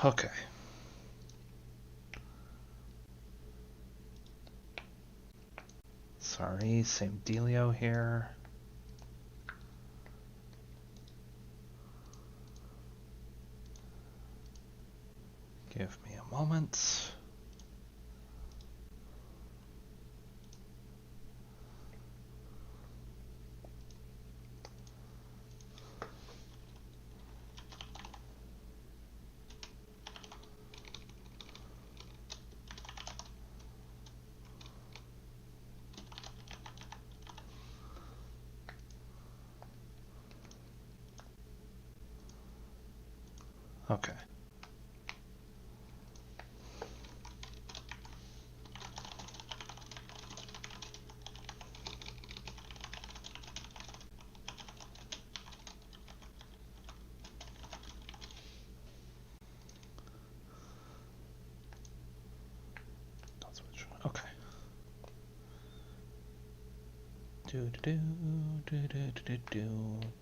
Okay. Sorry, same dealio here. Give me a moment. Okay. Okay. Do do do do do do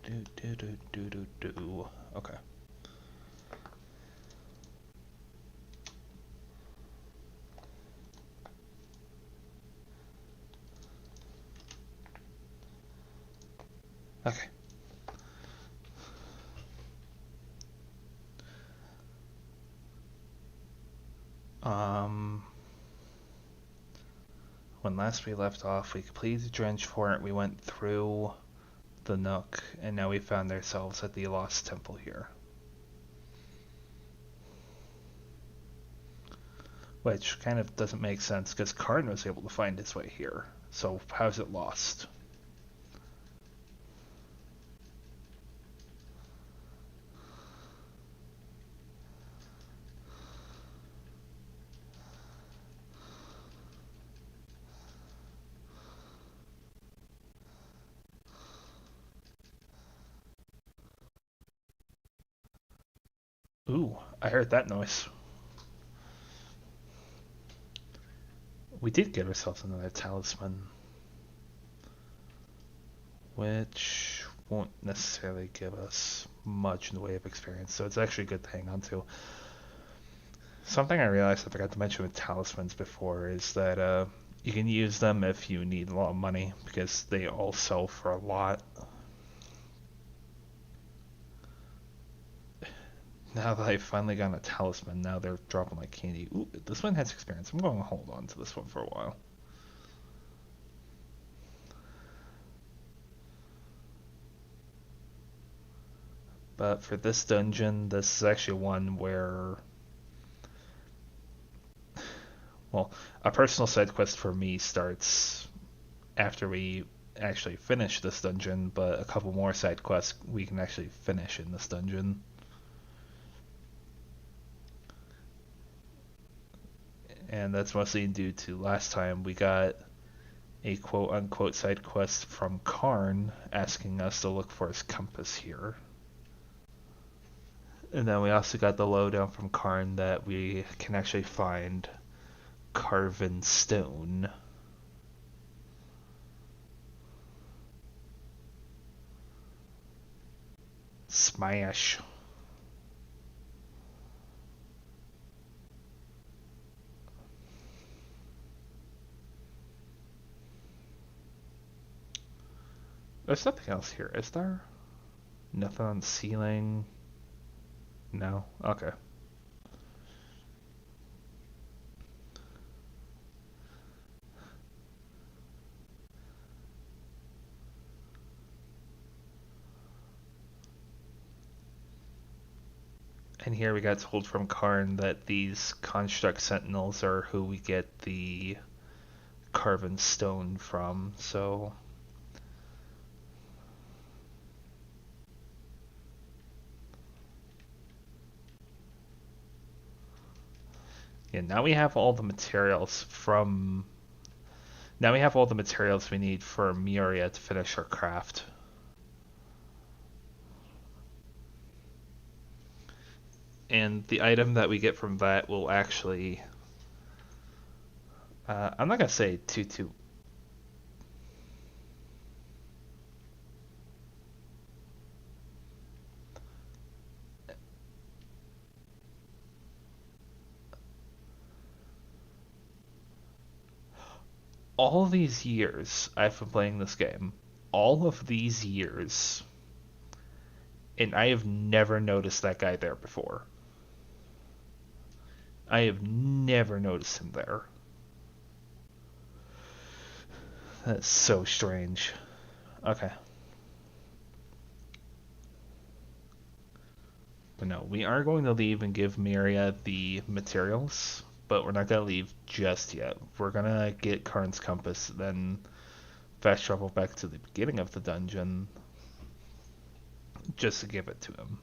do do do do do do. Okay. Okay. When last we left off, we completed the drench fort. We went through the nook, and now we found ourselves at the lost temple here. Which kind of doesn't make sense because Karn was able to find his way here. So how's it lost? Ooh, I heard that noise. We did get ourselves another talisman, which won't necessarily give us much in the way of experience, so it's actually good to hang on to. Something I realized I forgot to mention with talismans before is that you can use them if you need a lot of money because they all sell for a lot. Now that I've finally gotten a talisman, now they're dropping like candy. Ooh, this one has experience. I'm going to hold on to this one for a while. But for this dungeon, this is actually one where, well, a personal side quest for me starts after we actually finish this dungeon, but a couple more side quests we can actually finish in this dungeon. And that's mostly due to last time we got a quote unquote side quest from Karn asking us to look for his compass here. And then we also got the lowdown from Karn that we can actually find carven stone. Smash. There's nothing else here, is there? Nothing on the ceiling? No? Okay. And here we got told from Karn that these construct sentinels are who we get the carven stone from, so yeah, now we have all the materials from now we have all the materials we need for Muria to finish our craft. And the item that we get from that will actually I'm not gonna say too. All these years I've been playing this game, all of these years, and I have never noticed that guy there before. I have never noticed him there. That's so strange. Okay. But no, we are going to leave and give Miria the materials, but we're not going to leave just yet. We're going to get Karn's compass, then fast travel back to the beginning of the dungeon just to give it to him.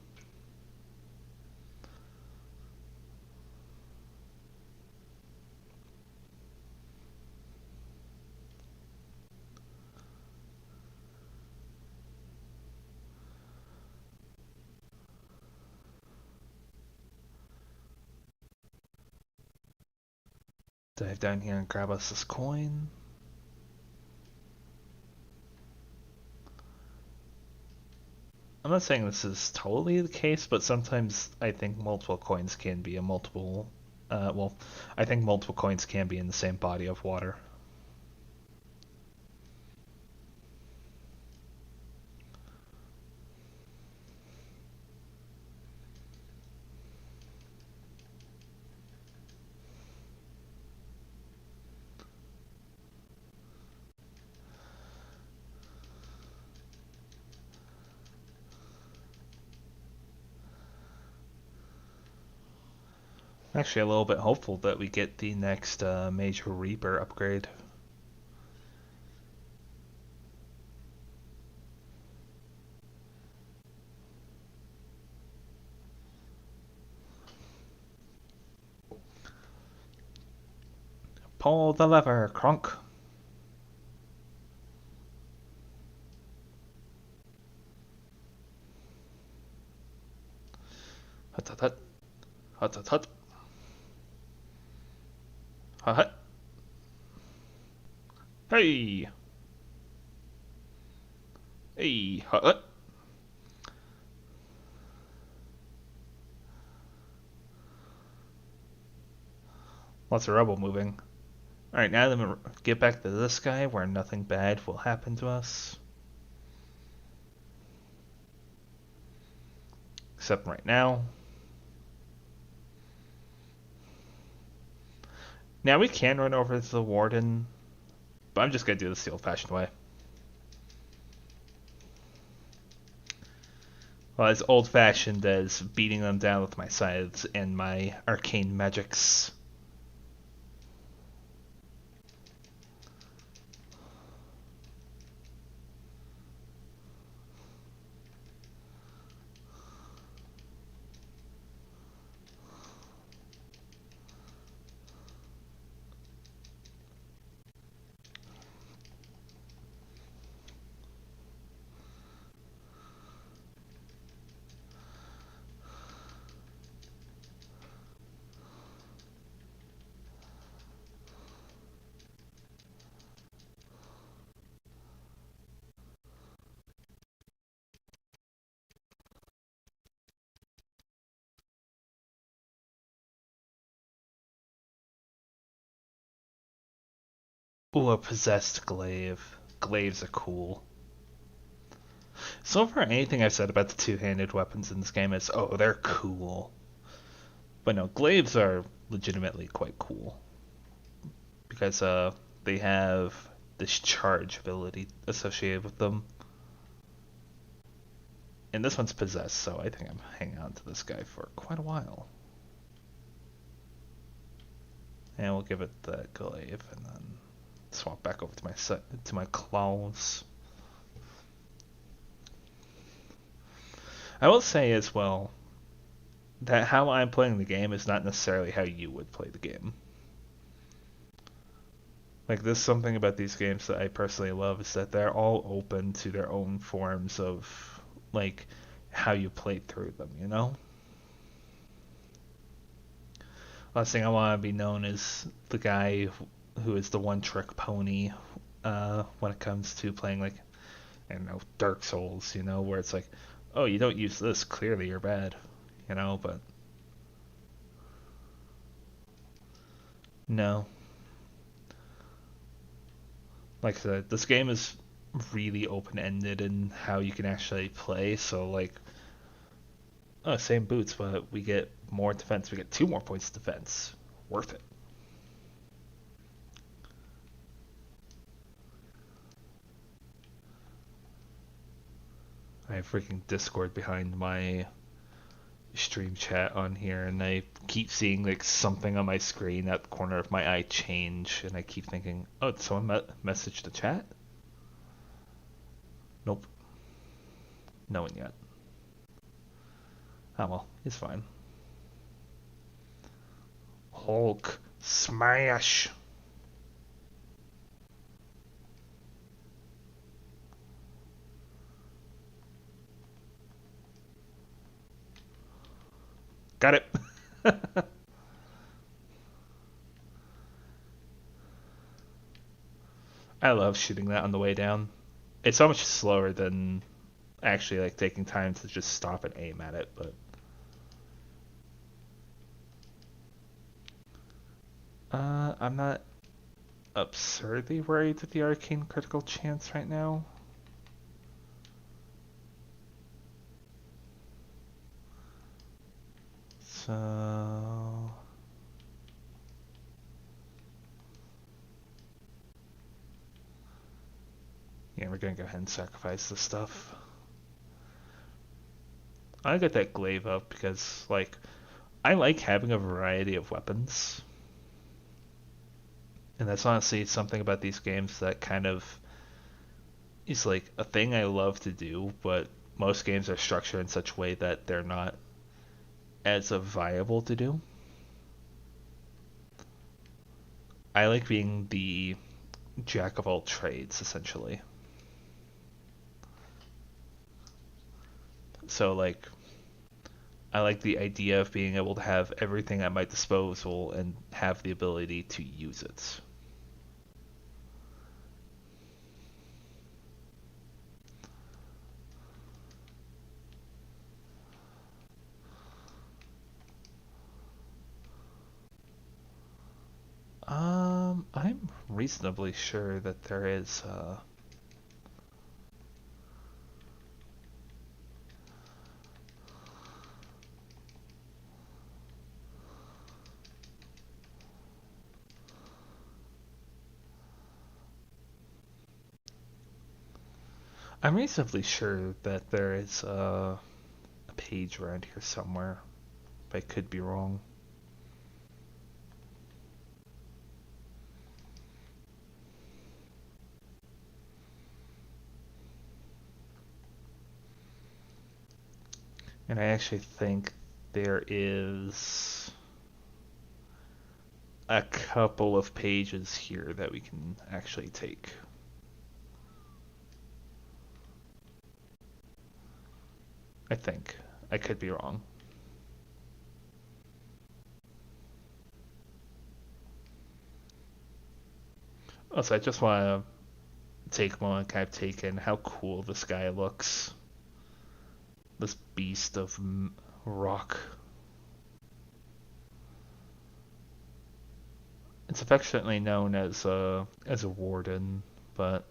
Dive down here and grab us this coin. I'm not saying this is totally the case, but sometimes I think multiple coins can be a multiple. Well, I think multiple coins can be in the same body of water. Actually, a little bit hopeful that we get the next major Reaper upgrade. Pull the lever, Kronk. Hut hut hut. Hut hut hut. Hut hut. Hey! Hey! Hut hut. Lots of rubble moving. Alright, now then get back to this guy where nothing bad will happen to us. Except right now. Now we can run over to the warden, but I'm just gonna do this the old-fashioned way. Well, as old-fashioned as beating them down with my scythes and my arcane magics. Ooh, a possessed glaive. Glaives are cool. So far, anything I've said about the two-handed weapons in this game is, oh, they're cool. But no, glaives are legitimately quite cool. Because they have this charge ability associated with them. And this one's possessed, so I think I'm hanging on to this guy for quite a while. And we'll give it the glaive and then swap back over to my claws. I will say as well that how I'm playing the game is not necessarily how you would play the game. Like, there's something about these games that I personally love is that they're all open to their own forms of, like, how you play through them, you know? Last thing I want to be known as the guy who is the one-trick pony when it comes to playing, like, I don't know, Dark Souls, you know, where it's like, oh, you don't use this, clearly you're bad, you know, but no. Like I said, this game is really open-ended in how you can actually play. So like, oh, same boots, but we get more defense. We get 2 more points of defense. Worth it. I have freaking Discord behind my stream chat on here, and I keep seeing like something on my screen at the corner of my eye change, and I keep thinking, oh, did someone message the chat? Nope, no one yet. Oh well, it's fine. Hulk smash. Got it. I love shooting that on the way down. It's so much slower than actually like taking time to just stop and aim at it, but I'm not absurdly worried with the arcane critical chance right now. So yeah, we're gonna go ahead and sacrifice this stuff. I get that glaive up because like I like having a variety of weapons. And that's honestly something about these games that kind of is like a thing I love to do, but most games are structured in such a way that they're not as viable to do. I like being the jack of all trades, essentially. So, like, I like the idea of being able to have everything at my disposal and have the ability to use it. I'm reasonably sure that there is. I'm reasonably sure that there is a page around here somewhere, but I could be wrong. And I actually think there is a couple of pages here that we can actually take. I think. I could be wrong. Also, I just want to take a moment, kind of take in how cool this guy looks. This beast of rock. It's affectionately known as a warden, but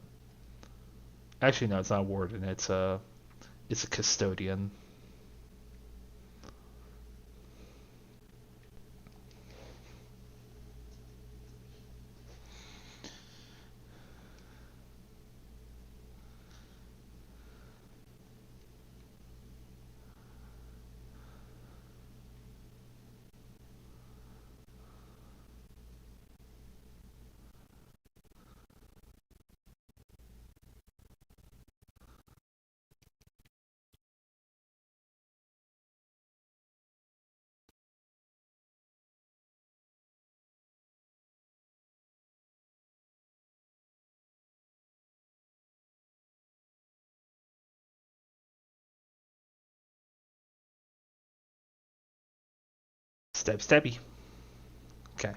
actually no, it's not a warden. It's a custodian. Stab stabby. Okay.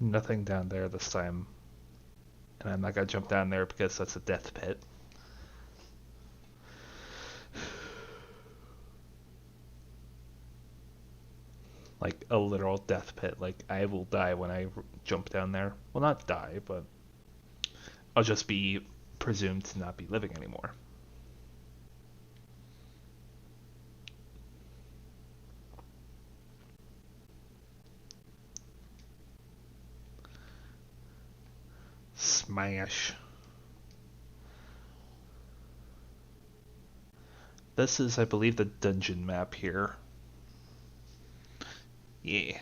Nothing down there this time. And I'm not gonna jump down there because that's a death pit. Like a literal death pit. Like I will die when I jump down there. Well, not die, but I'll just be presumed to not be living anymore. Smash. This is, I believe, the dungeon map here. Yeah.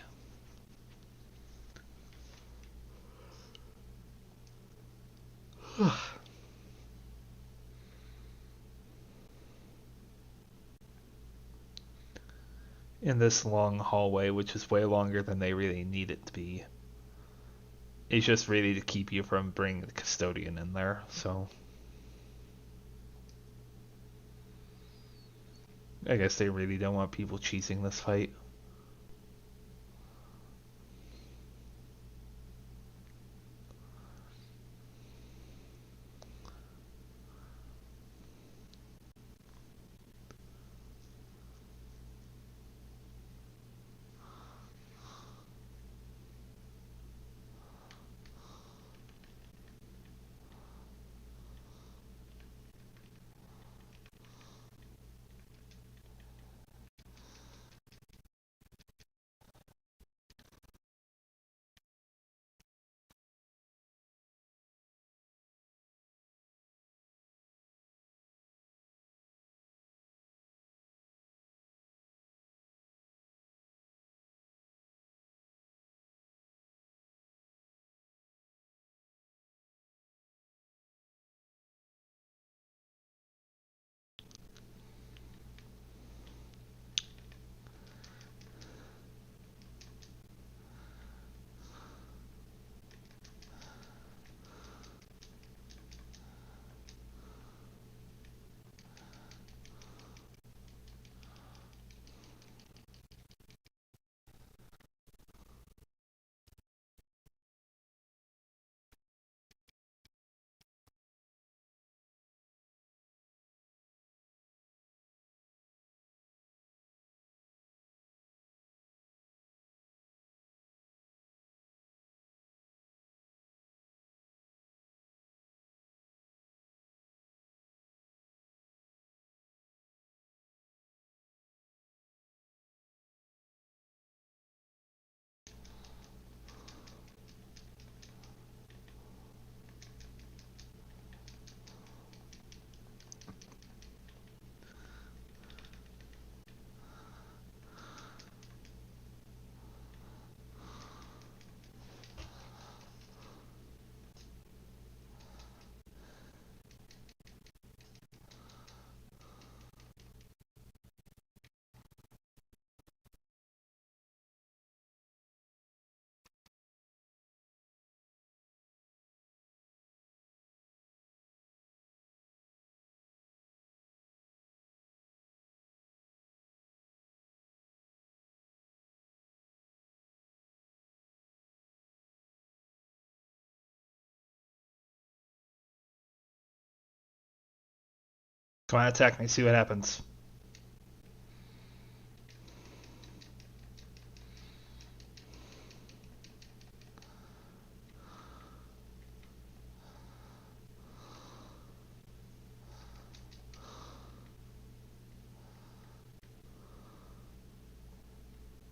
In this long hallway, which is way longer than they really need it to be. It's just really to keep you from bringing the custodian in there, so I guess they really don't want people cheesing this fight. Come on, attack me, see what happens.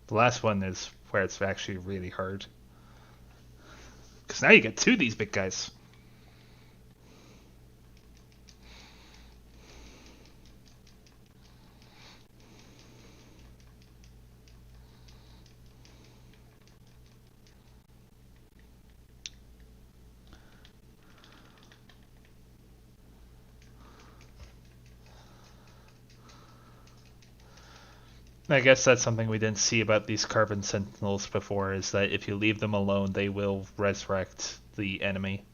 The last one is where it's actually really hard. Because now you get two of these big guys. I guess that's something we didn't see about these carbon sentinels before, is that if you leave them alone, they will resurrect the enemy.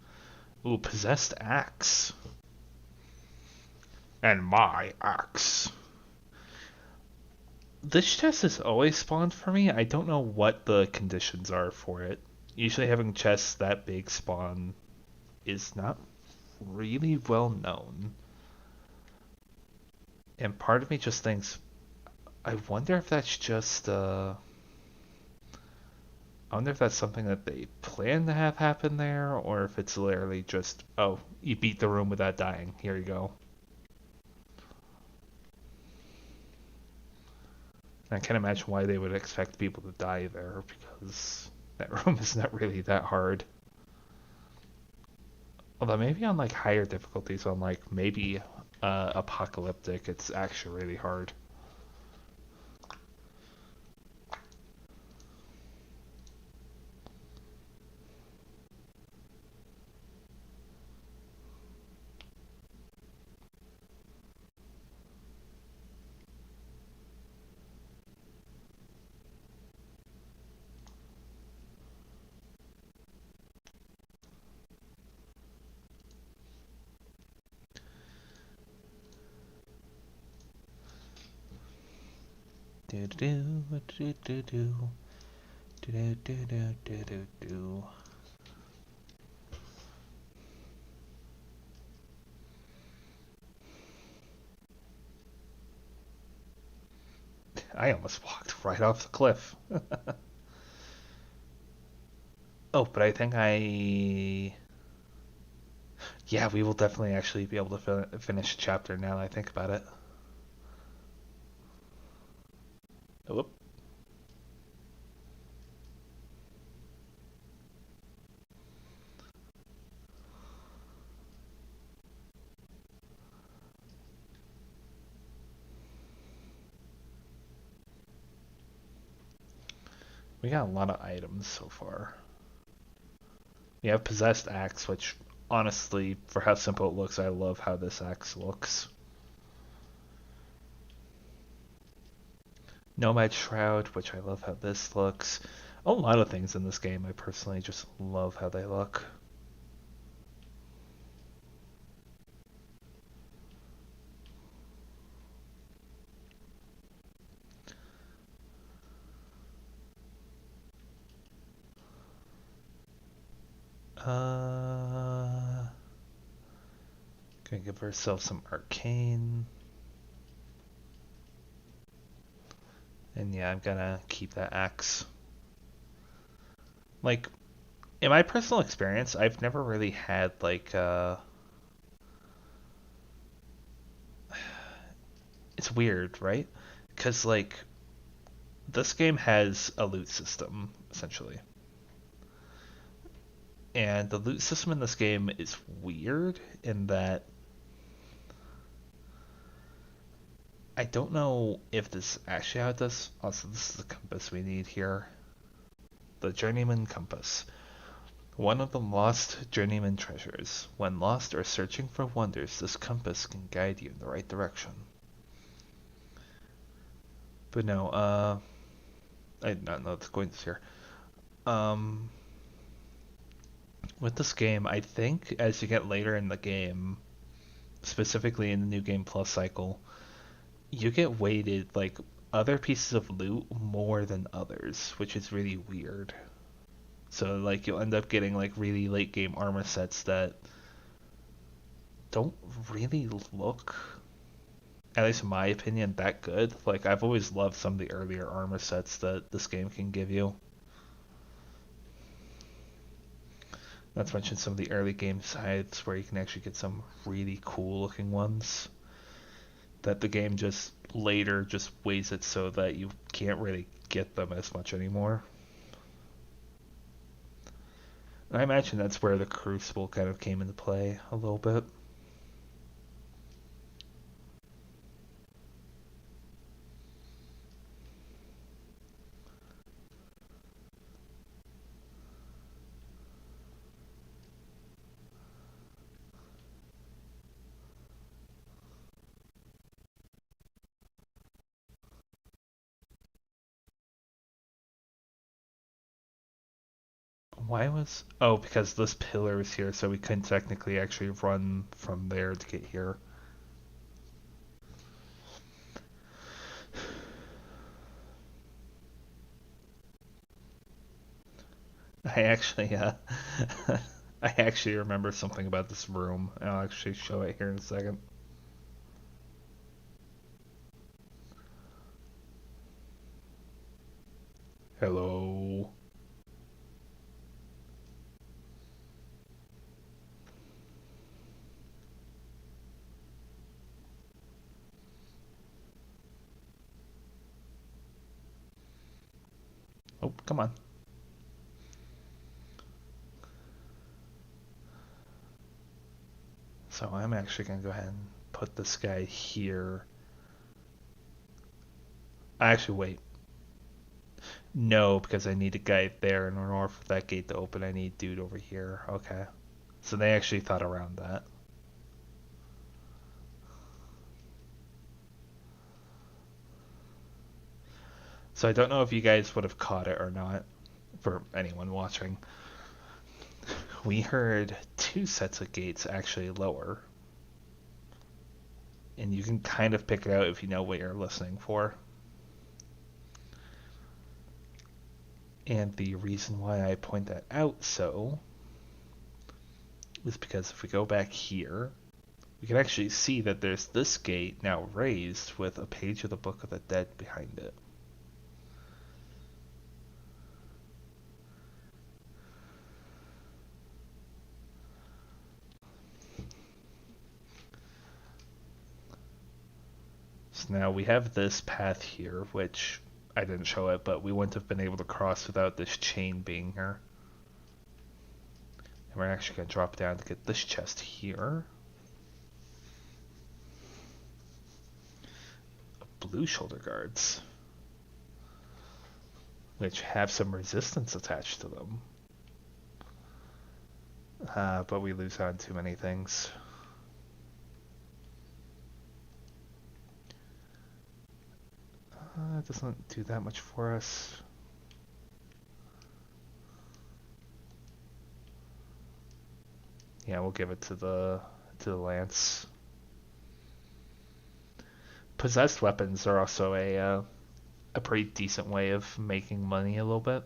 Ooh, possessed axe. And my axe. This chest has always spawned for me. I don't know what the conditions are for it. Usually having chests that big spawn is not really well known. And part of me just thinks, I wonder if that's just I wonder if that's something that they plan to have happen there, or if it's literally just, oh, you beat the room without dying. Here you go. And I can't imagine why they would expect people to die there, because that room is not really that hard. Although maybe on like higher difficulties, on like maybe apocalyptic, it's actually really hard. Do do do do do do do do do do do do. I almost walked right off the cliff. Oh, but I think yeah, we will definitely actually be able to finish a chapter now that I think about it. Oh, we got a lot of items so far. We have possessed axe, which honestly, for how simple it looks, I love how this axe looks. Nomad shroud, which I love how this looks. A lot of things in this game, I personally just love how they look. Gonna give ourselves some arcane. And yeah, I'm gonna keep that axe. Like, in my personal experience, I've never really had like it's weird, right? Because like this game has a loot system essentially, and the loot system in this game is weird in that I don't know if this is actually how it does. Also, this is the compass we need here, the journeyman compass. One of the lost journeyman treasures. When lost or searching for wonders, this compass can guide you in the right direction. But no, I did not know it's going this here. Um, with this game, I think as you get later in the game, specifically in the new game plus cycle, you get weighted like other pieces of loot more than others, which is really weird. So like you'll end up getting like really late game armor sets that don't really look, at least in my opinion, that good. Like I've always loved some of the earlier armor sets that this game can give you. Not to mention some of the early game sites where you can actually get some really cool looking ones that the game just later just weighs it so that you can't really get them as much anymore. And I imagine that's where the Crucible kind of came into play a little bit. Why was... Oh, because this pillar is here, so we couldn't technically actually run from there to get here. I actually, I actually remember something about this room, and I'll actually show it here in a second. Hello. Oh, come on. So I'm actually going to go ahead and put this guy here. Actually, wait. No, because I need a guy there, and in order for that gate to open, I need dude over here. Okay. So they actually thought around that. So I don't know if you guys would have caught it or not, for anyone watching. We heard two sets of gates actually lower. And you can kind of pick it out if you know what you're listening for. And the reason why I point that out so is because if we go back here, we can actually see that there's this gate now raised with a page of the Book of the Dead behind it. So now we have this path here, which I didn't show it, but we wouldn't have been able to cross without this chain being here. And we're actually going to drop down to get this chest here. Blue shoulder guards, which have some resistance attached to them. But we lose on too many things. It doesn't do that much for us. Yeah, we'll give it to the lance. Possessed weapons are also a pretty decent way of making money a little bit,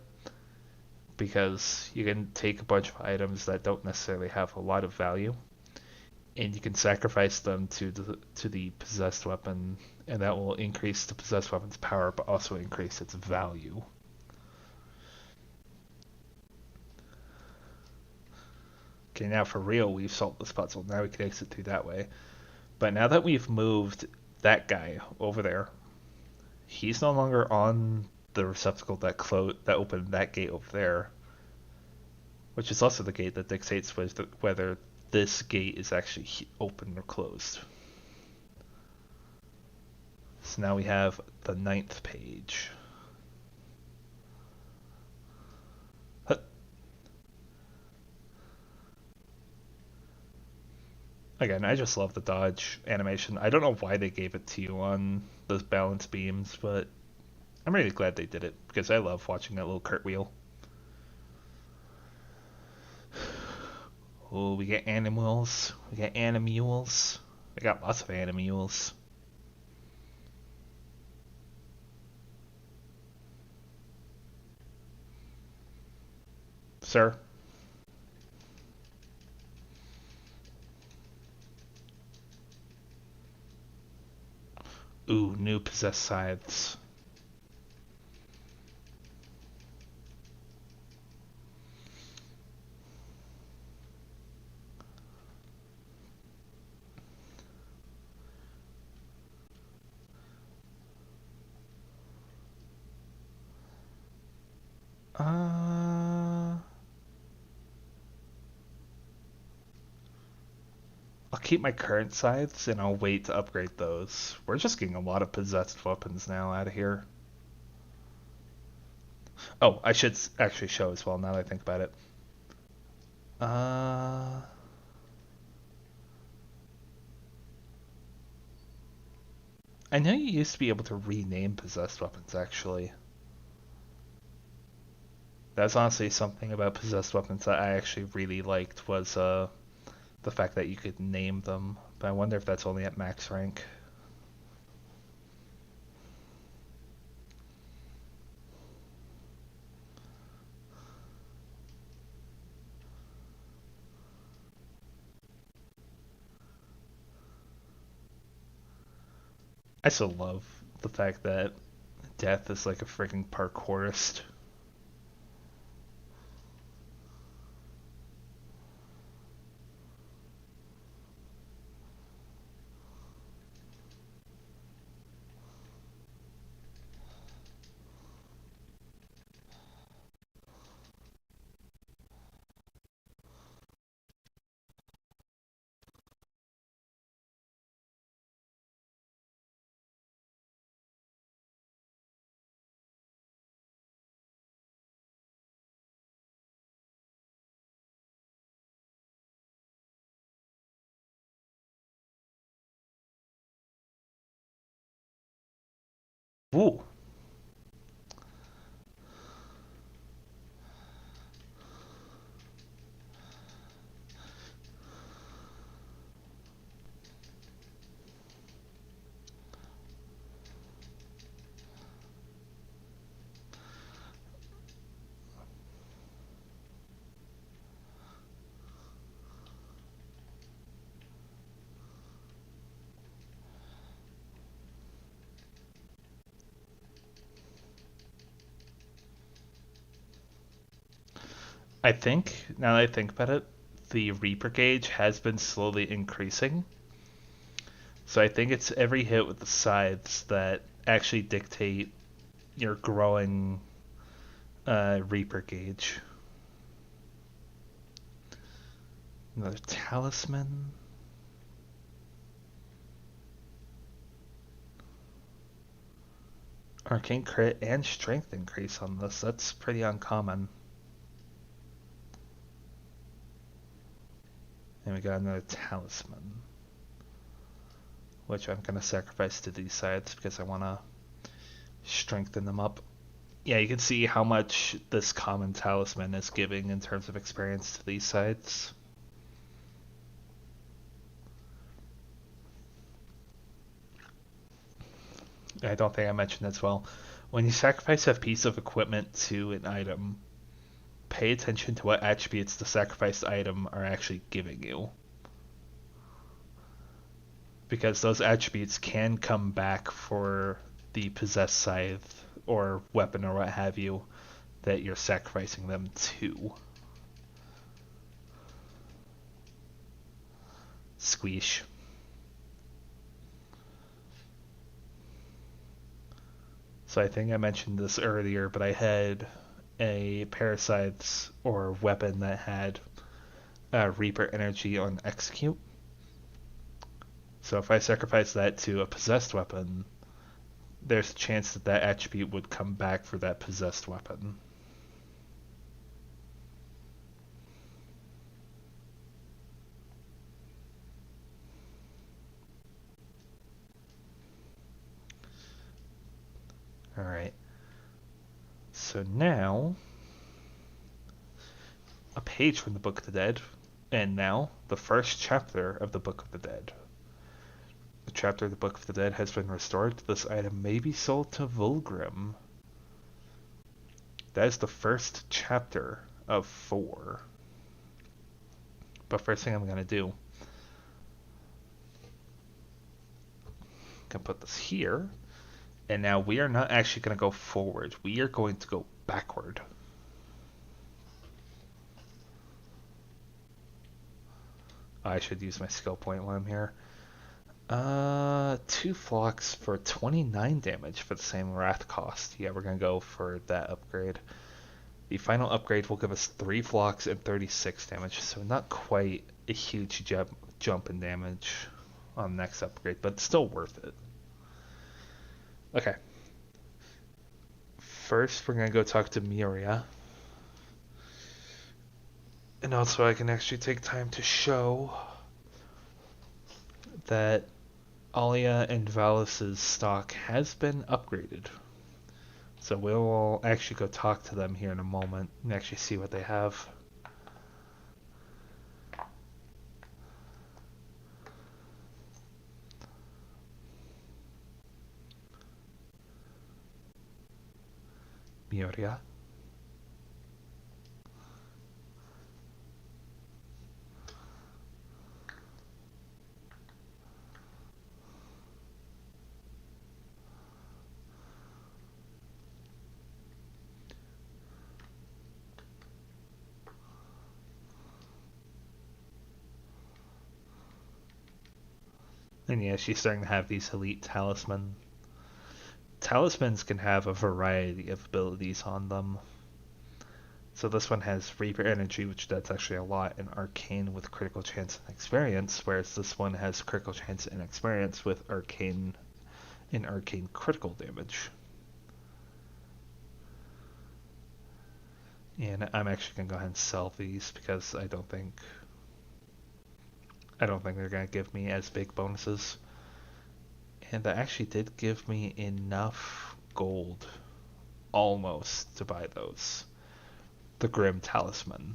because you can take a bunch of items that don't necessarily have a lot of value, and you can sacrifice them to the possessed weapon, and that will increase the possessed weapon's power, but also increase its value. Okay, now for real, we've solved this puzzle. Now we can exit through that way. But now that we've moved that guy over there, he's no longer on the receptacle that opened that gate over there, which is also the gate that dictates whether this gate is actually open or closed. So now we have the 9th page. Again, I just love the dodge animation. I don't know why they gave it to you on those balance beams, but I'm really glad they did it, because I love watching that little cartwheel. Oh, we get animals. We got animules. We got lots of animules. Sir? Ooh, new possessed scythes. I'll keep my current scythes and I'll wait to upgrade those. We're just getting a lot of possessed weapons now out of here. Oh, I should actually show as well now that I think about it. I know you used to be able to rename possessed weapons, actually. That's honestly something about possessed weapons that I actually really liked, was the fact that you could name them. But I wonder if that's only at max rank. I still love the fact that Death is like a freaking parkourist. Ooh. I think, now that I think about it, the Reaper gauge has been slowly increasing. So I think it's every hit with the scythes that actually dictate your growing Reaper gauge. Another talisman. Arcane crit and strength increase on this. That's pretty uncommon. And we got another talisman, which I'm going to sacrifice to these sides because I want to strengthen them up. Yeah, you can see how much this common talisman is giving in terms of experience to these sides. I don't think I mentioned as well. When you sacrifice a piece of equipment to an item, pay attention to what attributes the sacrificed item are actually giving you. Because those attributes can come back for the possessed scythe or weapon or what have you that you're sacrificing them to. Squeesh. So I think I mentioned this earlier, but I had a parasites or weapon that had Reaper energy on execute. So if I sacrifice that to a possessed weapon, there's a chance that that attribute would come back for that possessed weapon. Alright. So now, a page from the Book of the Dead, and now the first chapter of the Book of the Dead. The chapter of the Book of the Dead has been restored. This item may be sold to Vulgrim. That is the first chapter of 4. But first thing I'm going to do, I'm going to put this here. And now we are not actually going to go forward. We are going to go backward. I should use my skill point while I'm here. 2 flocks for 29 damage for the same wrath cost. Yeah, we're going to go for that upgrade. The final upgrade will give us 3 flocks and 36 damage, so not quite a huge jump in damage on the next upgrade, but still worth it. Okay. First, we're going to go talk to Miria. And also, I can actually take time to show that Alia and Valis' stock has been upgraded. So we'll actually go talk to them here in a moment and actually see what they have. Miria. And yeah, she's starting to have these elite talisman. Talismans can have a variety of abilities on them. So this one has Reaper Energy, which does actually a lot, and Arcane with critical chance and experience, whereas this one has critical chance and experience with Arcane and Arcane critical damage. And I'm actually gonna go ahead and sell these because I don't think they're gonna give me as big bonuses. And that actually did give me enough gold, almost, to buy those. The Grim Talisman.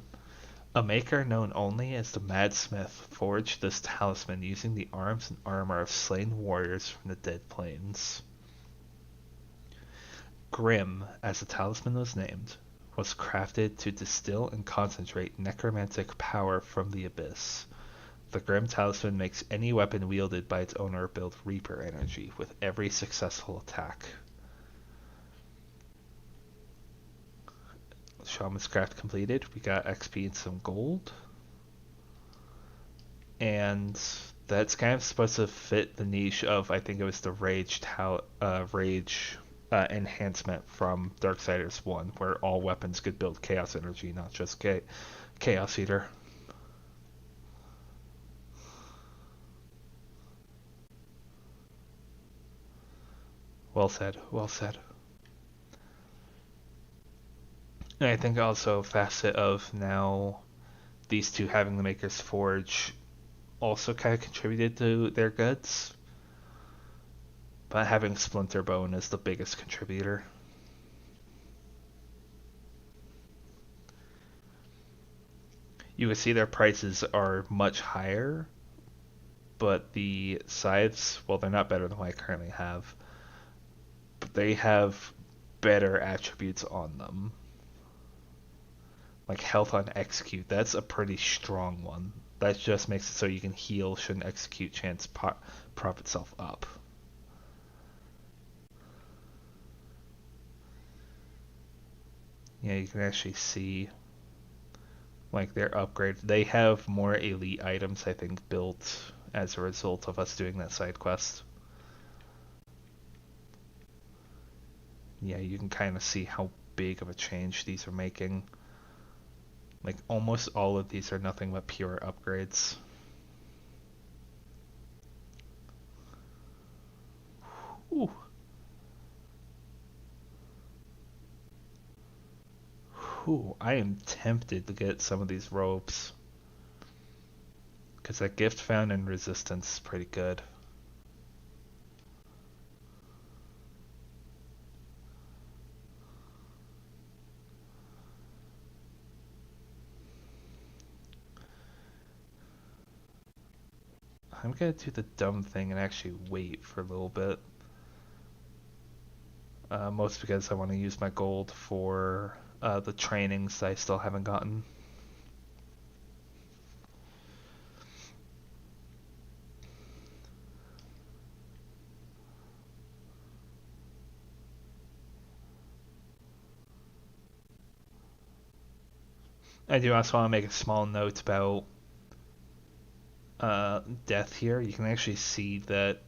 A maker known only as the Madsmith forged this talisman using the arms and armor of slain warriors from the Dead Plains. Grim, as the talisman was named, was crafted to distill and concentrate necromantic power from the abyss. The Grim Talisman makes any weapon wielded by its owner build Reaper energy with every successful attack. Shaman's Craft completed. We got XP and some gold. And that's kind of supposed to fit the niche of, I think it was the Rage enhancement from Darksiders 1, where all weapons could build Chaos energy, not just Chaos Eater. Well said, well said. And I think also a facet of now these two having the Maker's Forge also kind of contributed to their goods. But having Splinterbone is the biggest contributor. You can see their prices are much higher, but the scythes, well, they're not better than what I currently have, but they have better attributes on them. Like health on execute, that's a pretty strong one. That just makes it so you can heal should an execute chance prop itself up. Yeah, you can actually see like their upgrade. They have more elite items, I think, built as a result of us doing that side quest. Yeah, you can kind of see how big of a change these are making. Like almost all of these are nothing but pure upgrades. Ooh. Ooh, I am tempted to get some of these robes. Because that gift found in resistance is pretty good. I'm gonna do the dumb thing and actually wait for a little bit. Most because I want to use my gold for the trainings I still haven't gotten. I do also want to make a small note about death here. You can actually see that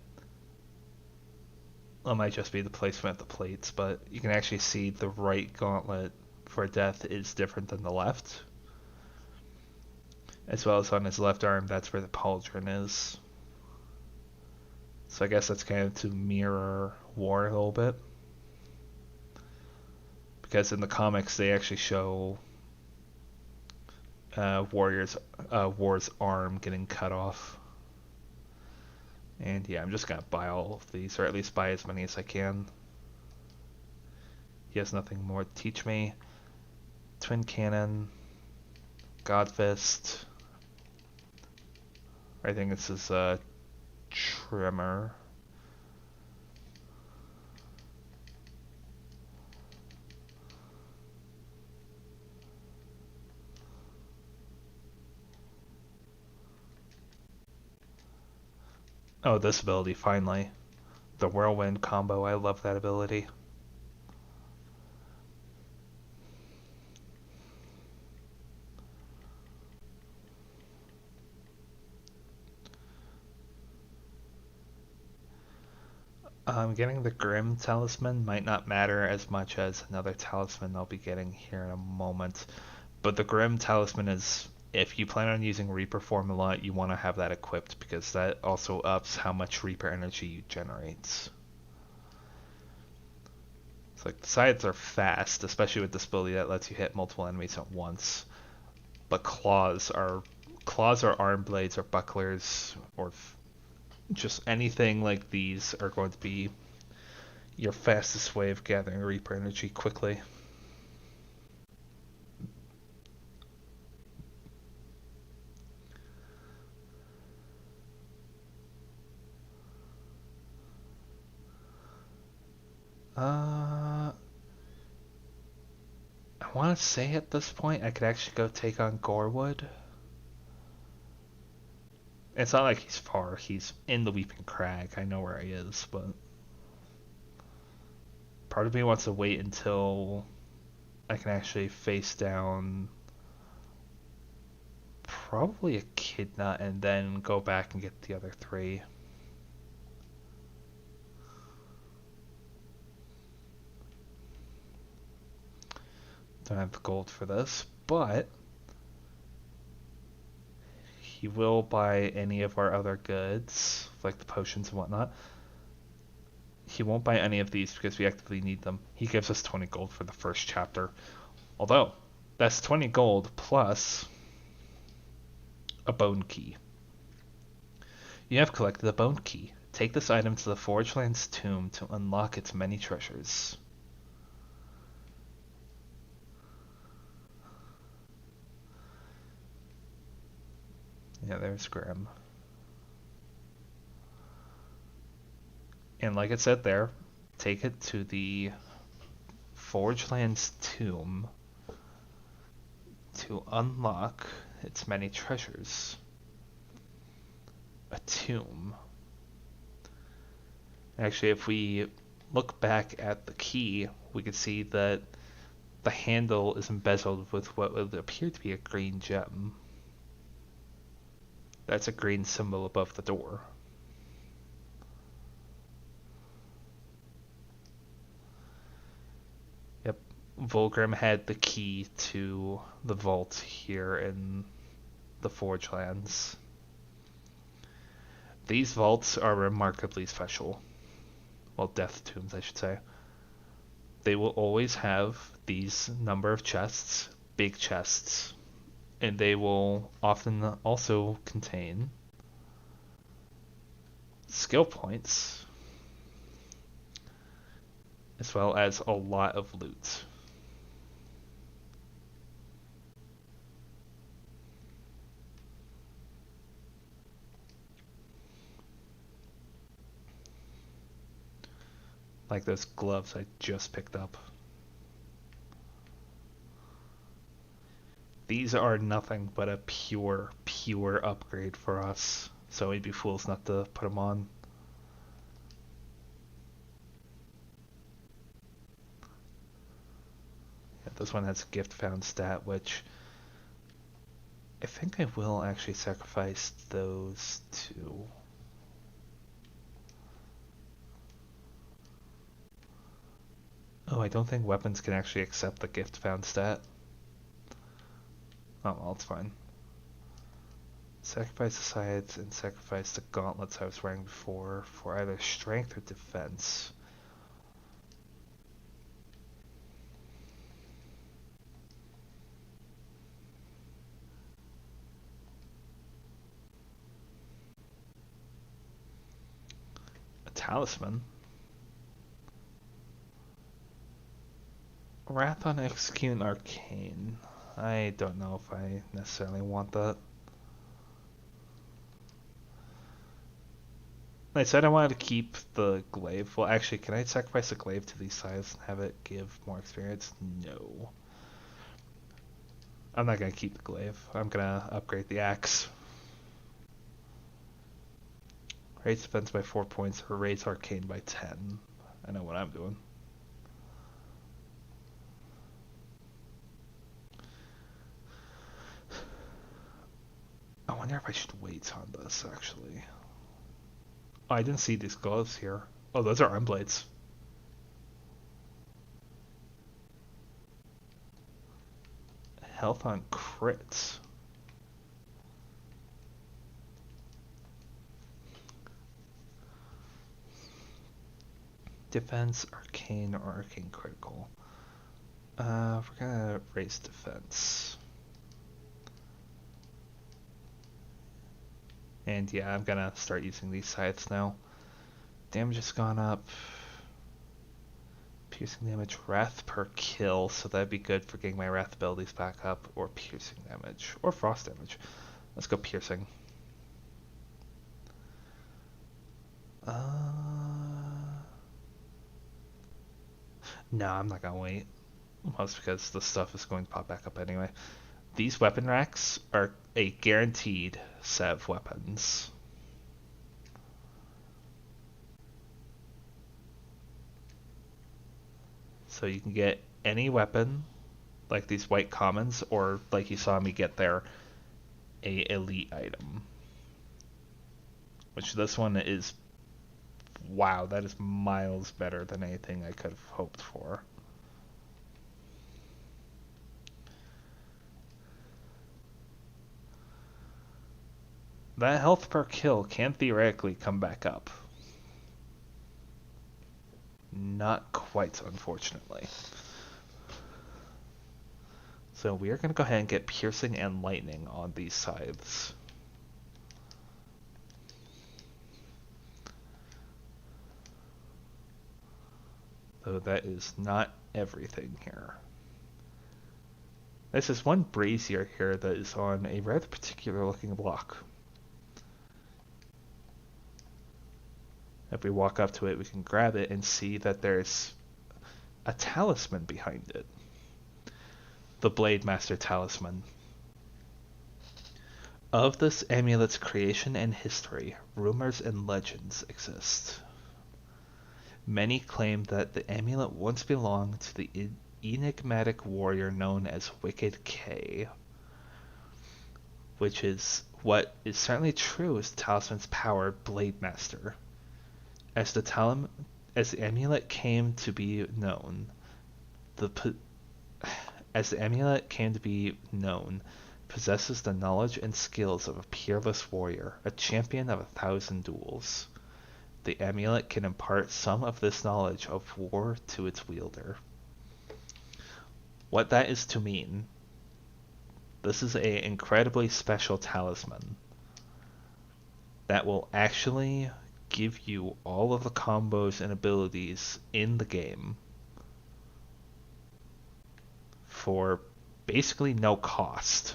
it might just be the placement of the plates, but you can actually see the right gauntlet for death is different than the left. As well as on his left arm, that's where the pauldron is. So I guess that's kind of to mirror War a little bit. Because in the comics, they actually show War's arm getting cut off. And yeah, I'm just gonna buy all of these, or at least buy as many as I can. He has nothing more to teach me. Twin Cannon, Godfist. I think this is a Tremor. Oh, this ability, finally. The Whirlwind combo, I love that ability. Getting the Grim Talisman might not matter as much as another talisman I'll be getting here in a moment. But the Grim Talisman is, if you plan on using Reaper form a lot, you want to have that equipped because that also ups how much Reaper energy you generate. It's like the scythes are fast, especially with this ability that lets you hit multiple enemies at once. But claws or arm blades or bucklers or just anything like these are going to be your fastest way of gathering Reaper energy quickly. I want to say at this point I could actually go take on Gorewood. It's not like he's far. He's in the Weeping Crag. I know where he is, but part of me wants to wait until I can actually face down probably Echidna and then go back and get the other three. Don't have the gold for this, but he will buy any of our other goods, like the potions and whatnot. He won't buy any of these because we actively need them. He gives us 20 gold for the first chapter. Although, that's 20 gold plus a bone key. You have collected a bone key. Take this item to the Forgeland's tomb to unlock its many treasures. Yeah, there's Grim. And like it said there, take it to the Forgeland's tomb to unlock its many treasures. A tomb. Actually, if we look back at the key, we can see that the handle is embezzled with what would appear to be a green gem. That's a green symbol above the door. Yep, Volgrim had the key to the vault here in the Forgelands. These vaults are remarkably special. Well, death tombs, I should say. They will always have these number of chests, big chests, and they will often also contain skill points, as well as a lot of loot. Like those gloves I just picked up. These are nothing but a pure upgrade for us, so we'd be fools not to put them on. Yeah, this one has a gift found stat, which I think I will actually sacrifice those two. Oh, I don't think weapons can actually accept the gift found stat. Oh, well, it's fine. Sacrifice the scythes and sacrifice the gauntlets I was wearing before for either strength or defense. A talisman? Wrath on Execute Arcane. I don't know if I necessarily want that. I said I wanted to keep the glaive. Well, actually, can I sacrifice the glaive to these scythes and have it give more experience? No. I'm not going to keep the glaive. I'm going to upgrade the axe. Raise defense by 4 points or raise arcane by 10. I know what I'm doing. I wonder if I should wait on this, actually. Oh, I didn't see these gloves here. Oh, those are arm blades. Health on crits. Defense, arcane, or arcane critical. We're gonna raise defense. And yeah, I'm gonna start using these scythes now. Damage has gone up. Piercing damage, wrath per kill, so that'd be good for getting my wrath abilities back up, or piercing damage, or frost damage. Let's go piercing. No, I'm not gonna wait. Most because the stuff is going to pop back up anyway. These weapon racks are a guaranteed set of weapons. So you can get any weapon, like these white commons, or like you saw me get there, a elite item. Which this one is, wow, that is miles better than anything I could have hoped for. That health per kill can theoretically come back up. Not quite, unfortunately. So we are going to go ahead and get piercing and lightning on these scythes. Though that is not everything here. This is one brazier here that is on a rather particular looking block. If we walk up to it, we can grab it and see that there's a talisman behind it. The Blade Master Talisman. Of this amulet's creation and history, rumors and legends exist. Many claim that the amulet once belonged to the enigmatic warrior known as Wicked K, which is what is certainly true as the talisman's power, Blade Master. As the amulet came to be known, possesses the knowledge and skills of a peerless warrior, a champion of 1,000 duels. The amulet can impart some of this knowledge of war to its wielder. What that is to mean, this is an incredibly special talisman that will actually give you all of the combos and abilities in the game for basically no cost.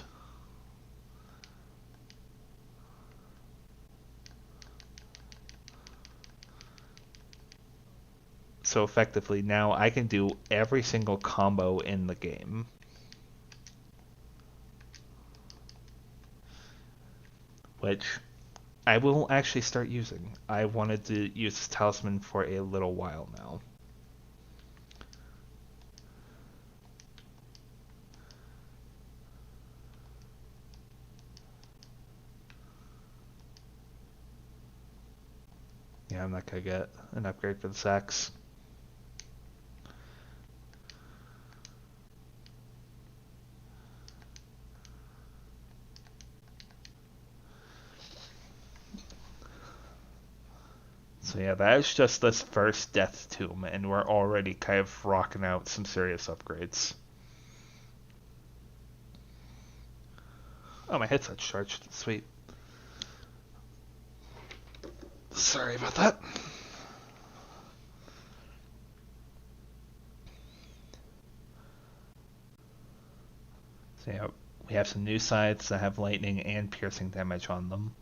So effectively now I can do every single combo in the game. Which I will actually start using. I wanted to use this talisman for a little while now. Yeah, I'm not gonna get an upgrade for the sacks. So yeah, that is just this first Death Tomb, and we're already kind of rocking out some serious upgrades. Oh, my headset's charged. Sweet. Sorry about that. So yeah, we have some new scythes that have lightning and piercing damage on them.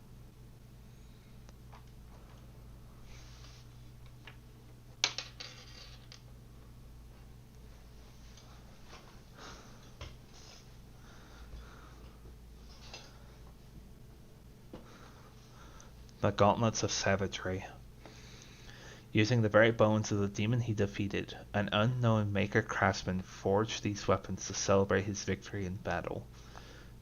The Gauntlets of Savagery. Using the very bones of the demon he defeated, an unknown maker craftsman forged these weapons to celebrate his victory in battle.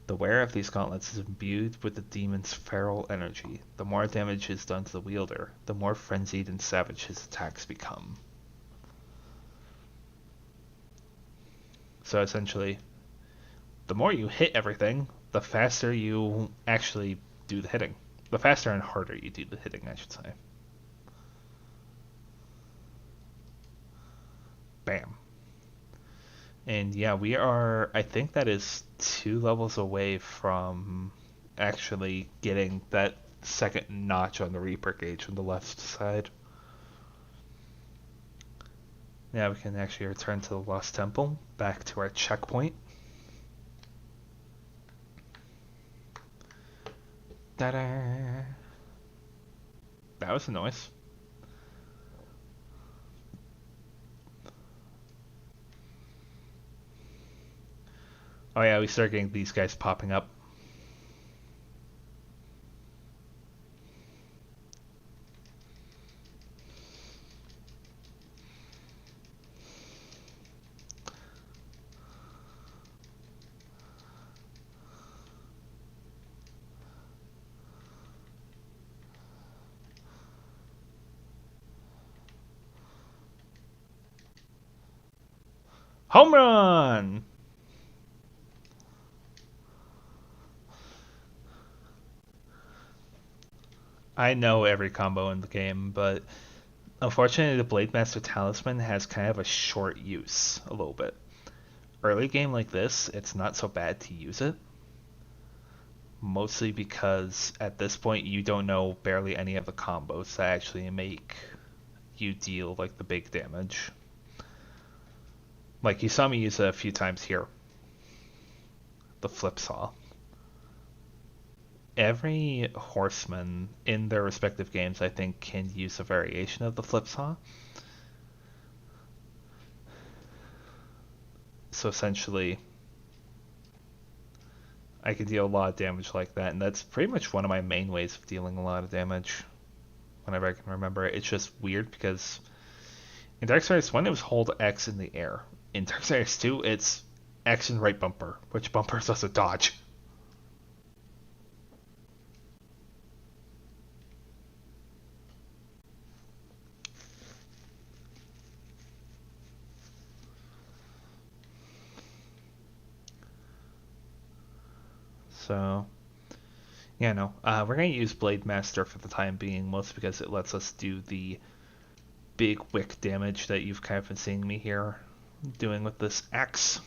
The wearer of these gauntlets is imbued with the demon's feral energy. The more damage is done to the wielder, the more frenzied and savage his attacks become. So essentially, the more you hit everything, the faster you actually do the hitting. The faster and harder you do the hitting, I should say. Bam. And yeah, we are, I think that is 2 levels away from actually getting that second notch on the Reaper gauge on the left side. Now we can actually return to the Lost Temple, back to our checkpoint. Ta-da! That was a noise. Oh yeah, we start getting these guys popping up. Home run! I know every combo in the game, but unfortunately the Blade Master Talisman has kind of a short use, a little bit. Early game like this, it's not so bad to use it. Mostly because at this point you don't know barely any of the combos that actually make you deal like the big damage. Like you saw me use it a few times here. The flip saw. Every horseman in their respective games, I think, can use a variation of the flip saw. So essentially, I can deal a lot of damage like that, and that's pretty much one of my main ways of dealing a lot of damage whenever I can remember it. It's just weird because in Darksiders 1 it was hold X in the air. In Darksiders 2 it's X and right bumper, which bumper is also dodge. So, yeah, no. We're going to use Blade Master for the time being, mostly because it lets us do the big wick damage that you've kind of been seeing me here doing with this axe.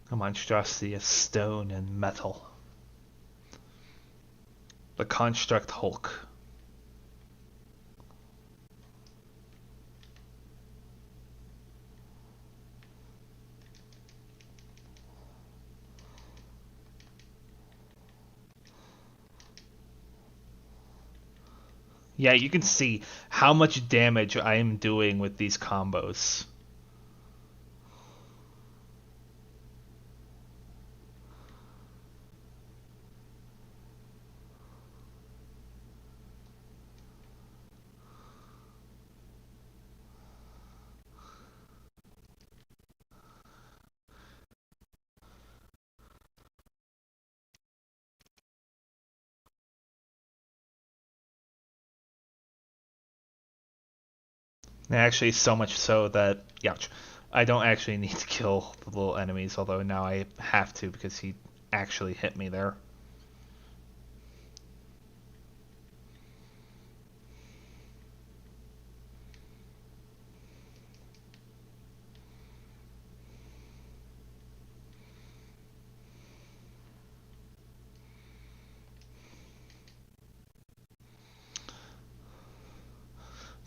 A monstrosity of stone and metal. The Construct Hulk. Yeah, you can see how much damage I am doing with these combos. Actually, so much so that, ouch, I don't actually need to kill the little enemies, although now I have to because he actually hit me there.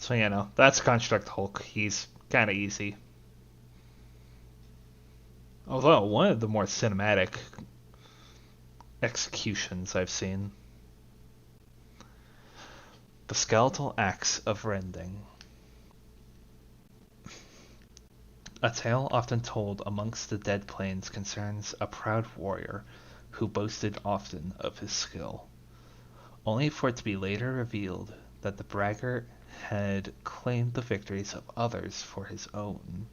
So, that's Construct Hulk. He's kind of easy. Although, one of the more cinematic executions I've seen. The skeletal axe of rending. A tale often told amongst the dead plains concerns a proud warrior who boasted often of his skill, only for it to be later revealed that the braggart had claimed the victories of others for his own.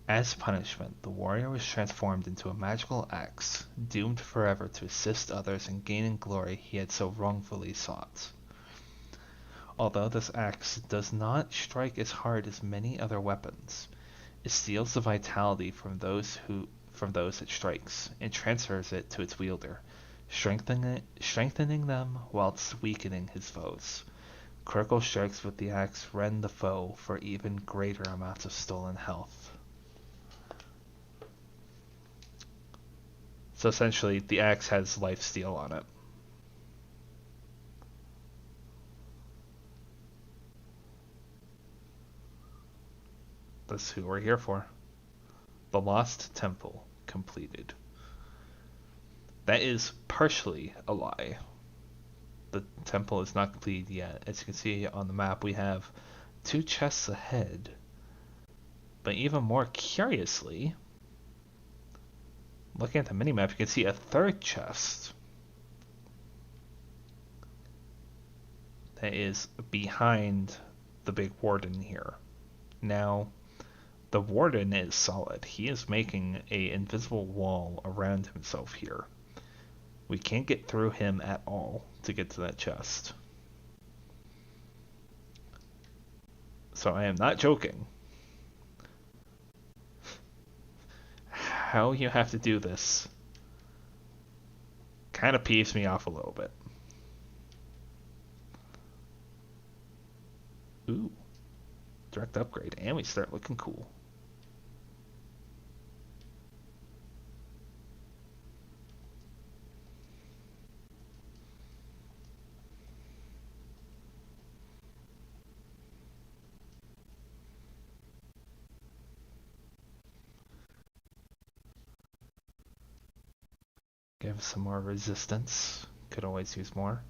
As punishment, the warrior was transformed into a magical axe, doomed forever to assist others in gaining glory he had so wrongfully sought. Although this axe does not strike as hard as many other weapons, it steals the vitality from those it strikes and transfers it to its wielder, strengthening them whilst weakening his foes. Critical strikes with the axe rend the foe for even greater amounts of stolen health. So essentially, the axe has lifesteal on it. That's who we're here for. The Lost Temple completed. That is partially a lie. The temple is not completed yet. As you can see on the map, we have 2 chests ahead. But even more curiously, looking at the minimap, you can see a 3rd chest that is behind the big warden here. Now, the warden is solid. He is making a invisible wall around himself here. We can't get through him at all to get to that chest. So I am not joking. How you have to do this kind of peeves me off a little bit. Ooh, direct upgrade, and we start looking cool. Give some more resistance. Could always use more.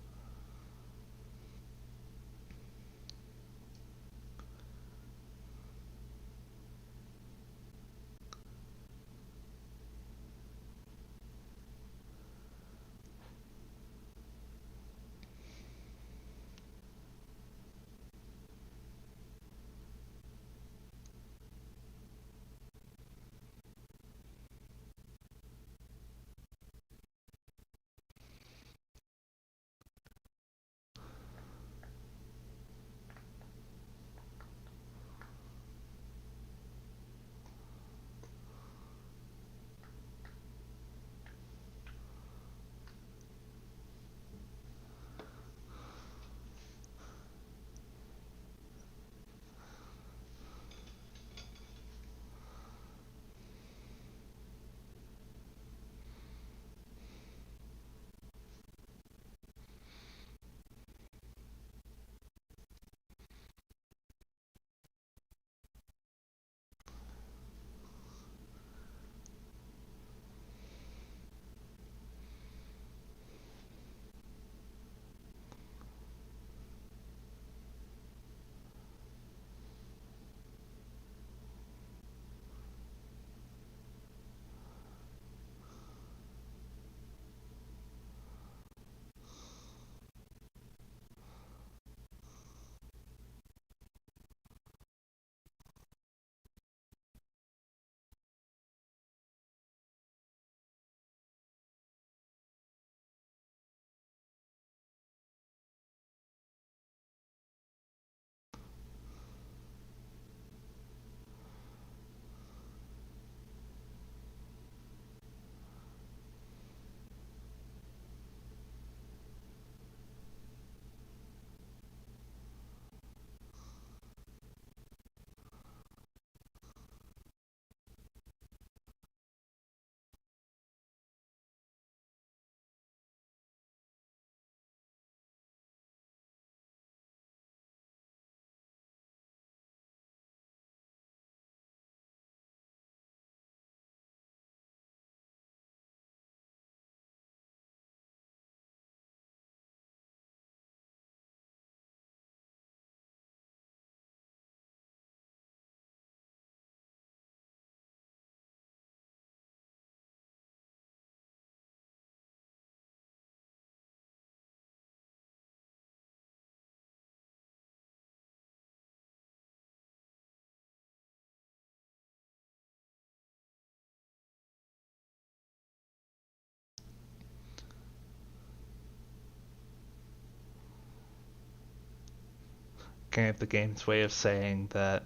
kind of the game's way of saying that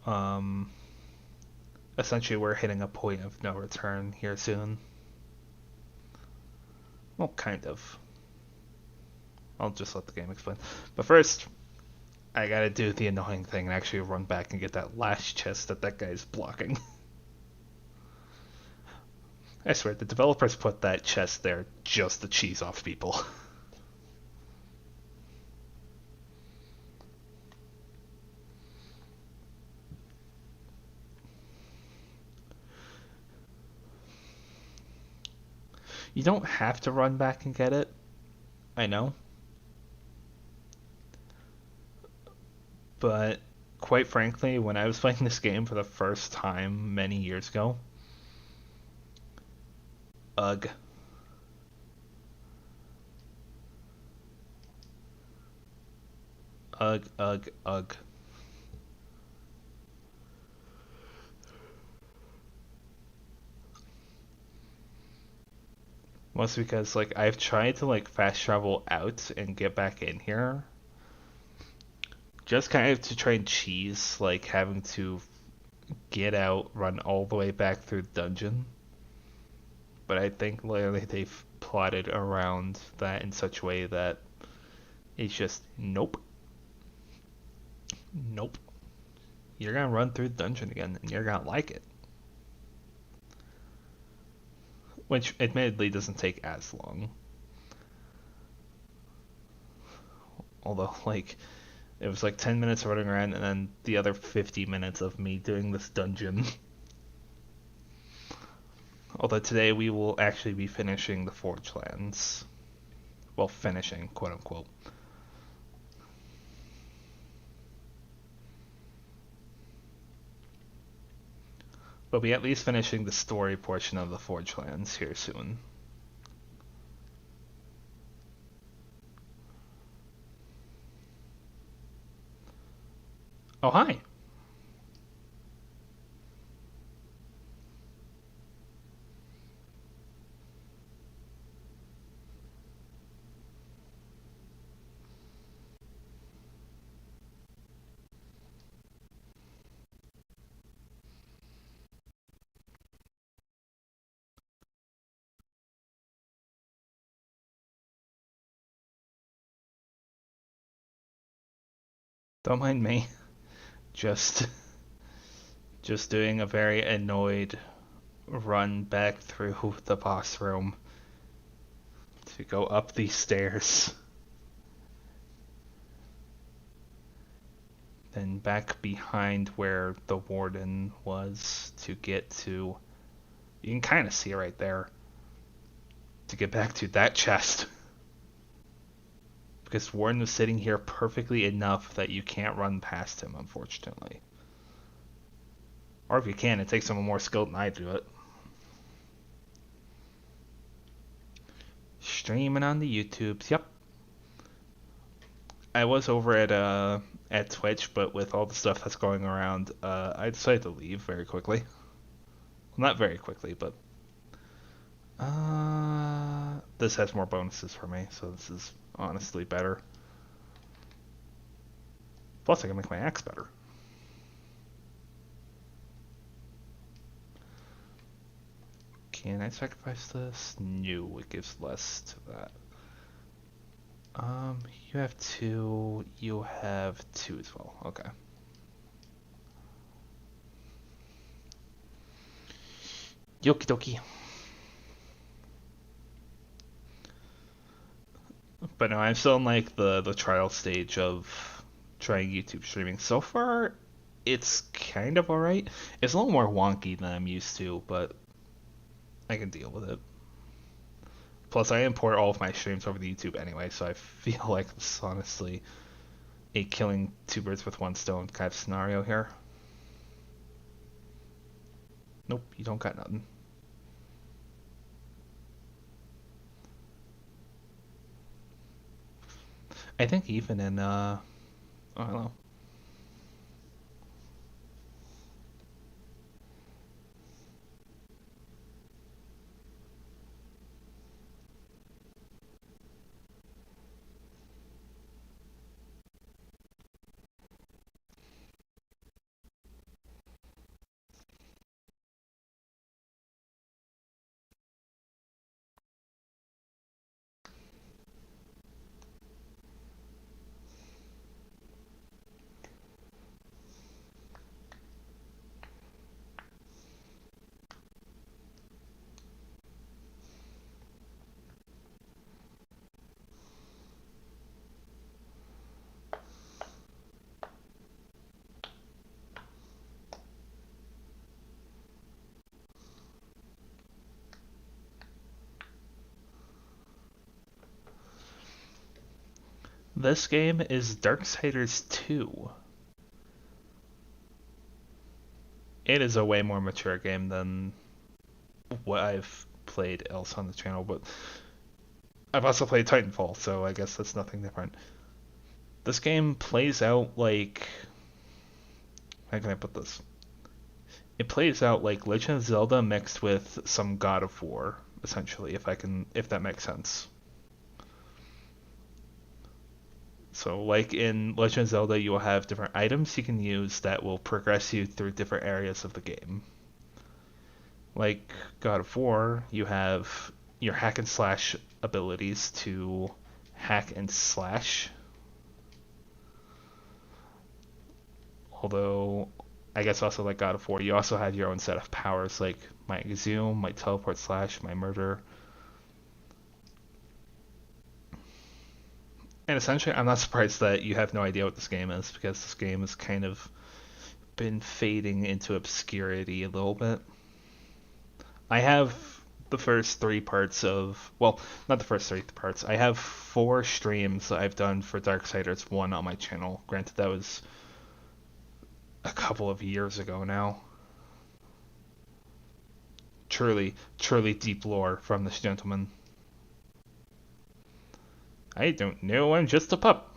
um, essentially we're hitting a point of no return here soon. Well, kind of. I'll just let the game explain. But first, I gotta do the annoying thing and actually run back and get that last chest that guy's blocking. I swear, the developers put that chest there just to cheese off people. You don't have to run back and get it, I know. But quite frankly, when I was playing this game for the first time many years ago, ugh. Ugh, ugh, ugh. Mostly because like I've tried to like fast travel out and get back in here, just kind of to try and cheese like having to get out, run all the way back through the dungeon. But I think literally they've plotted around that in such a way that it's just nope, nope. You're gonna run through the dungeon again, and you're gonna like it. Which admittedly doesn't take as long. Although, like, it was like 10 minutes running around, and then the other 50 minutes of me doing this dungeon. Although today we will actually be finishing the Forge Lands. Well, finishing, quote unquote. We'll be at least finishing the story portion of the Forge Lands here soon. Oh, hi! Don't mind me. Just just doing a very annoyed run back through the boss room to go up these stairs. Then back behind where the warden was to get to. You can kind of see it right there. To get back to that chest. Because Warden was sitting here perfectly enough that you can't run past him, unfortunately. Or if you can, it takes someone more skilled than I do it. Streaming on the YouTubes, yep. I was over at Twitch, but with all the stuff that's going around, I decided to leave very quickly. Well, not very quickly, but this has more bonuses for me, so this is honestly better. Plus, I can make my axe better. Can I sacrifice this? No, it gives less to that. You have two. You have two as well. Okay. Yoki doki. But no, I'm still in like the trial stage of trying YouTube streaming. So far, it's kind of alright. It's a little more wonky than I'm used to, but I can deal with it. Plus, I import all of my streams over to YouTube anyway, so I feel like it's honestly a killing two birds with one stone kind of scenario here. Nope, you don't got nothing. I think even in, I don't know. This game is Darksiders 2. It is a way more mature game than what I've played else on the channel, but I've also played Titanfall, so I guess that's nothing different. This game plays out like, how can I put this? It plays out like Legend of Zelda mixed with some God of War, essentially, if that makes sense. So, like in Legend of Zelda, you will have different items you can use that will progress you through different areas of the game. Like God of War, you have your hack and slash abilities to hack and slash. Although, I guess also like God of War, you also have your own set of powers like my zoom, my teleport slash, my murder. And essentially, I'm not surprised that you have no idea what this game is because this game has kind of been fading into obscurity a little bit. I have the first three parts of, well, not the first three parts. I have four streams that I've done for Darksiders 1 on my channel. Granted, that was a couple of years ago now. Truly, truly deep lore from this gentleman. I don't know, I'm just a pup.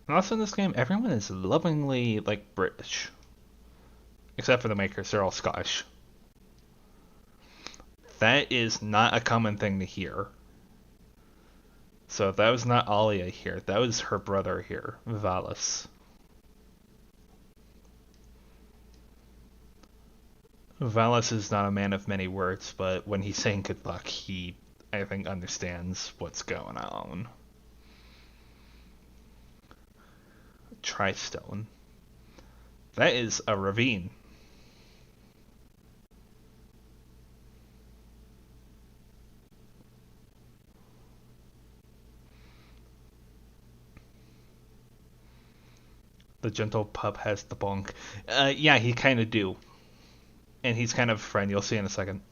And also in this game, everyone is lovingly, like, British. Except for the makers, they're all Scottish. That is not a common thing to hear. So that was not Alia here, that was her brother here, Valis. Valis is not a man of many words, but when he's saying good luck, he, I think, understands what's going on. Tristone. That is a ravine. The gentle pup has the bonk. Yeah, he kind of do. And he's kind of a friend, you'll see in a second.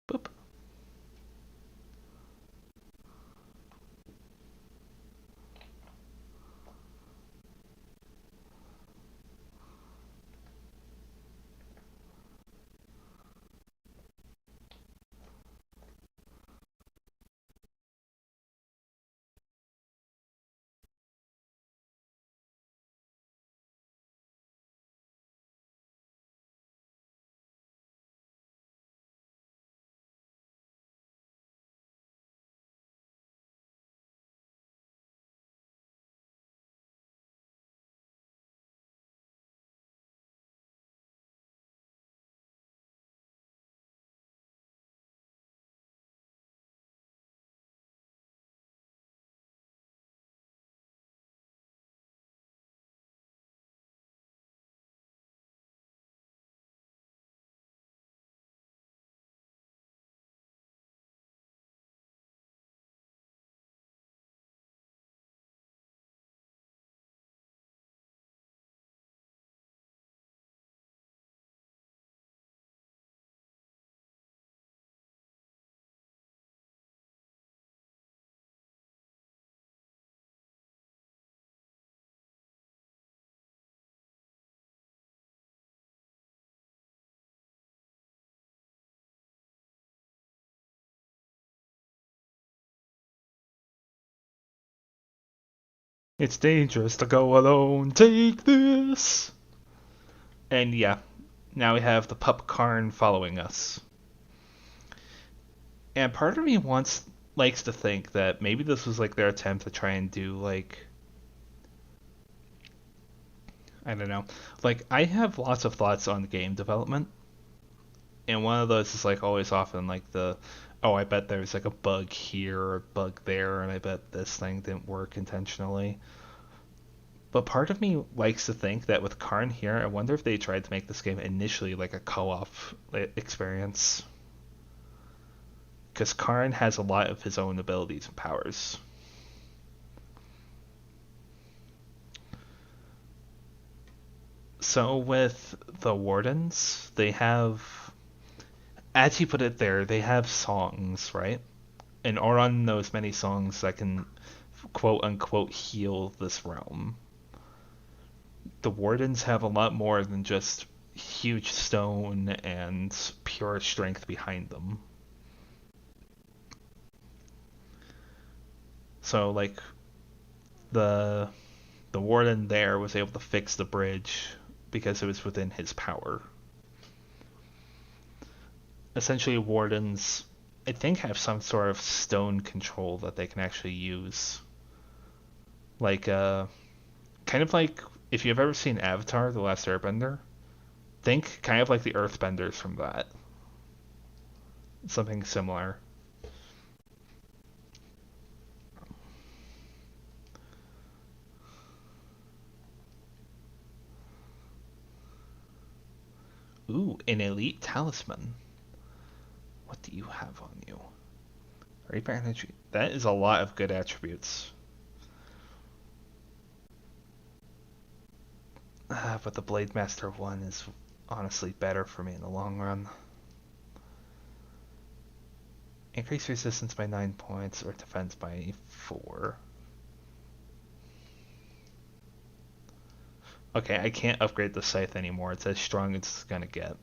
Boop. It's dangerous to go alone, take this! And yeah, now we have the pup Karn following us. And part of me likes to think that maybe this was like their attempt to try and do like, I don't know. Like, I have lots of thoughts on game development, And one of those is like always often like the, oh, I bet there's like a bug here or a bug there, and I bet this thing didn't work intentionally. But part of me likes to think that with Karn here, I wonder if they tried to make this game initially like a co-op experience. Because Karn has a lot of his own abilities and powers. So with the Wardens, they have, as you put it there, they have songs, right? And Auron knows many songs that can quote unquote heal this realm. The Wardens have a lot more than just huge stone and pure strength behind them. So like the warden there was able to fix the bridge because it was within his power. Essentially, wardens, I think, have some sort of stone control that they can actually use. Like, kind of like if you've ever seen Avatar: The Last Airbender, think kind of like the Earthbenders from that. Something similar. Ooh, an elite talisman. What do you have on you? Reaper energy. That is a lot of good attributes. But the Blade Master 1 is honestly better for me in the long run. Increase resistance by 9 points or defense by 4. Okay, I can't upgrade the scythe anymore. It's as strong as it's gonna get.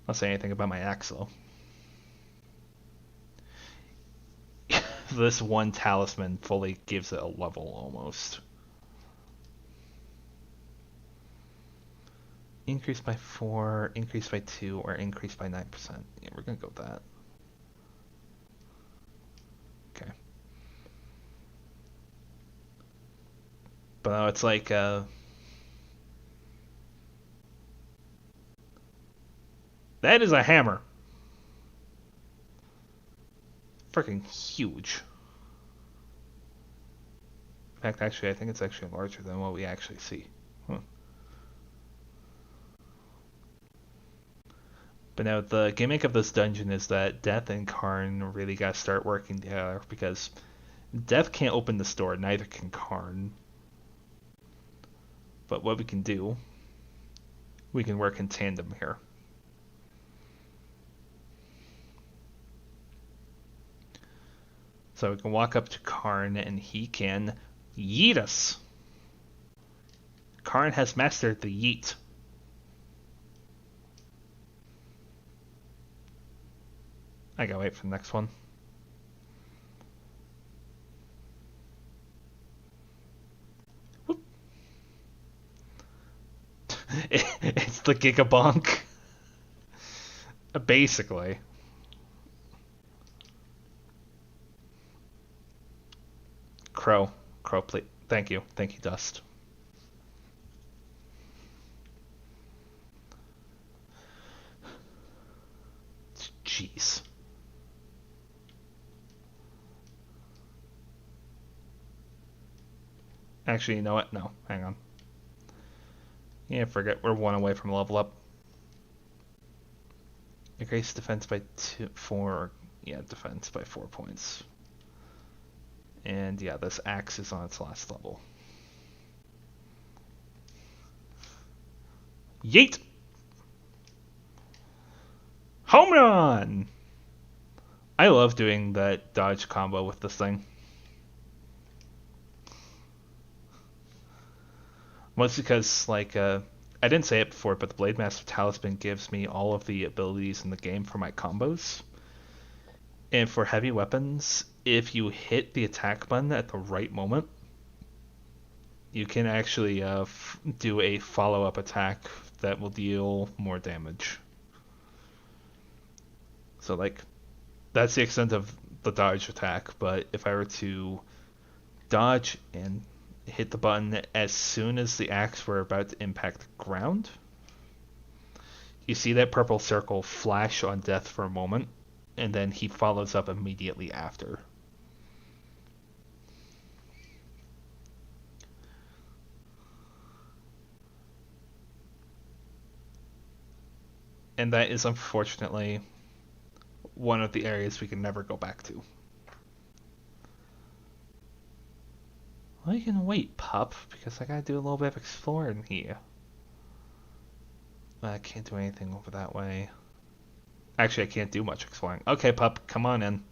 I'll say anything about my axe though. This one talisman fully gives it a level almost. Increase by 4, increase by 2, or increase by 9%. Yeah, we're gonna go with that. Okay. But now it's like, that is a hammer. Freaking huge. In fact, actually, I think it's actually larger than what we actually see. Huh. But now the gimmick of this dungeon is that Death and Karn really gotta start working together because Death can't open this door, neither can Karn. But what we can do, we can work in tandem here. So we can walk up to Karn and he can yeet us. Karn has mastered the yeet. I gotta wait for the next one. Whoop. It's the Gigabonk. Basically. Crow, please. Thank you, Dust. Jeez. Actually, you know what? No, hang on. Yeah, forget. We're 1 away from level up. Increase defense by 4. Yeah, defense by 4 points. And yeah, this axe is on its last level. Yeet! Home run! I love doing that dodge combo with this thing. Mostly because, like, I didn't say it before, but the Blade Master Talisman gives me all of the abilities in the game for my combos. And for heavy weapons, if you hit the attack button at the right moment, you can actually do a follow-up attack that will deal more damage. So, like, that's the extent of the dodge attack, but if I were to dodge and hit the button as soon as the axe were about to impact the ground, You see that purple circle flash on death for a moment, and then he follows up immediately after. And that is unfortunately one of the areas we can never go back to. Well, you can wait, pup, because I gotta do a little bit of exploring here. I can't do anything over that way. Actually, I can't do much exploring. Okay, pup, come on in.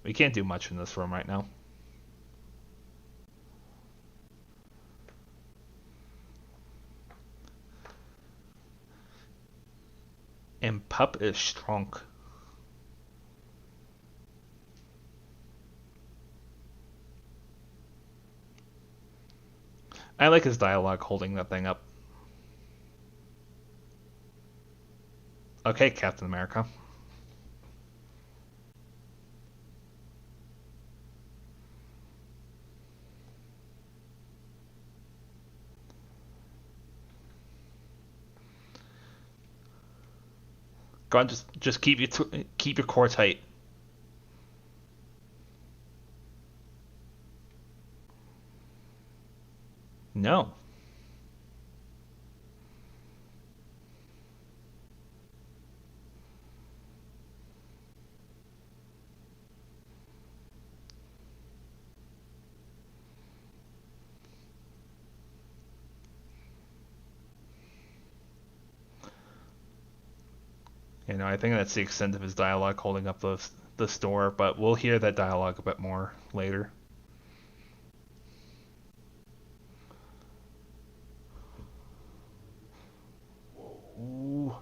We can't do much in this room right now. And pup is strong. I like his dialogue holding that thing up. Okay, Captain America. Go on, just keep your core tight. No. I think that's the extent of his dialogue holding up the store, but we'll hear that dialogue a bit more later. Ooh.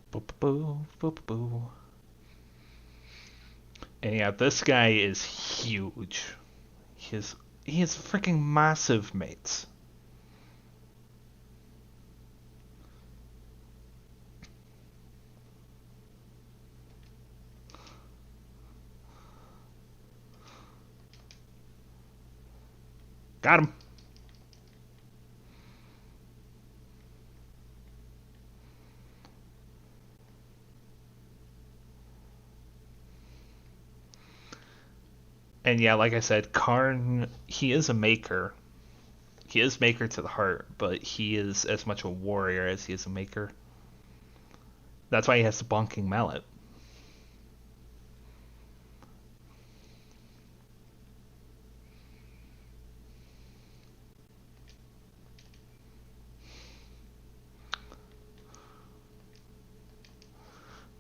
Boo, boo, boo, boo, boo. And yeah, this guy is huge. He has freaking massive mates. Got him. And yeah, like I said, Karn, he is a maker. He is maker to the heart, but he is as much a warrior as he is a maker. That's why he has the bonking mallet.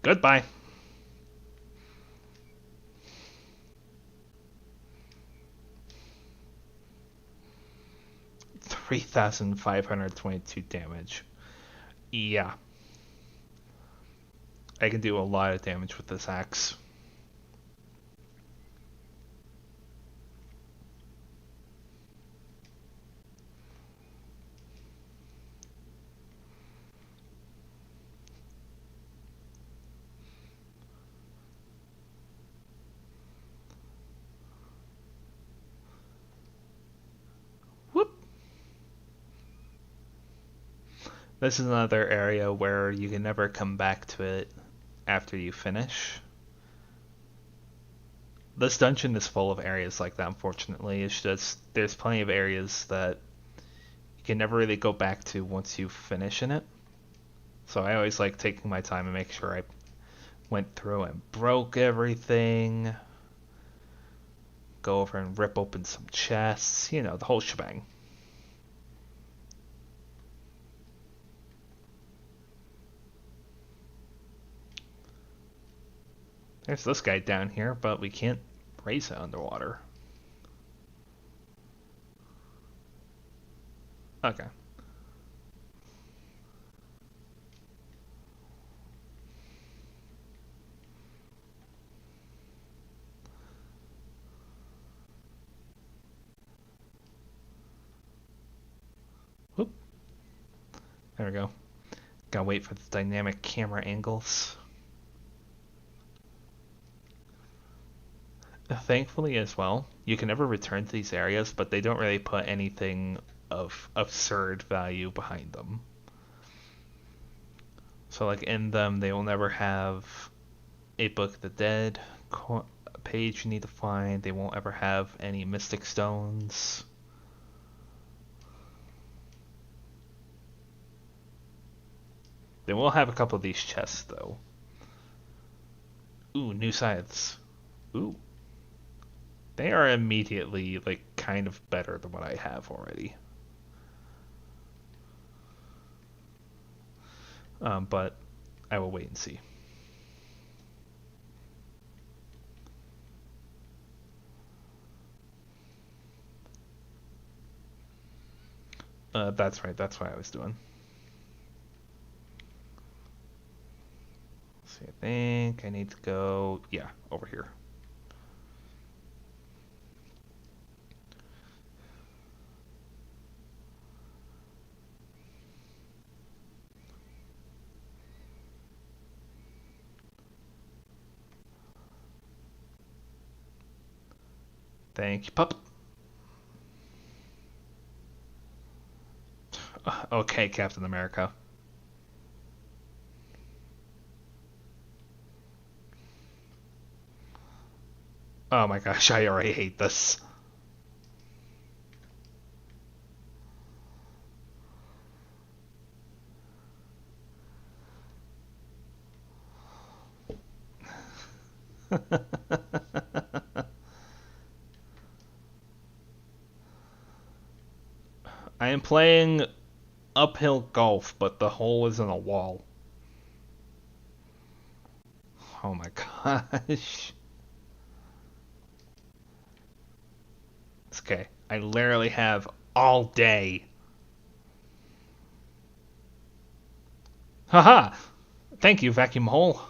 Goodbye. 3,522 damage. Yeah. I can do a lot of damage with this axe. Whoop. This is another area where you can never come back to it after you finish. This dungeon is full of areas like that, unfortunately. It's just, there's plenty of areas that you can never really go back to once you finish in it. So I always like taking my time and make sure I went through and broke everything. go over and rip open some chests, you know, the whole shebang. There's this guy down here, but we can't raise it underwater. Okay. Whoop. There we go. Gotta wait for the dynamic camera angles. Thankfully as well, you can never return to these areas, but they don't really put anything of absurd value behind them. So like in them, they will never have a Book of the Dead page you need to find. They won't ever have any Mystic Stones. They will have a couple of these chests though. Ooh, new scythes. Ooh. They are immediately, like, kind of better than what I have already. But I will wait and see. That's right, that's what I was doing. Let's see, I think I need to go, yeah, over here. Thank you, pup. Okay, Captain America. Oh my gosh, I already hate this. I am playing uphill golf, but the hole is in a wall. Oh my gosh. It's okay. I literally have all day. Haha! Thank you, vacuum hole.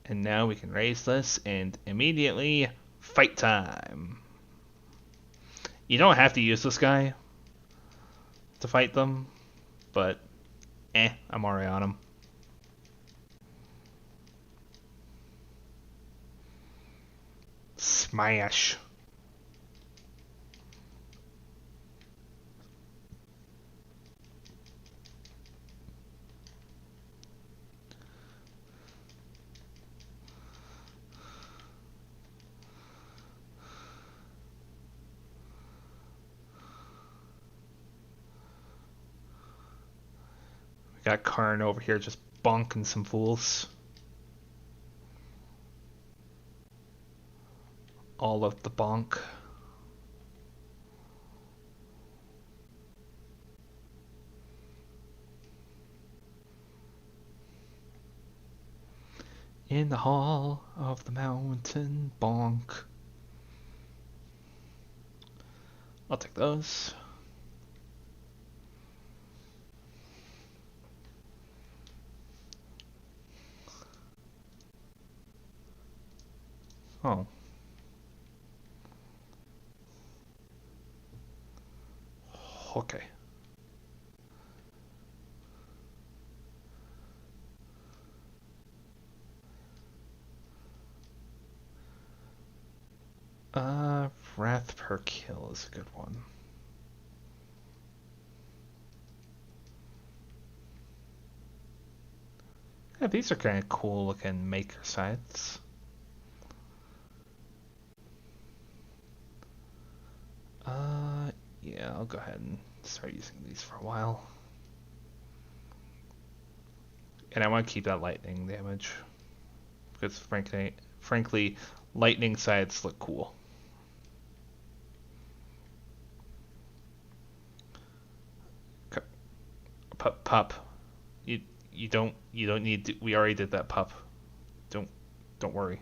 And now we can raise this and immediately fight time. You don't have to use this guy to fight them, but I'm already on him. Smash. We got Karn over here just bonking some fools. All of the bonk. In the hall of the mountain, bonk. I'll take those. Oh. Okay. Wrath per kill is a good one. Yeah, these are kind of cool looking maker scythes. Yeah, I'll go ahead and start using these for a while. And I want to keep that lightning damage. Because frankly, lightning scythes look cool. Pup. You don't need to, we already did that, pup. Don't worry.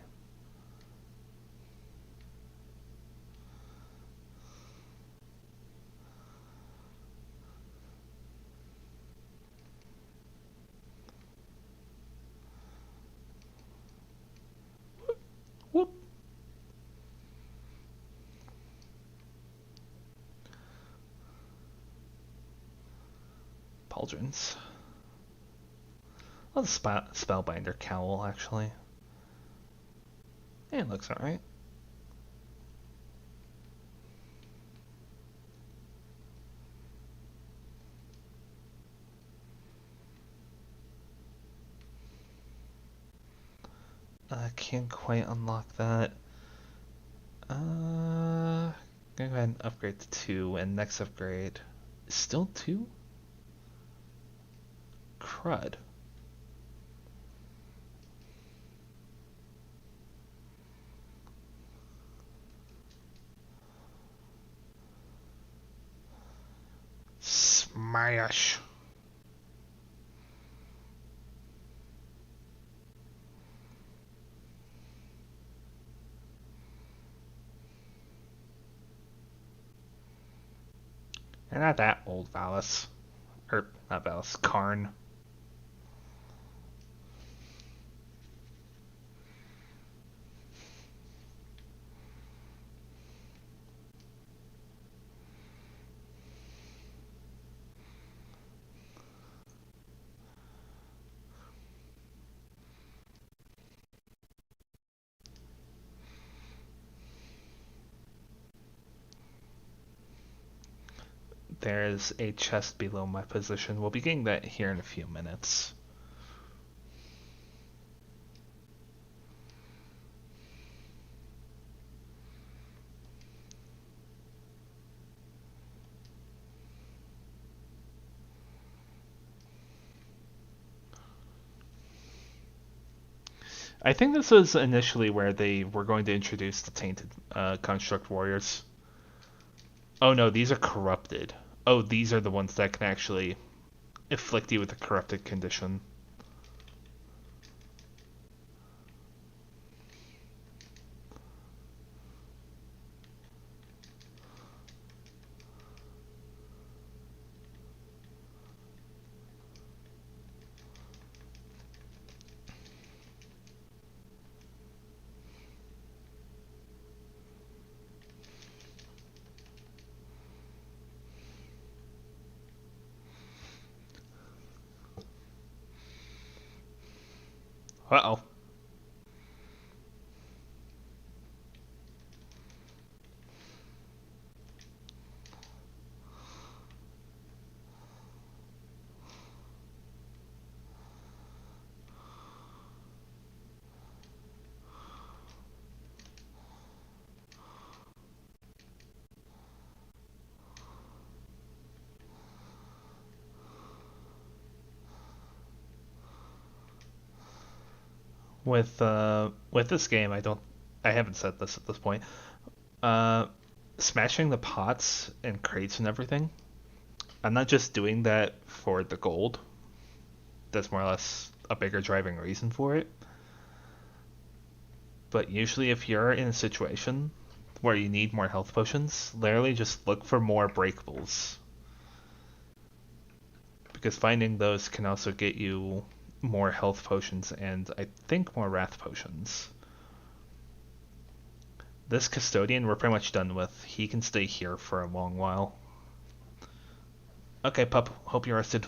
Whoop. Pauldrons. Oh, the Spellbinder cowl, actually. Yeah, it looks alright. I can't quite unlock that. Gonna go ahead and upgrade to 2, and next upgrade... Still 2? Crud. Smash! You're not that old, Valis. Or, not Valis, Karn. There's a chest below my position. We'll be getting that here in a few minutes. I think this was initially where they were going to introduce the Tainted Construct Warriors. Oh no, these are corrupted. Oh, these are the ones that can actually afflict you with a corrupted condition. Uh-oh. With this game, I haven't said this at this point. Uh, Smashing the pots and crates and everything. I'm not just doing that for the gold. That's more or less a bigger driving reason for it. But usually, if you're in a situation where you need more health potions, literally just look for more breakables. Because finding those can also get you more health potions and I think more wrath potions. This custodian we're pretty much done with. He can stay here for a long while. Okay, pup. Hope you're rested.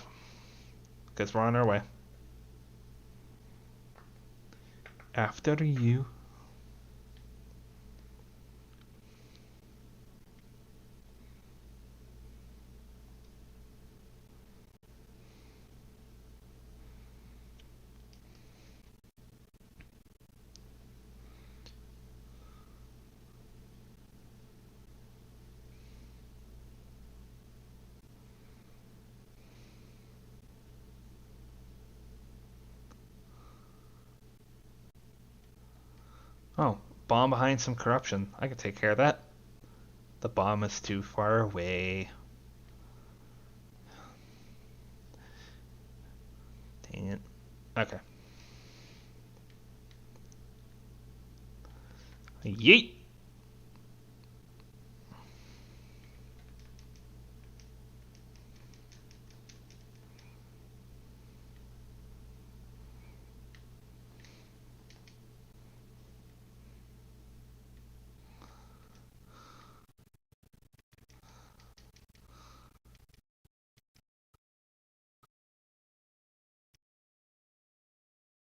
Because we're on our way. After you. Oh, bomb behind some corruption. I can take care of that. The bomb is too far away. Dang it. Okay. Yeet!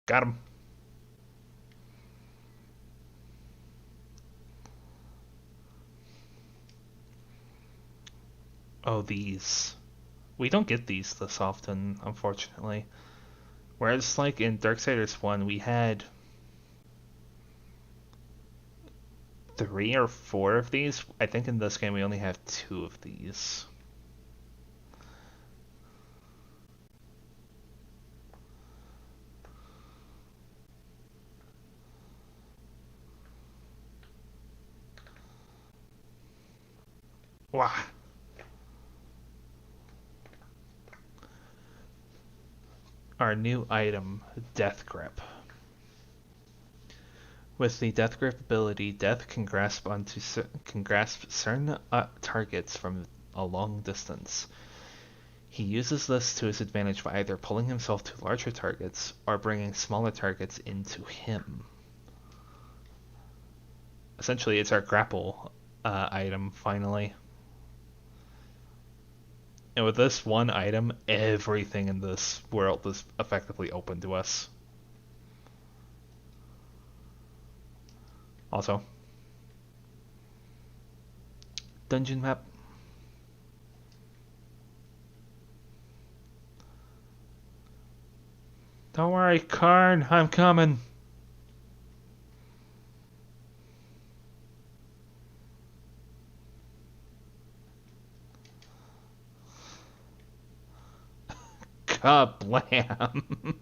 Got him. Oh, these. We don't get these this often, unfortunately. Whereas, like in Darksiders 1, we had 3 or 4 of these. I think in this game we only have 2 of these. Wow. Our new item, Death Grip. With the Death Grip ability, Death can grasp certain targets from a long distance. He uses this to his advantage by either pulling himself to larger targets or bringing smaller targets into him. Essentially, it's our grapple item, finally. And with this one item, everything in this world is effectively open to us. Also, dungeon map. Don't worry, Karn, I'm coming. Kablam.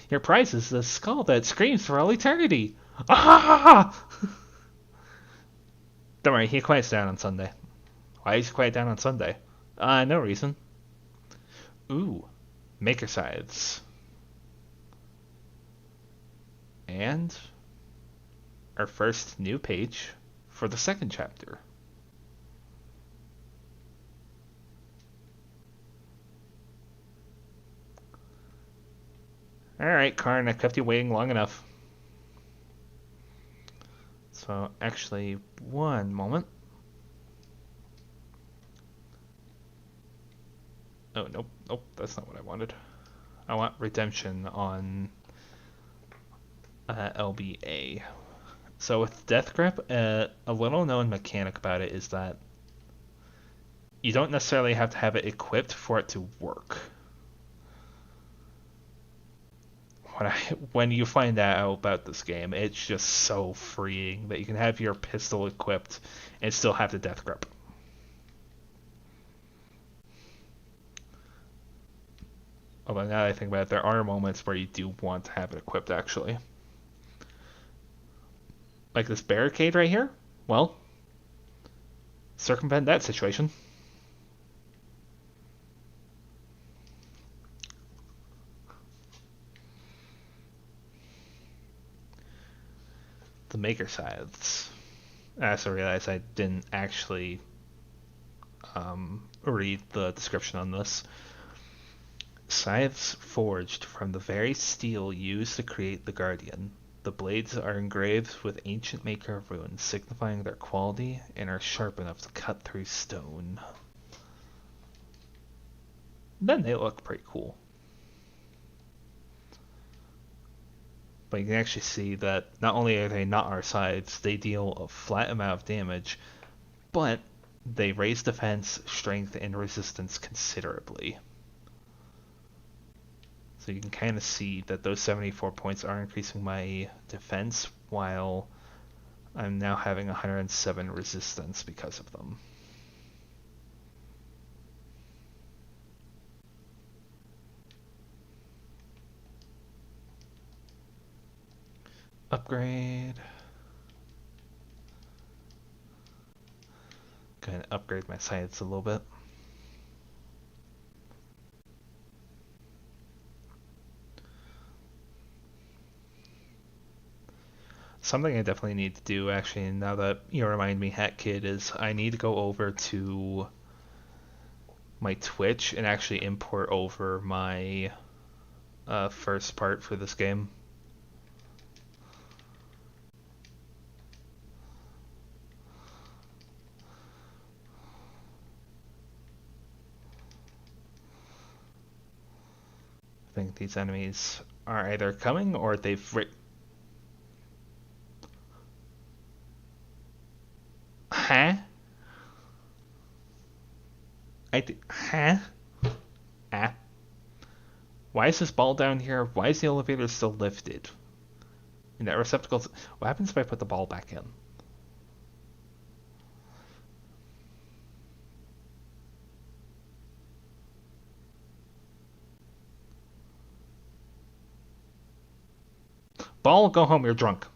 Your prize is the skull that screams for all eternity. Ah! Don't worry, he quiets down on Sunday. Why is he quiet down on Sunday? No reason. Ooh, Maker Scythes. And our first new page for the second chapter. Alright, Karn, I kept you waiting long enough. So, actually, one moment. Oh, nope, that's not what I wanted. I want redemption on LBA. So with Death Grip, a little known mechanic about it is that you don't necessarily have to have it equipped for it to work. When you find out about this game, it's just so freeing that you can have your pistol equipped and still have the Death Grip. Although now that I think about it, there are moments where you do want to have it equipped, actually. Like this barricade right here? Well, circumvent that situation. The Maker Scythes. I also realized I didn't actually read the description on this. Scythes forged from the very steel used to create the Guardian. The blades are engraved with ancient Maker runes, signifying their quality, and are sharp enough to cut through stone. Then they look pretty cool. But you can actually see that not only are they not our scythes, they deal a flat amount of damage, but they raise defense, strength, and resistance considerably. So you can kind of see that those 74 points are increasing my defense, while I'm now having 107 resistance because of them. Upgrade. Go ahead and upgrade my science a little bit. Something I definitely need to do, actually, now that you remind me, Hat Kid, is I need to go over to my Twitch and actually import over my first part for this game. I think these enemies are either coming or they've Huh? Huh? Ah. Why is this ball down here? Why is the elevator still lifted? And that receptacle. What happens if I put the ball back in? Ball, go home. You're drunk.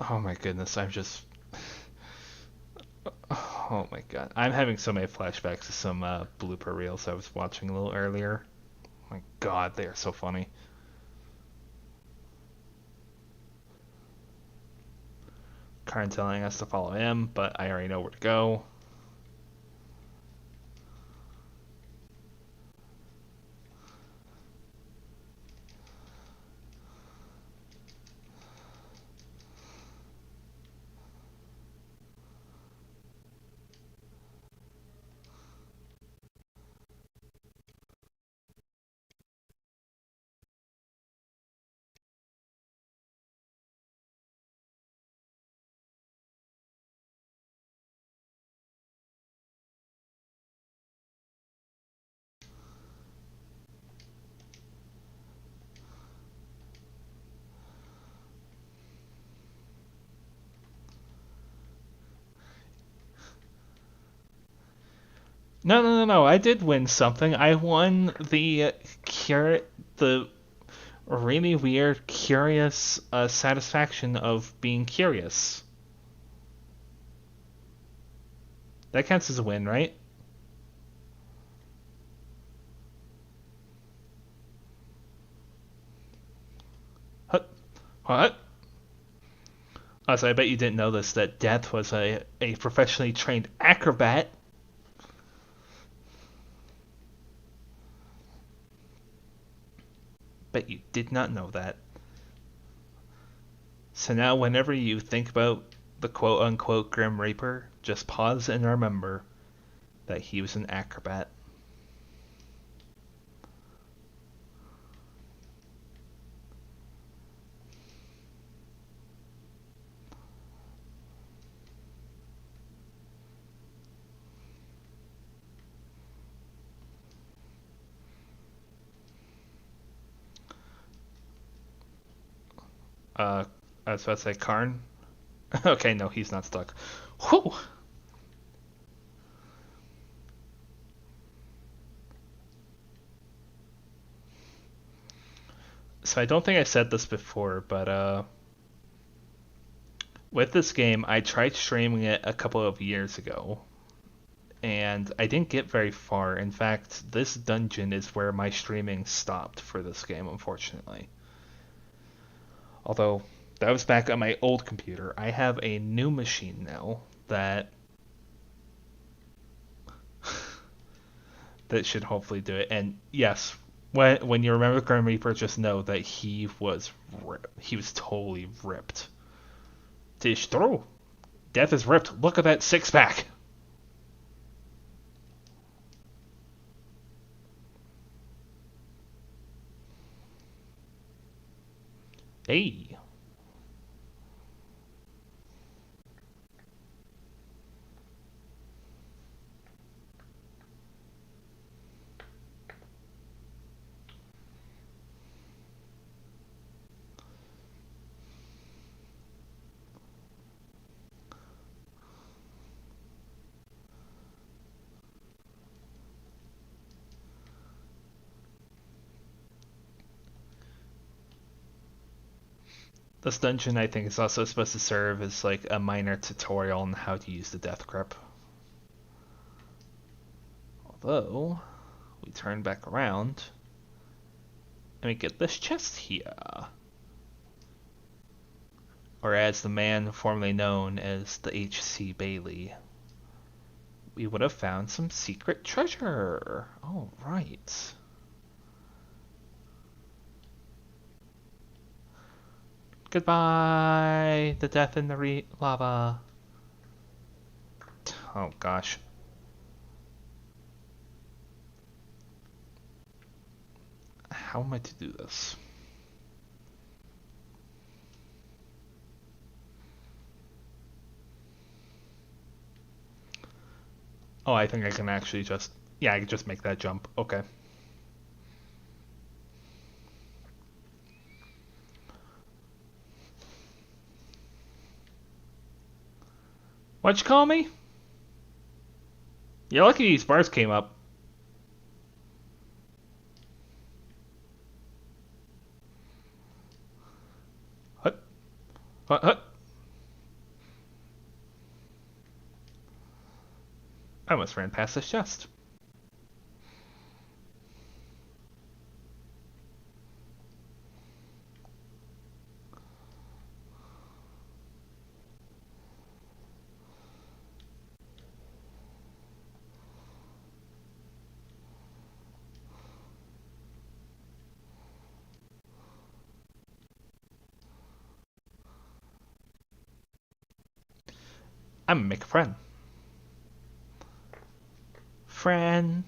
Oh my goodness, I'm just. Oh my god. I'm having so many flashbacks to some blooper reels I was watching a little earlier. Oh my god, they are so funny. Karn telling us to follow him, but I already know where to go. No. I did win something. I won the really weird, curious satisfaction of being curious. That counts as a win, right? What? Also, I bet you didn't know this, that Death was a professionally trained acrobat. Bet you did not know that. So now, whenever you think about the quote unquote Grim Reaper, just pause and remember that he was an acrobat. Uh, I was about to say Karn. Okay, no, he's not stuck. Whew! So I don't think I said this before, but with this game, I tried streaming it a couple of years ago, and I didn't get very far. In fact, this dungeon is where my streaming stopped for this game, unfortunately. Although that was back on my old computer. I have a new machine now that should hopefully do it. And yes, when you remember Grim Reaper, just know that he was totally ripped. Tish through. Death is ripped. Look at that six pack. Hey. This dungeon, I think, is also supposed to serve as like a minor tutorial on how to use the death grip. Although, we turn back around and we get this chest here. Or as the man formerly known as the H.C. Bailey, we would have found some secret treasure. Oh, right. Goodbye, the death in the lava. Oh, gosh. How am I to do this? Oh, I think I can actually just... Yeah, I can just make that jump. Okay. What'd you call me? You're lucky these bars came up. What? What? I almost ran past this chest. I'm gonna make a friend. Friend.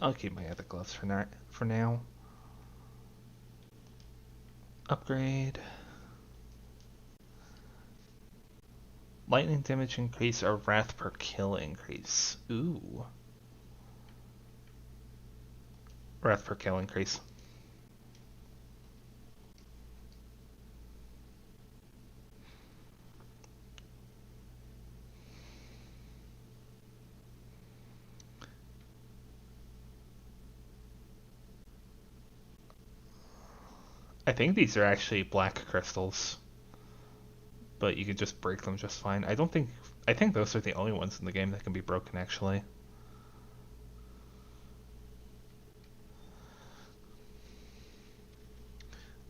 I'll keep my other gloves for now. Upgrade. Lightning damage increase or wrath per kill increase. Ooh. Wrath per kill increase. I think these are actually black crystals, but you could just break them just fine. I think those are the only ones in the game that can be broken, actually.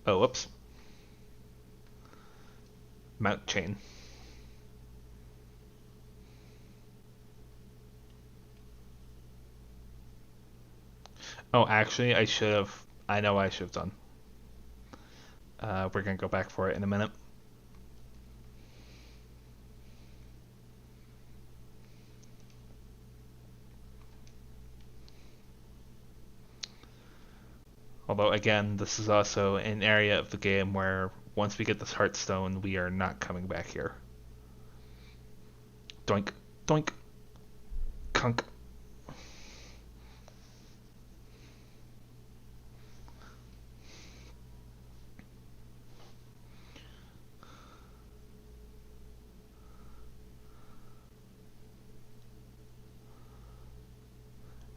Oh, whoops. Mount chain. Oh, actually, I know what I should have done. We're gonna go back for it in a minute. Although, again, this is also an area of the game where once we get this Heartstone, we are not coming back here. Doink, doink, kunk.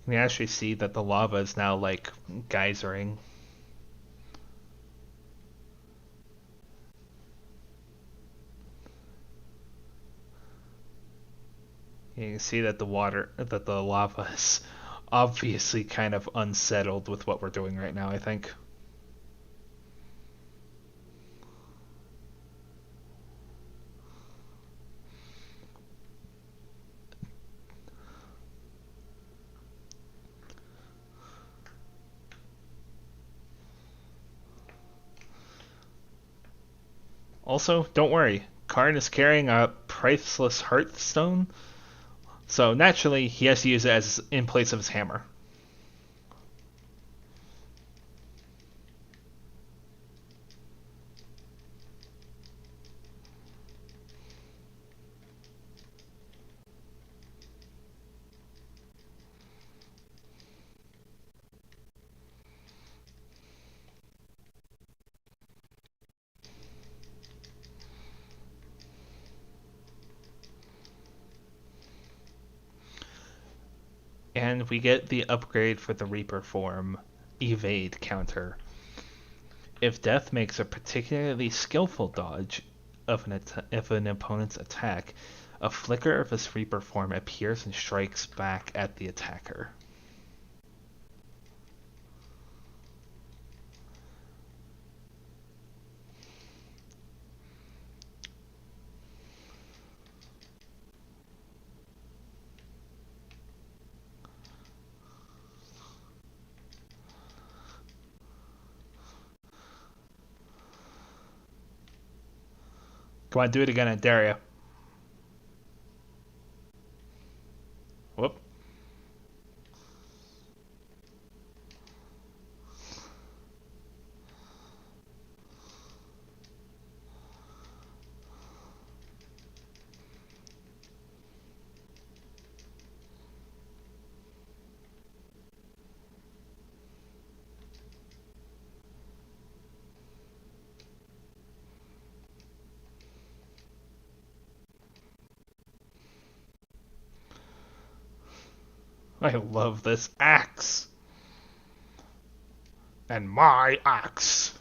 You can actually see that the lava is now like geysering. You can see that the lava is obviously kind of unsettled with what we're doing right now, I think. Also, don't worry, Karn is carrying a priceless Heartstone, so naturally he has to use it as in place of his hammer. And we get the upgrade for the Reaper form evade counter. If Death makes a particularly skillful dodge of an opponent's attack, a flicker of his Reaper form appears and strikes back at the attacker. Come on, do it again, I dare you. Whoop. I love this axe. And my axe.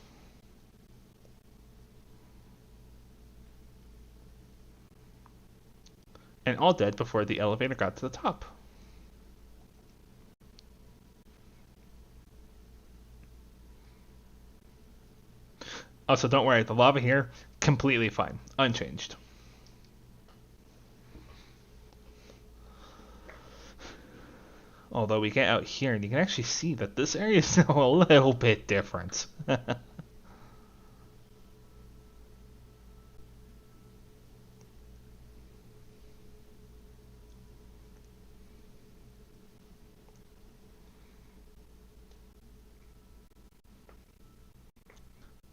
And all dead before the elevator got to the top. Also, don't worry, the lava here, completely fine, unchanged. Although we get out here and you can actually see that this area is now a little bit different.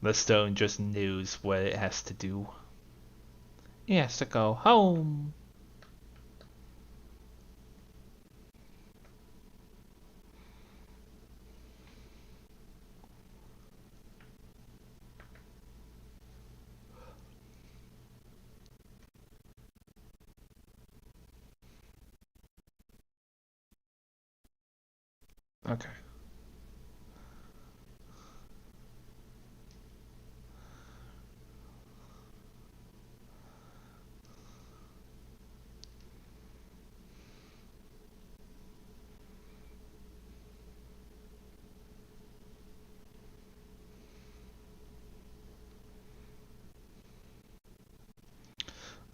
The stone just knows what it has to do. It has to go home. Okay.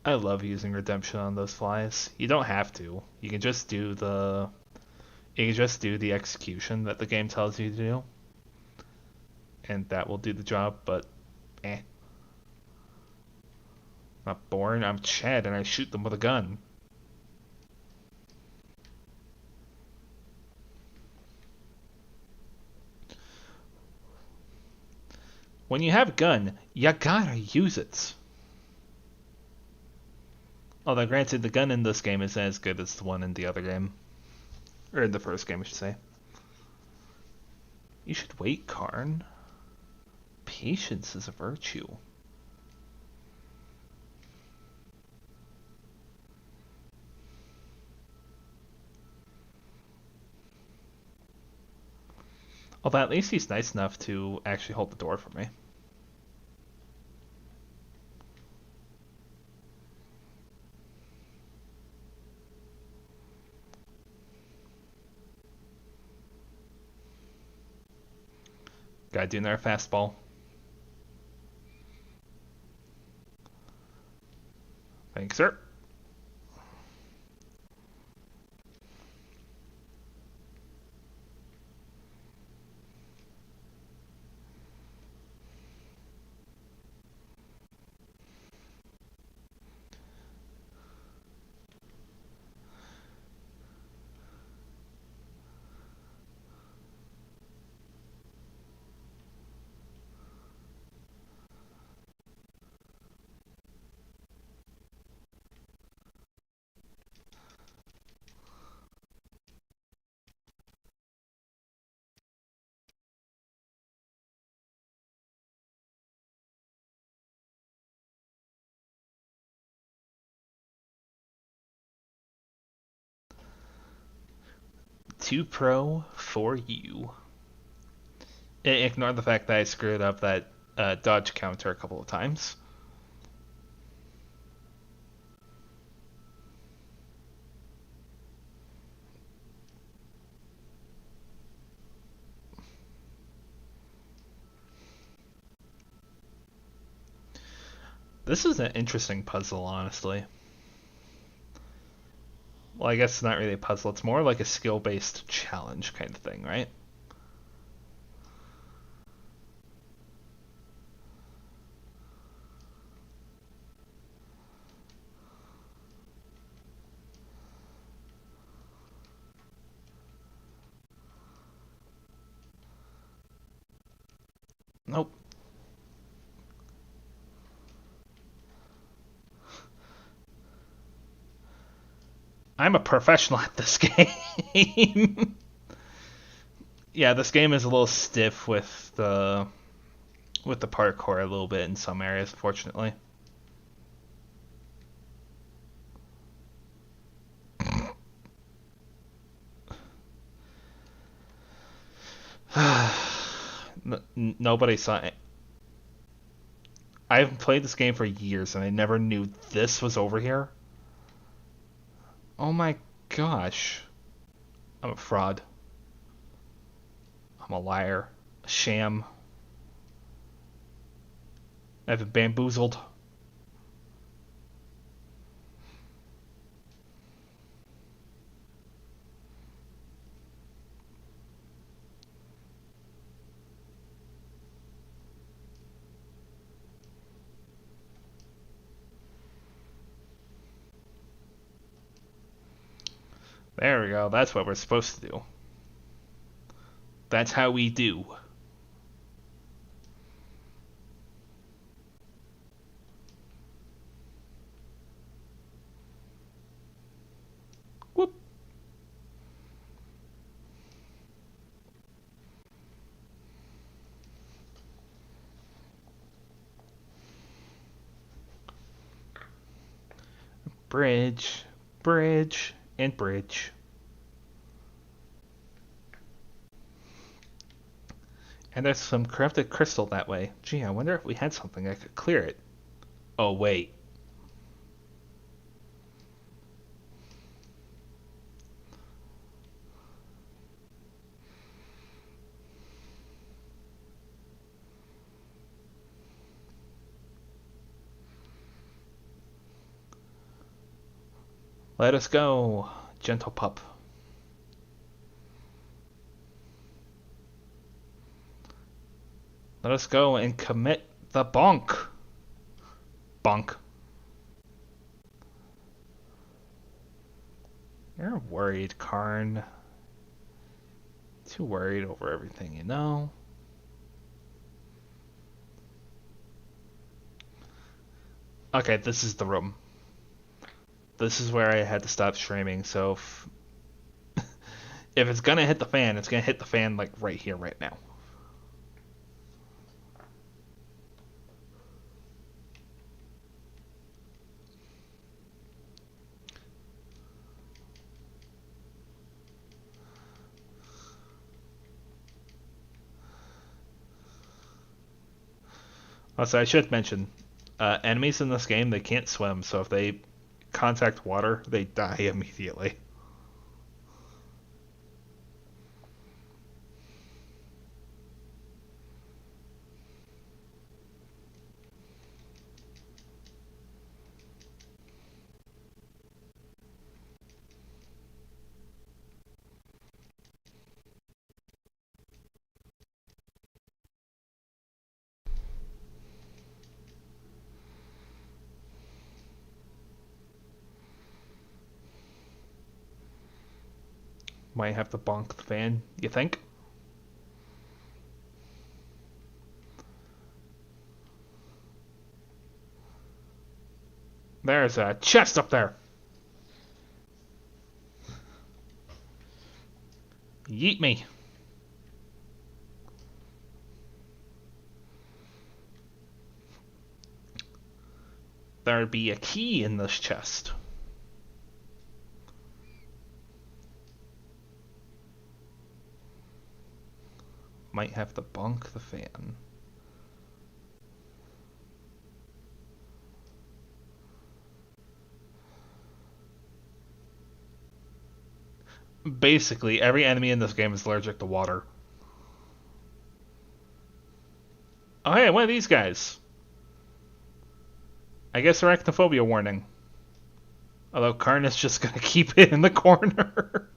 I love using redemption on those flies. You don't have to. You can just do the execution that the game tells you to do, and that will do the job, but eh. I'm not born, I'm Chad and I shoot them with a gun. When you have a gun, you gotta use it. Although granted, the gun in this game isn't as good as the one in the other game. Or in the first game, I should say. You should wait, Karn. Patience is a virtue. Although at least he's nice enough to actually hold the door for me. Gotta do another fastball. Thanks, sir. too pro for you. Ignore the fact that I screwed up that dodge counter a couple of times. This is an interesting puzzle, honestly. Well, I guess it's not really a puzzle. It's more like a skill-based challenge kind of thing, right? Nope. I'm a professional at this game. Yeah, this game is a little stiff with the parkour a little bit in some areas, unfortunately. Nobody saw it. I haven't played this game for years and I never knew this was over here. Oh my gosh. I'm a fraud. I'm a liar. A sham. I've been bamboozled. There we go. That's what we're supposed to do. That's how we do. Whoop. Bridge, bridge, and bridge. And there's some corrupted crystal that way. Gee, I wonder if we had something that could clear it. Oh, wait. Let us go, gentle pup. Let us go and commit the bonk. Bonk. You're worried, Karn. Too worried over everything, you know? Okay, this is the room. This is where I had to stop streaming, so if it's gonna hit the fan, it's gonna hit the fan like right here, right now. Also, I should mention, enemies in this game, they can't swim, so if they contact water, they die immediately. Might have to bonk the fan, you think? There's a chest up there. Yeet me. There'd be a key in this chest. Might have to bunk the fan. Basically, every enemy in this game is allergic to water. Oh, hey, one of these guys. I guess arachnophobia warning. Although Karn is just gonna keep it in the corner.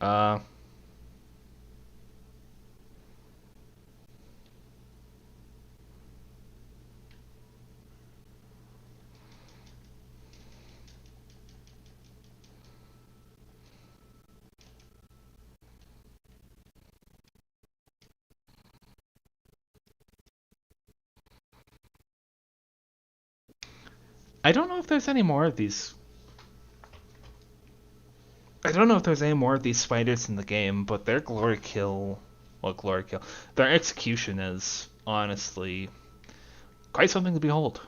uh, I don't know if there's any more of these. I don't know if there's any more of these spiders in the game, but their glory kill. Well, glory kill. Their execution is honestly quite something to behold.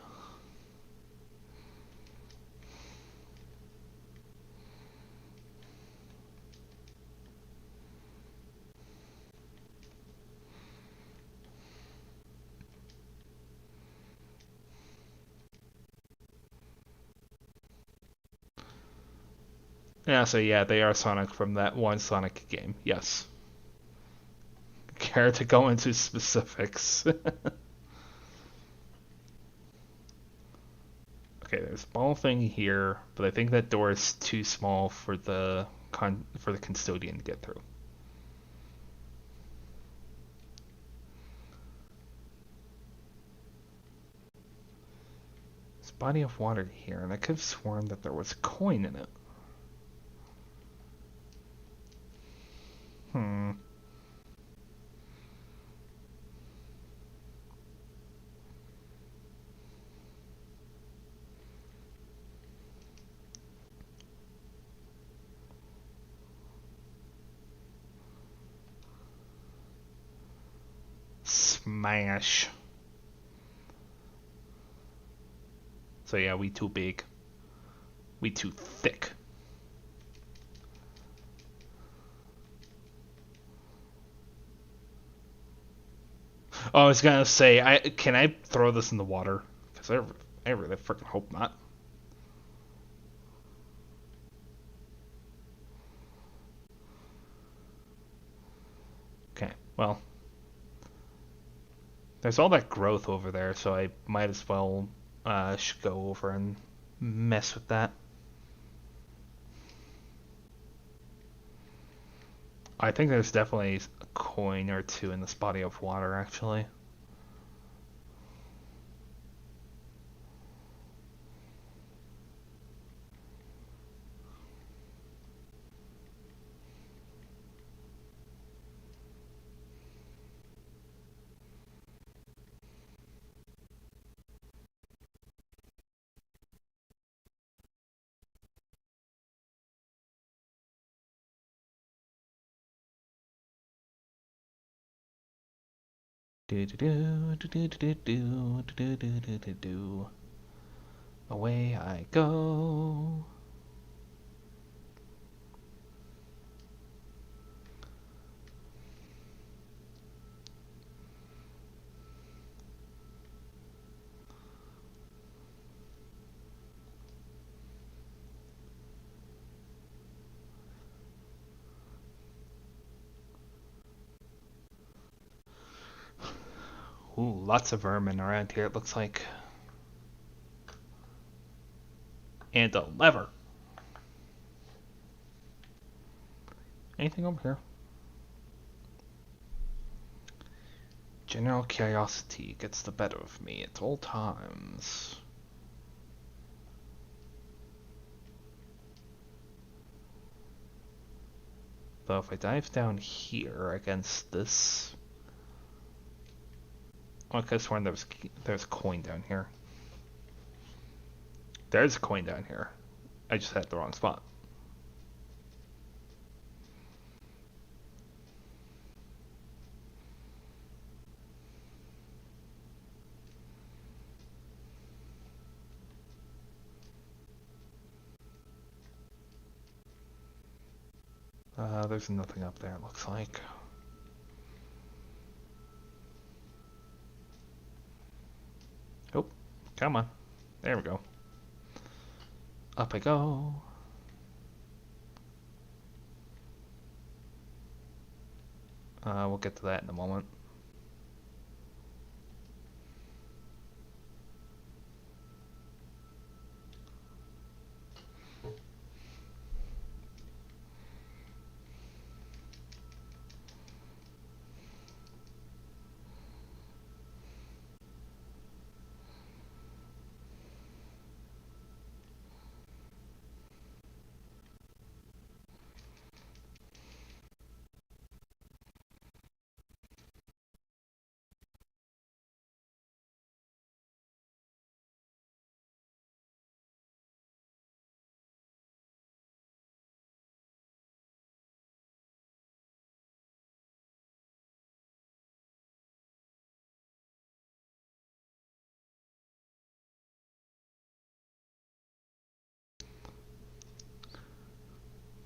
Yeah, so yeah, they are Sonic from that one Sonic game. Yes. Care to go into specifics? Okay, there's a ball thing here, but I think that door is too small for the custodian to get through. There's a body of water here, and I could have sworn that there was a coin in it. Hmm. Smash. So yeah, we too big. We too thick. Oh, I was gonna say, can I throw this in the water? Because I really freaking hope not. Okay, well, there's all that growth over there, so I might as well go over and mess with that. I think there's definitely a coin or two in this body of water, actually. Do do do do do do do do do do do do. Away I go. Ooh, lots of vermin around here, it looks like. And a lever. Anything over here? General curiosity gets the better of me at all times. Though if I dive down here against this... Well, I could have sworn there's a coin down here. There's a coin down here. I just had the wrong spot. There's nothing up there, it looks like. Oh, come on. There we go. Up I go. We'll get to that in a moment.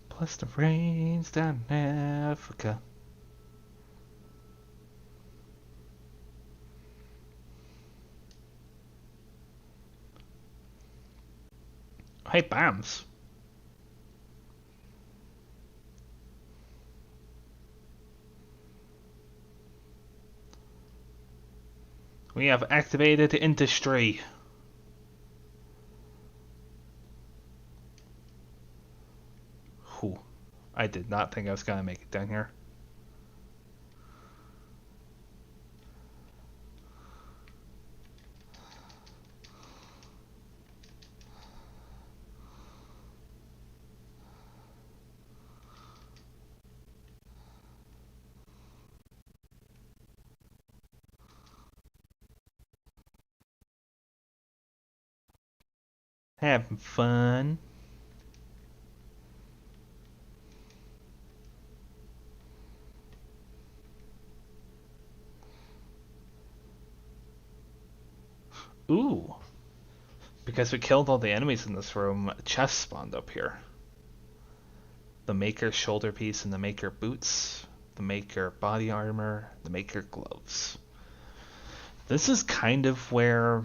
Plus the rains down in Africa. Hey, Bams. We have activated industry. Whew. I did not think I was gonna make it down here. Having fun. Ooh. Because we killed all the enemies in this room, a chest spawned up here. The Maker shoulder piece and the Maker boots, the Maker body armor, the Maker gloves. This is kind of where...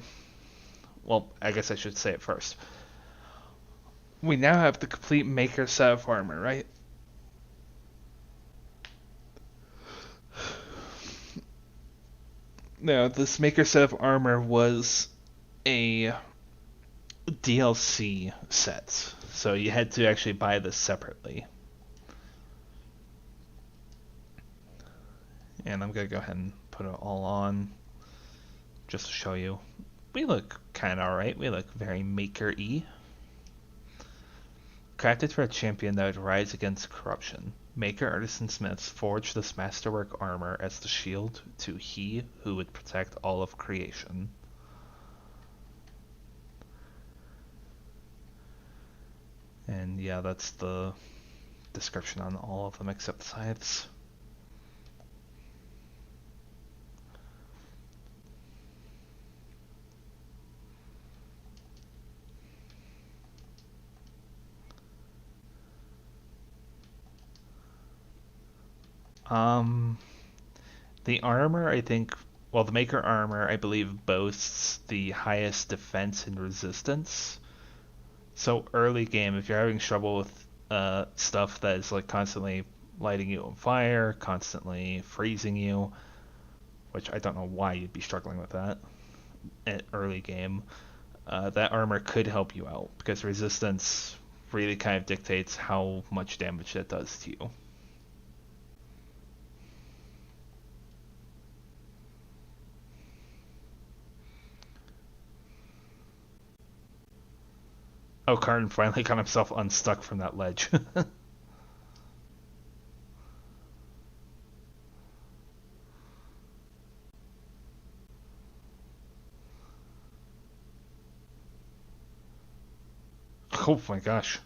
Well, I guess I should say it first. We now have the complete Maker set of armor, right? Now, this Maker set of armor was a DLC set, so you had to actually buy this separately. And I'm gonna go ahead and put it all on just to show you. We look kind of alright. We look very Maker-y. Crafted for a champion that would rise against corruption. Maker artisan smiths forge this masterwork armor as the shield to he who would protect all of creation. And yeah, that's the description on all of them except the scythes. The armor, I think, well, the Maker armor, I believe, boasts the highest defense and resistance. So early game, if you're having trouble with stuff that is like constantly lighting you on fire, constantly freezing you, which I don't know why you'd be struggling with that at early game, that armor could help you out because resistance really kind of dictates how much damage that does to you. Oh, Karn finally got himself unstuck from that ledge. Oh my gosh.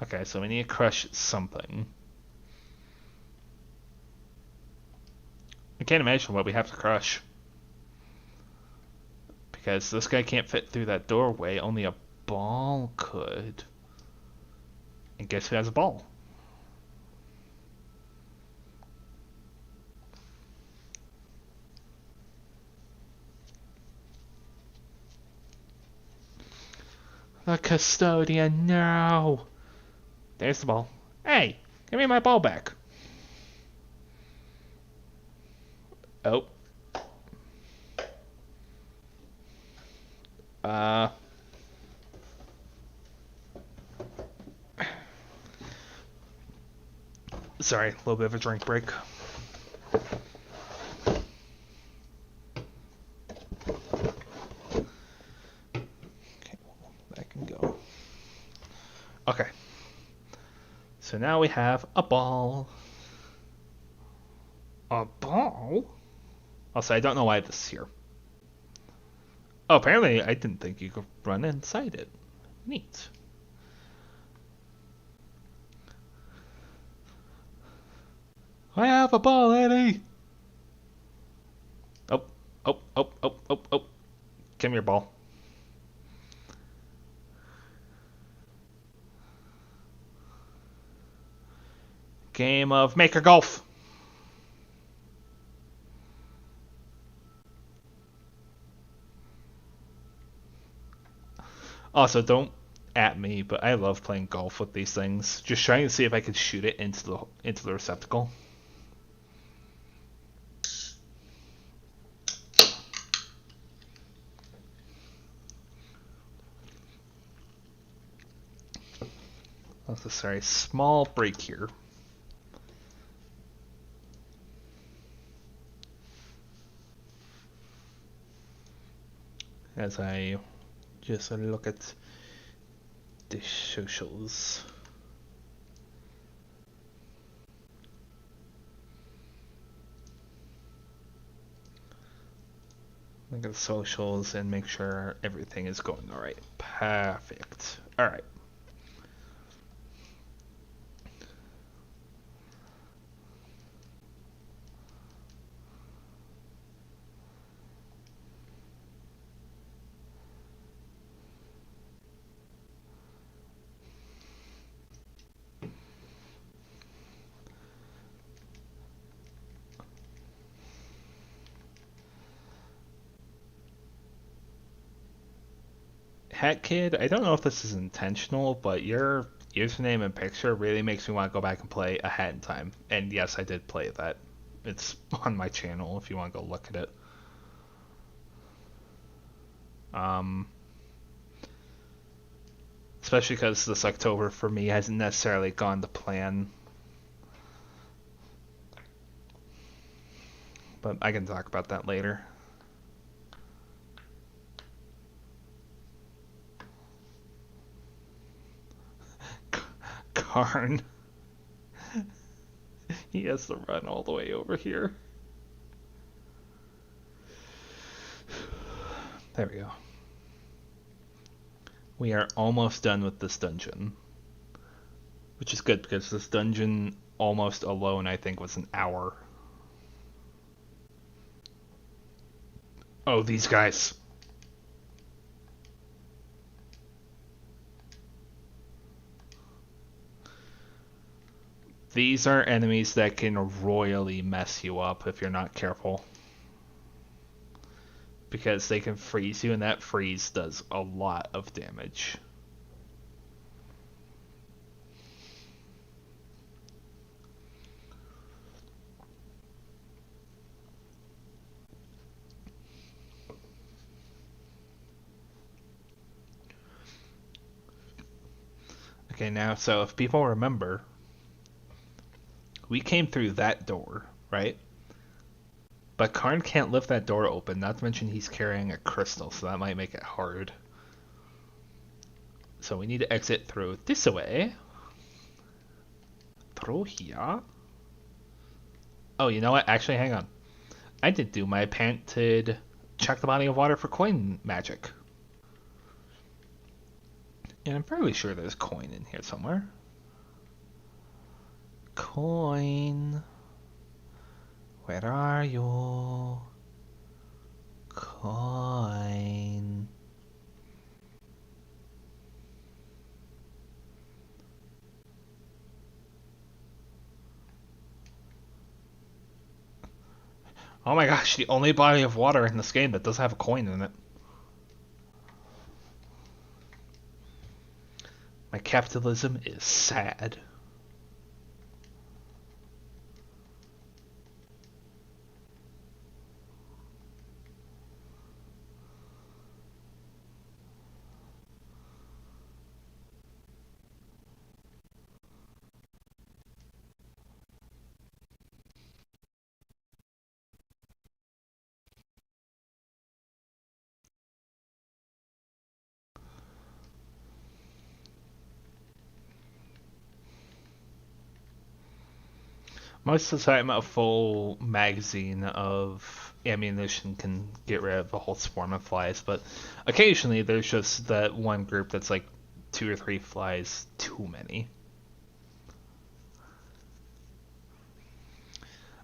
Okay, so we need to crush something. I can't imagine what we have to crush. Because this guy can't fit through that doorway, only a ball could. And guess who has a ball? The custodian, no! There's the ball. Hey, give me my ball back. Oh. Sorry, a little bit of a drink break. Okay, that can go. Okay. So now we have a ball. A ball? Also, I don't know why this is here. Oh, apparently I didn't think you could run inside it. Neat. I have a ball, Eddie! Oh, oh, oh, oh, oh, oh. Give me your ball. Game of Maker Golf. Also, don't at me, but I love playing golf with these things. Just trying to see if I could shoot it into the receptacle. Also, sorry, small break here. As I just look at the socials. Look at the socials and make sure everything is going alright. Perfect. Alright. Hat Kid, I don't know if this is intentional, but your username and picture really makes me want to go back and play A Hat in Time. And yes, I did play that. It's on my channel if you want to go look at it. Especially because this October for me hasn't necessarily gone to plan. But I can talk about that later. Karn. He has to run all the way over here. There we go. We are almost done with this dungeon. Which is good because this dungeon almost alone I think was an hour. Oh, these guys. These are enemies that can royally mess you up if you're not careful. Because they can freeze you, and that freeze does a lot of damage. Okay, now, so if people remember, we came through that door, right? But Karn can't lift that door open, not to mention he's carrying a crystal, so that might make it hard. So we need to exit through this way. Through here. Oh, you know what? Actually, hang on. I did do my patented check the body of water for coin magic. And I'm fairly sure there's coin in here somewhere. Coin. Where are you? Coin. Oh my gosh, the only body of water in this game that does have a coin in it. Capitalism is sad. Most of the time, a full magazine of ammunition can get rid of a whole swarm of flies, but occasionally there's just that one group that's like 2 or 3 flies too many.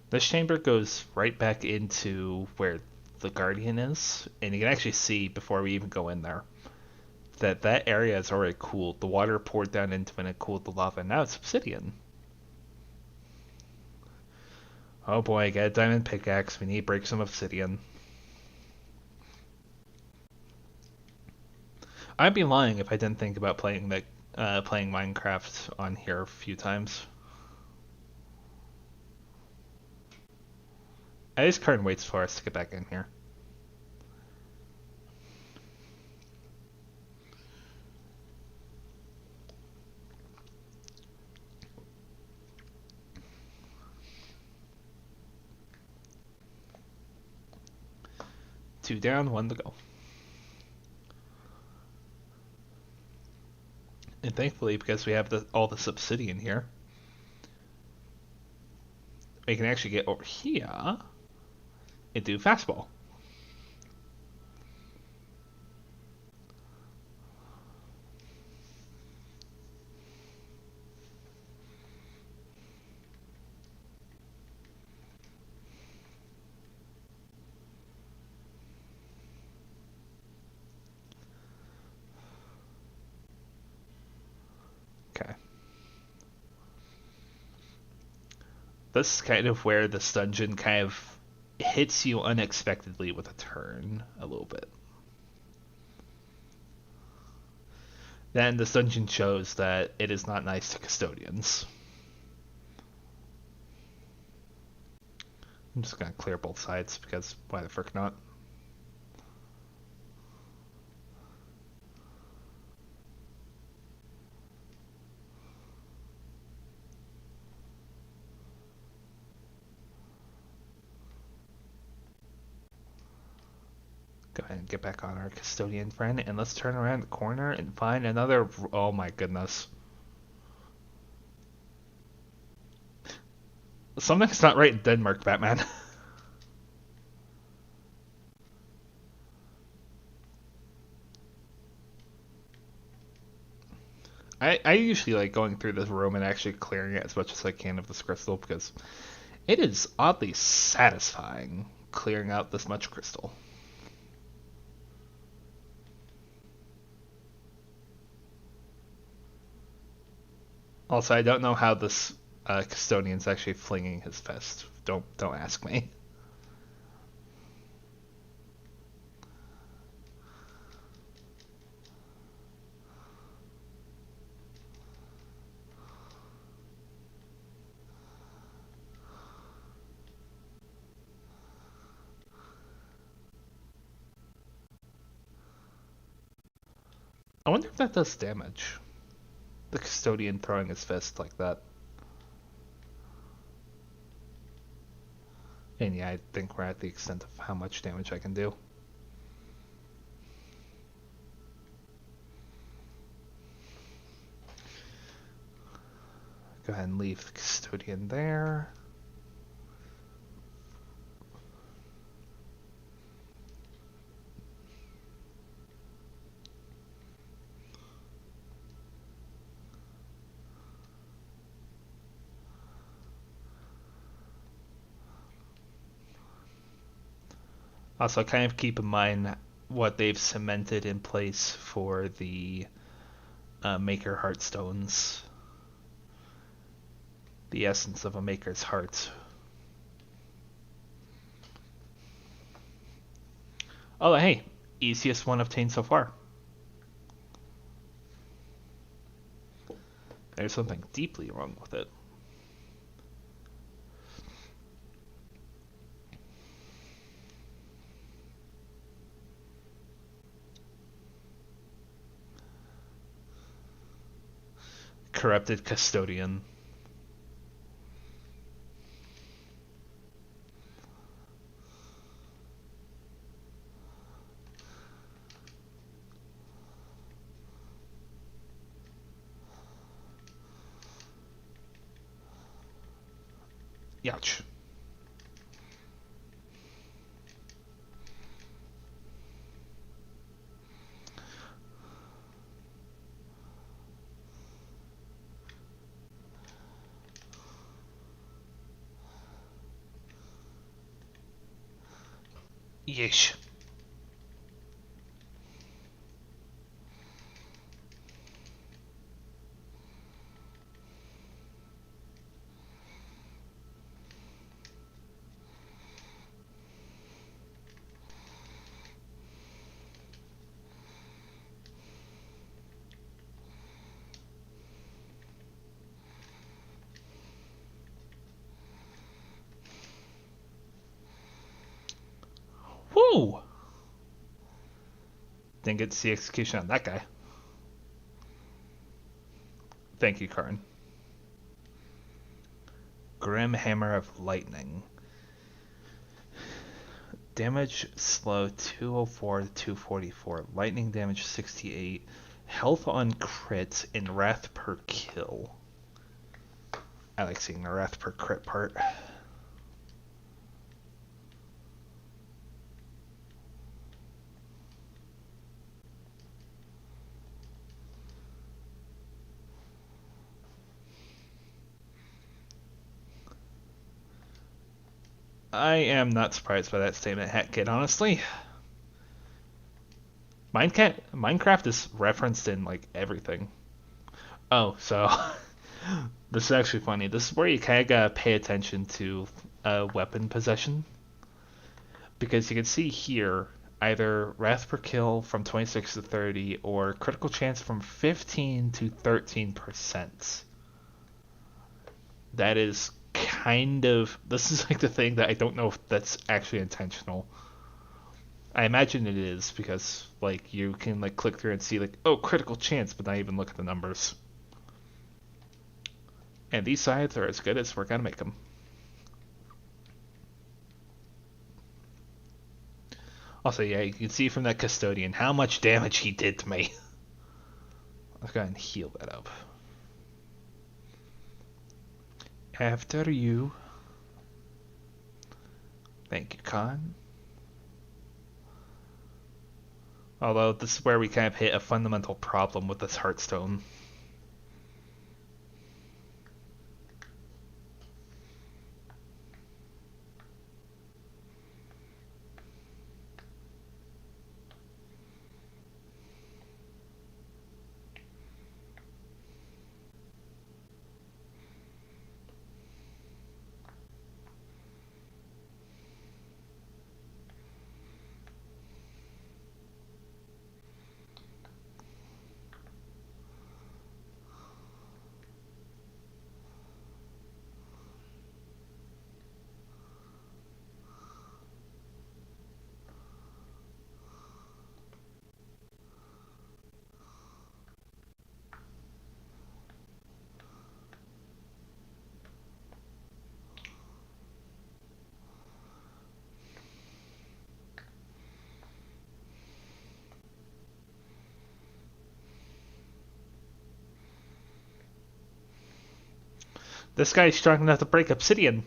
This chamber goes right back into where the Guardian is, and you can actually see before we even go in there that that area is already cooled. The water poured down into it and it cooled the lava, and now it's obsidian. Oh boy, get a diamond pickaxe. We need to break some obsidian. I'd be lying if I didn't think about playing Minecraft on here a few times. At least Kern waits for us to get back in here. Two down, one to go. And thankfully, because we have all this obsidian here, we can actually get over here and do fastball. Okay. This is kind of where this dungeon kind of hits you unexpectedly with a turn a little bit. Then this dungeon shows that it is not nice to custodians. I'm just gonna clear both sides because why the frick not? Go ahead and get back on our custodian friend, and let's turn around the corner and find another. Oh my goodness. Something's not right in Denmark, Batman. I usually like going through this room and actually clearing it as much as I can of this crystal because it is oddly satisfying clearing out this much crystal. Also, I don't know how this custodian's actually flinging his fist. Don't ask me. I wonder if that does damage. The custodian throwing his fist like that. And yeah, I think we're at the extent of how much damage I can do. Go ahead and leave the custodian there. Also, kind of keep in mind what they've cemented in place for the Maker Heartstones. The essence of a Maker's Heart. Oh, hey, easiest one obtained so far. There's something deeply wrong with it. Corrupted custodian. Youch. Yeesh. Woo! Didn't get to see execution on that guy. Thank you, Karn. Grim Hammer of Lightning. Damage slow 204 to 244. Lightning damage 68. Health on crit and wrath per kill. I like seeing the wrath per crit part. I am not surprised by that statement, Hat Kid, honestly. Minecraft is referenced in, like, everything. Oh, so... this is actually funny. This is where you kind of gotta pay attention to weapon possession. Because you can see here, either wrath per kill from 26 to 30, or critical chance from 15 to 13%. That is kind of... This is like the thing that I don't know if that's actually intentional. I imagine it is, because like you can like click through and see like, oh, critical chance, but not even look at the numbers. And these sides are as good as we're gonna make them. Also, yeah, you can see from that custodian how much damage he did to me. Let's go ahead and heal that up. After you. Thank you, Khan. Although this is where we kind of hit a fundamental problem with this Hearthstone. This guy's strong enough to break obsidian.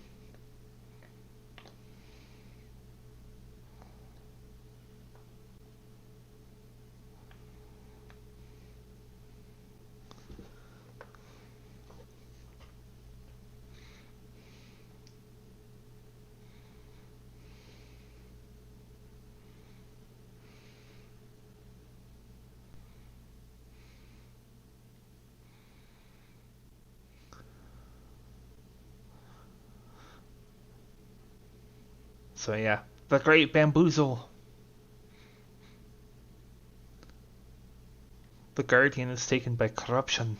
So yeah, the Great Bamboozle. The Guardian is taken by corruption.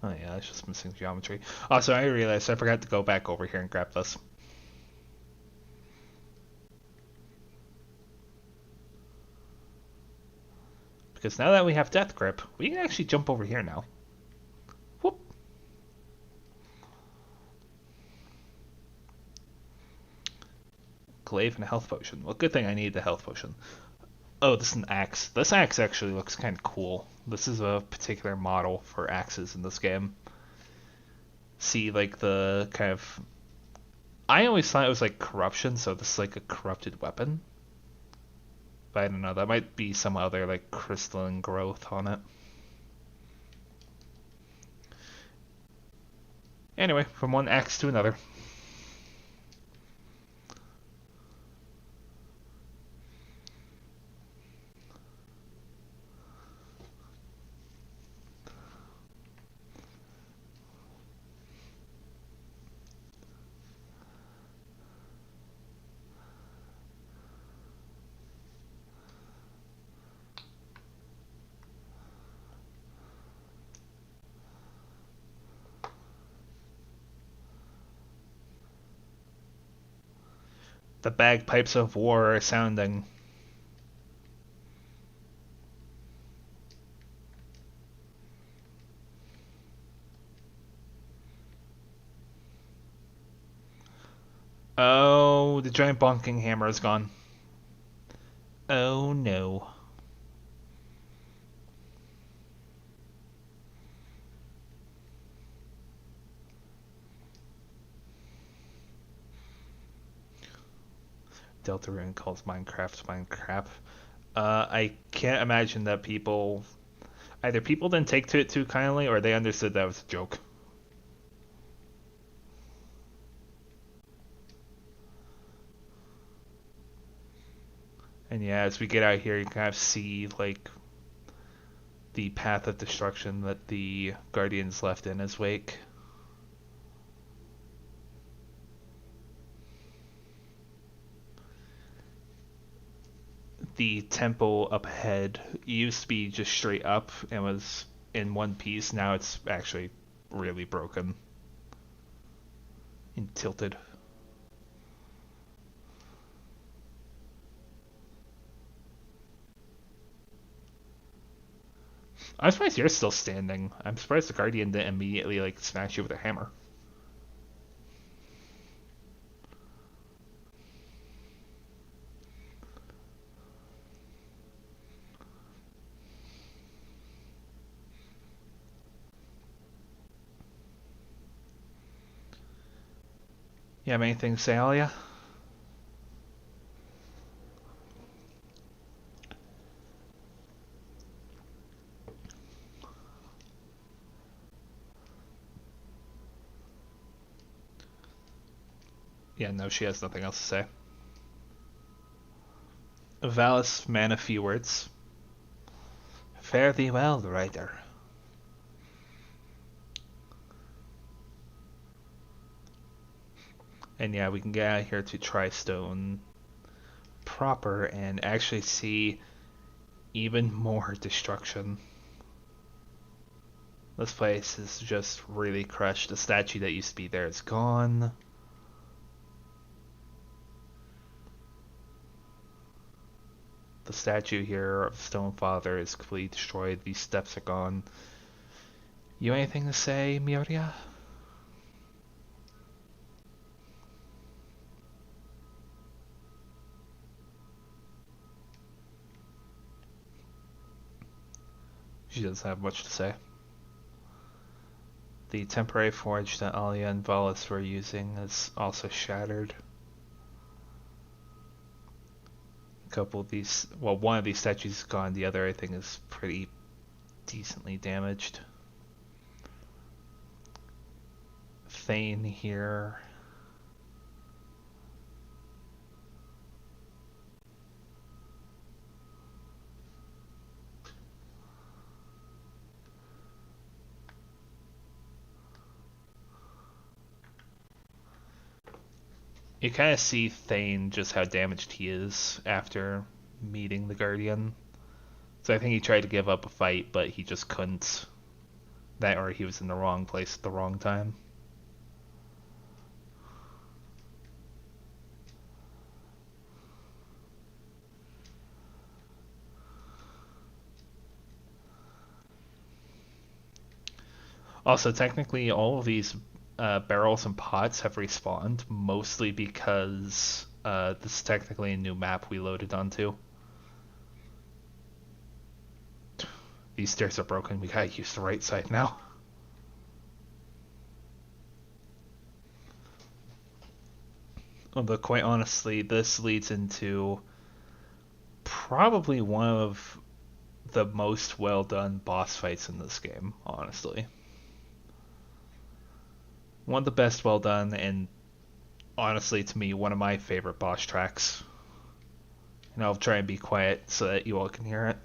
Oh yeah, it's just missing geometry. Also, I realized I forgot to go back over here and grab this. Because now that we have Death Grip, we can actually jump over here now. Whoop. Glaive and a health potion. Well, good thing I need the health potion. Oh, this is an axe. This axe actually looks kind of cool. This is a particular model for axes in this game. See, like the kind of... I always thought it was like corruption, so this is like a corrupted weapon. But I don't know, that might be some other like crystalline growth on it. Anyway, from one axe to another. The bagpipes of war are sounding. Oh, the giant bonking hammer is gone. Oh no. Deltarune calls Minecraft Minecraft. I can't imagine that either people didn't take to it too kindly or they understood that was a joke. And yeah, as we get out here, you kind of see like the path of destruction that the Guardians left in his wake. The temple up ahead used to be just straight up and was in one piece. Now it's actually really broken and tilted. I'm surprised you're still standing. I'm surprised the Guardian didn't immediately like smash you with a hammer. You have anything to say, Alia? Yeah, no, she has nothing else to say. Valis man of few words. Fare thee well, writer. And yeah, we can get out here to Tristone proper and actually see even more destruction. This place is just really crushed. The statue that used to be there is gone. The statue here of Stonefather is completely destroyed. These steps are gone. You anything to say, Miria? She doesn't have much to say. The temporary forge that Alia and Valis were using is also shattered. A couple of these, well, one of these statues is gone, the other I think is pretty decently damaged. Thane here. You kind of see Thane just how damaged he is after meeting the Guardian. So I think he tried to give up a fight, but he just couldn't. That or he was in the wrong place at the wrong time. Also, technically, all of these barrels and pots have respawned, mostly because this is technically a new map we loaded onto. These stairs are broken. We gotta use the right side now. Although, quite honestly, this leads into probably one of the most well done boss fights in this game, honestly. One of the best well done, and honestly, to me, one of my favorite boss tracks. And I'll try and be quiet so that you all can hear it.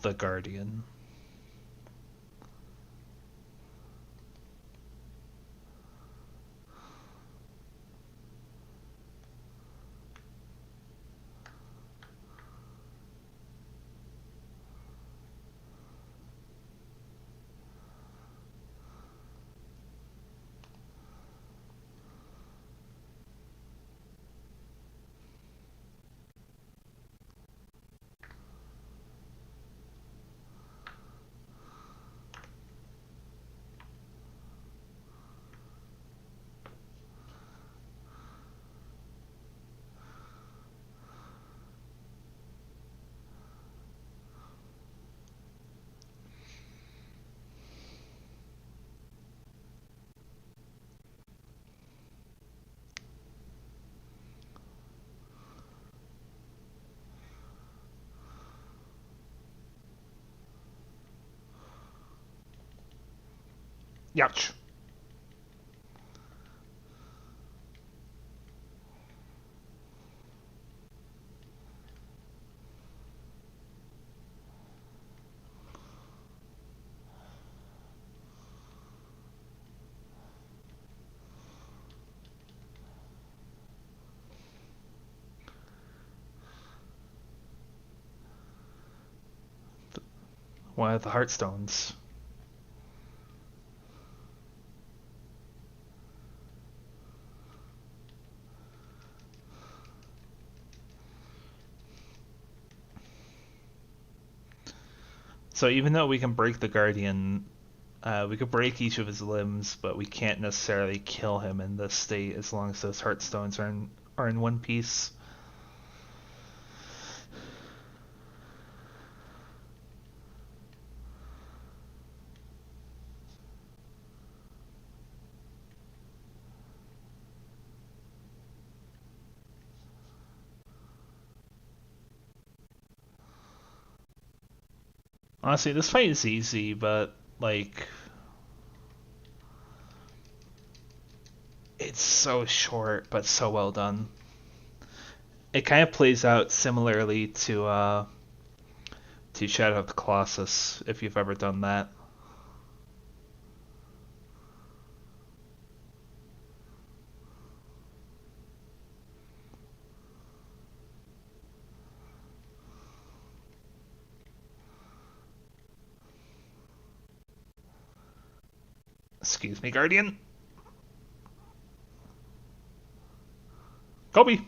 The Guardian. Youch. One of the Heartstones. So even though we can break the Guardian, we could break each of his limbs, but we can't necessarily kill him in this state as long as those Heartstones are in one piece. Honestly, this fight is easy, but like it's so short but so well done. It kind of plays out similarly to Shadow of the Colossus if you've ever done that. Excuse me, Guardian. Kobe.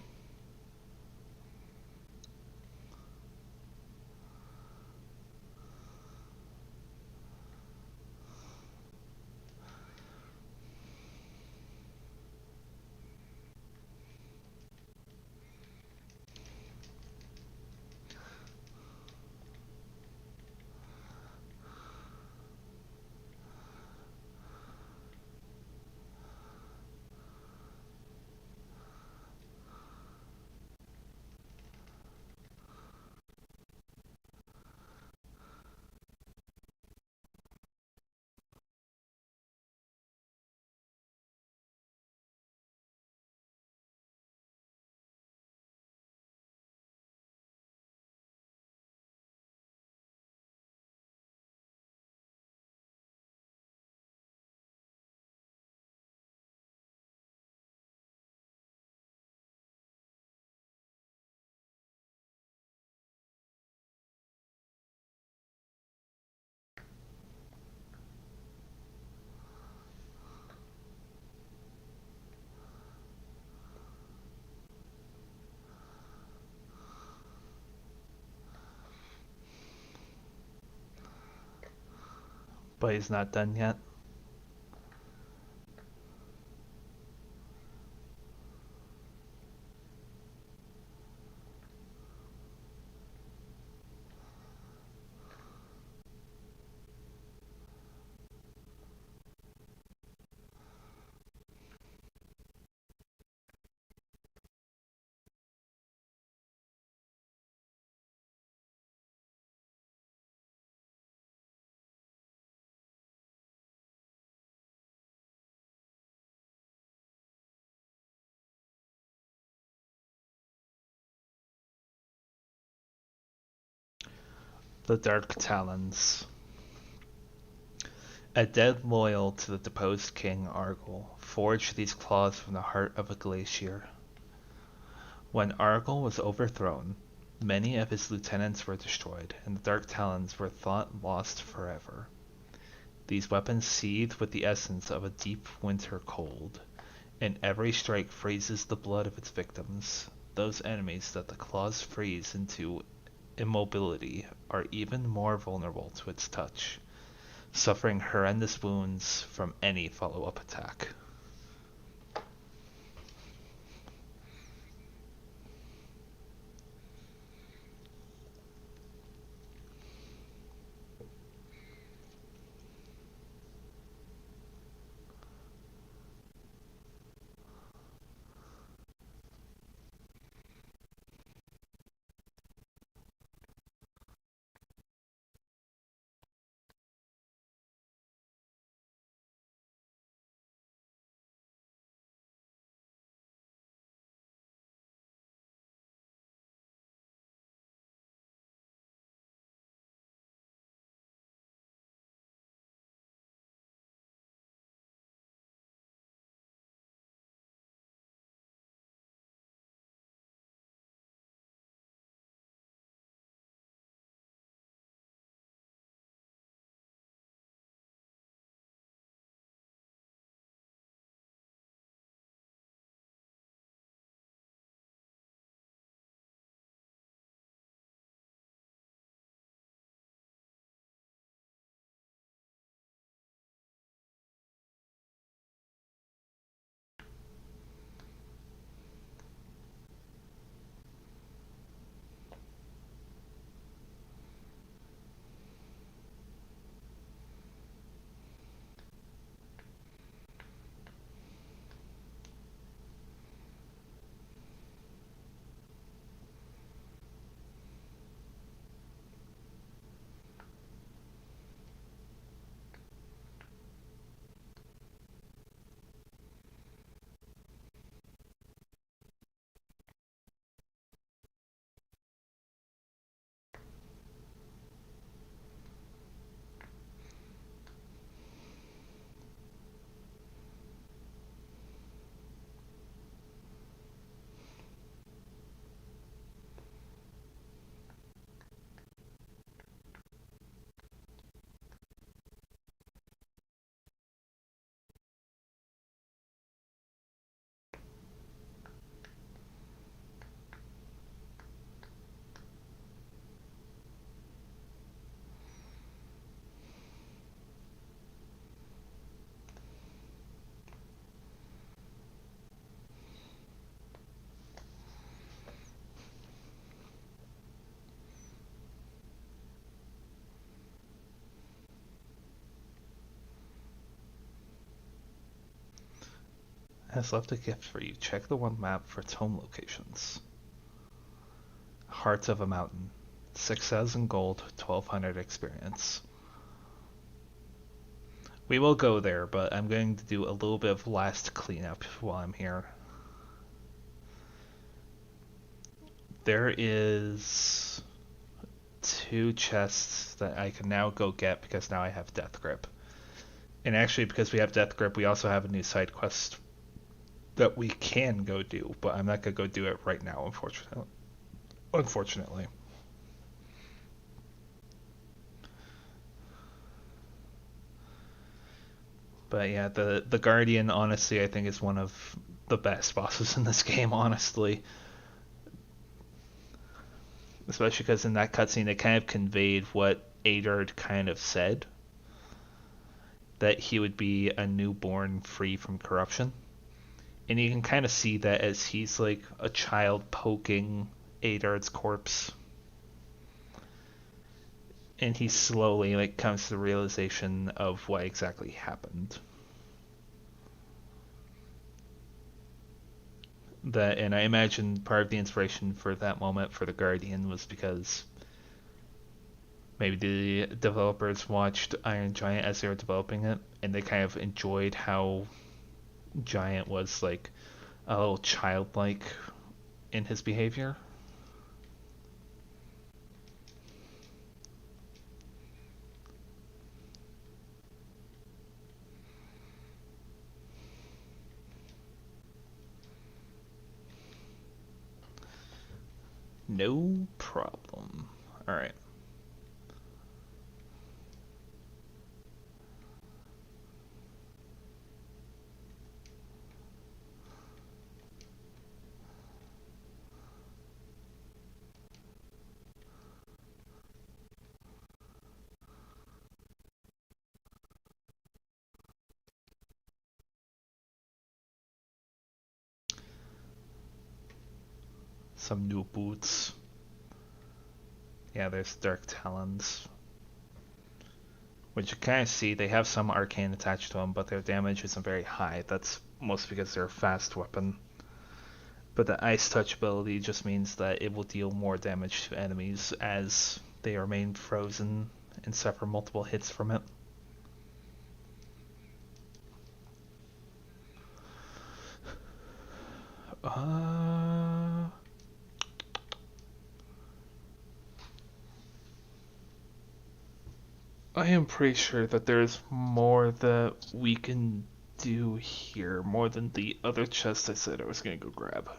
but he's not done yet. The Dark Talons. A dead loyal to the deposed king Argyll forged these claws from the heart of a glacier. When Argyll was overthrown, many of his lieutenants were destroyed, and the Dark Talons were thought lost forever. These weapons seethe with the essence of a deep winter cold, and every strike freezes the blood of its victims. Those enemies that the claws freeze into immobility are even more vulnerable to its touch, suffering horrendous wounds from any follow-up attack. Has left a gift for you. Check the one map for tome locations. Heart of a Mountain. 6,000 gold, 1,200 experience. We will go there, but I'm going to do a little bit of last cleanup while I'm here. There is 2 chests that I can now go get because now I have Death Grip. And actually, because we have Death Grip, we also have a new side quest that we can go do, but I'm not going to go do it right now, unfortunately. But yeah, the Guardian, honestly, I think is one of the best bosses in this game, honestly. Especially because in that cutscene, it kind of conveyed what Adard kind of said. that he would be a newborn free from corruption. And you can kind of see that as he's like a child poking Adard's corpse. And he slowly like comes to the realization of what exactly happened. That, and I imagine part of the inspiration for that moment for the Guardian was because maybe the developers watched Iron Giant as they were developing it, and they kind of enjoyed how Giant was like a little childlike in his behavior. No problem. Alright. Some new boots. Yeah, there's Dark Talons. Which you kind of see, they have some arcane attached to them, but their damage isn't very high. That's mostly because they're a fast weapon. But the Ice Touch ability just means that it will deal more damage to enemies as they remain frozen and suffer multiple hits from it. I am pretty sure that there's more that we can do here, more than the other chest I said I was going to go grab.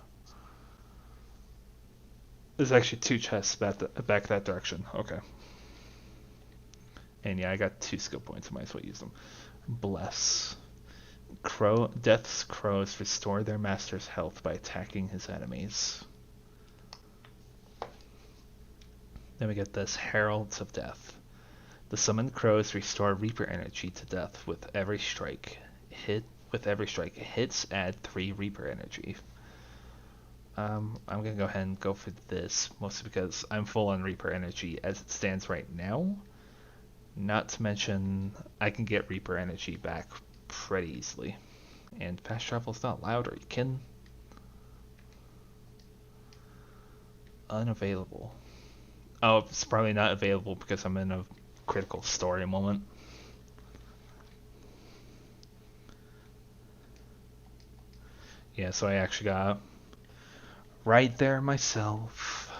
There's actually two chests back that direction. Okay. And yeah, I got 2 skill points. I might as well use them. Bless. Death's crows restore their master's health by attacking his enemies. Then we get this Heralds of Death. The summoned crows restore Reaper energy to death with every strike. Hits add 3 Reaper energy. I'm gonna go ahead and go for this, mostly because I'm full on Reaper energy as it stands right now. Not to mention, I can get Reaper energy back pretty easily. And fast travel's not allowed, are you kidding? Unavailable. Oh, it's probably not available because I'm in a critical story moment. Yeah, so I actually got right there myself.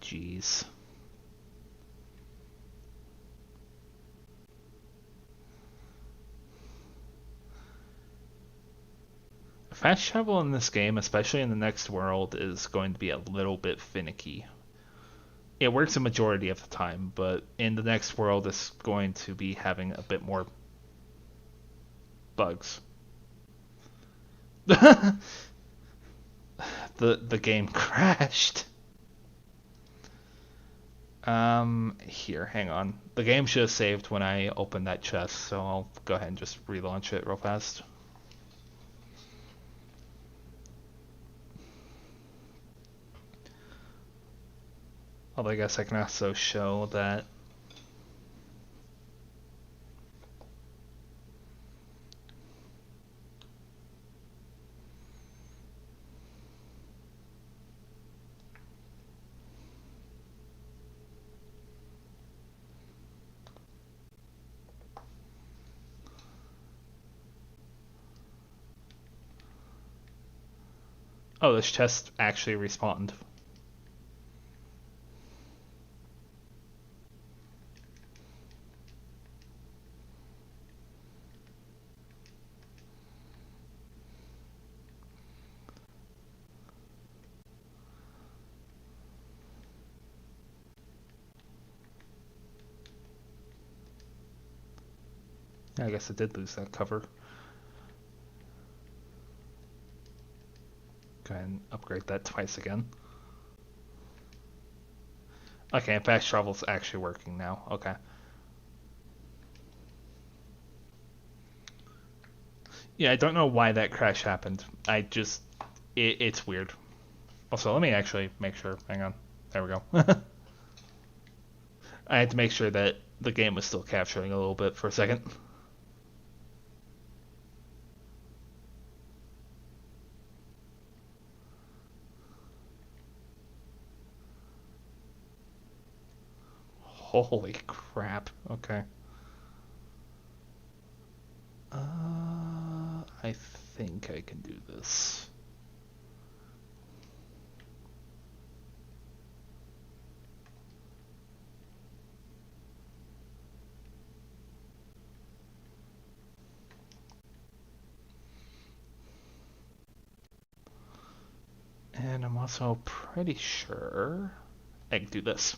Jeez. Fast travel in this game, especially in the next world, is going to be a little bit finicky. It works a majority of the time, but in the next world, it's going to be having a bit more bugs. the game crashed. Here, hang on. The game should have saved when I opened that chest, so I'll go ahead and just relaunch it real fast. Although I guess I can also show that oh, this chest actually respawned. I guess I did lose that cover. Go ahead and upgrade that twice again. Okay, fast travel's actually working now. Okay. Yeah, I don't know why that crash happened. It's weird. Also, let me actually make sure. Hang on. There we go. I had to make sure that the game was still capturing a little bit for a second. Holy crap. Okay. I think I can do this. And I'm also pretty sure I can do this.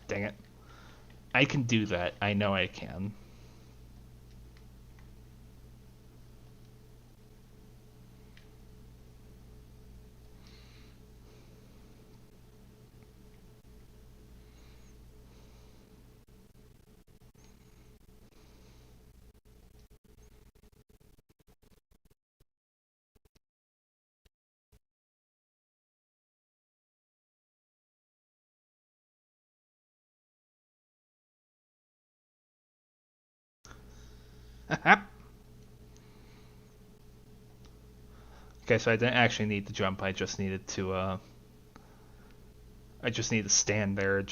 Dang it. I can do that. I know I can. Okay, so I didn't actually need to jump. I just need to stand there.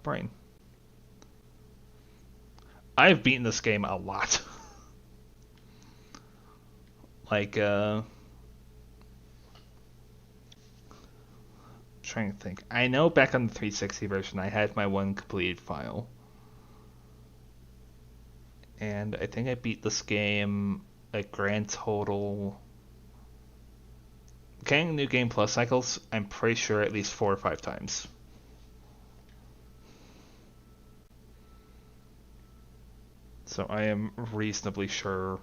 Brain. I've beaten this game a lot. like, trying to think. I know back on the 360 version, I had my one completed file. And I think I beat this game a grand total. Getting New Game Plus cycles, I'm pretty sure at least 4 or 5 times. So I am reasonably sure.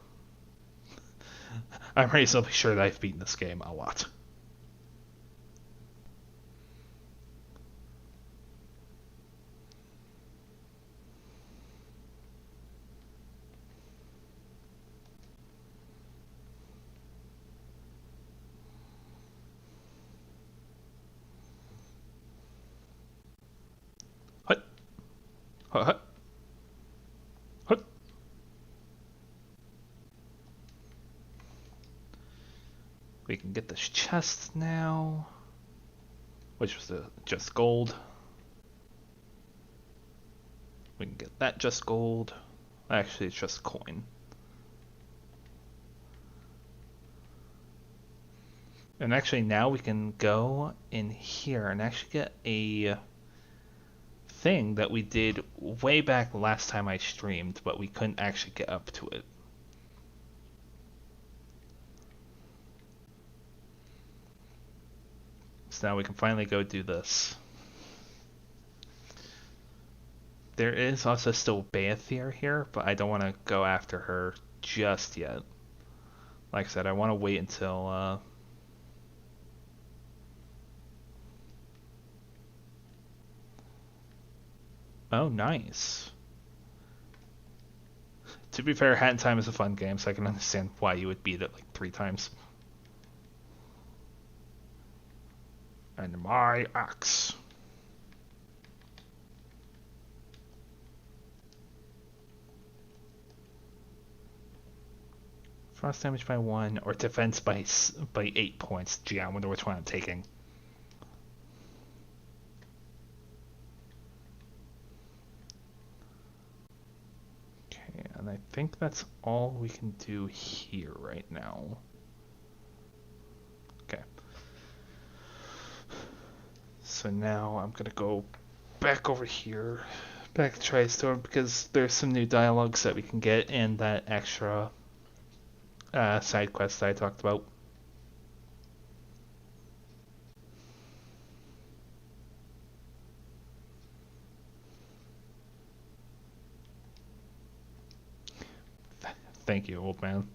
I'm reasonably sure that I've beaten this game a lot. Hut, hut, hut, hut. We can get this chest now, which was just gold. We can get that just gold. Actually, it's just coin. And actually, now we can go in here and actually get a thing that we did way back last time I streamed, but we couldn't actually get up to it. So now we can finally go do this. There is also still Baethir here, but I don't want to go after her just yet. Like I said, I want to wait until Oh, nice. To be fair, Hat in Time is a fun game, so I can understand why you would beat it like 3 times. And my axe. Frost damage by 1, or defense by 8 points. Gee, I wonder which one I'm taking. Okay, and I think that's all we can do here right now. Okay. So now I'm gonna go back over here, back to Tristorm, because there's some new dialogues that we can get and that extra side quest that I talked about. Thank you, old man.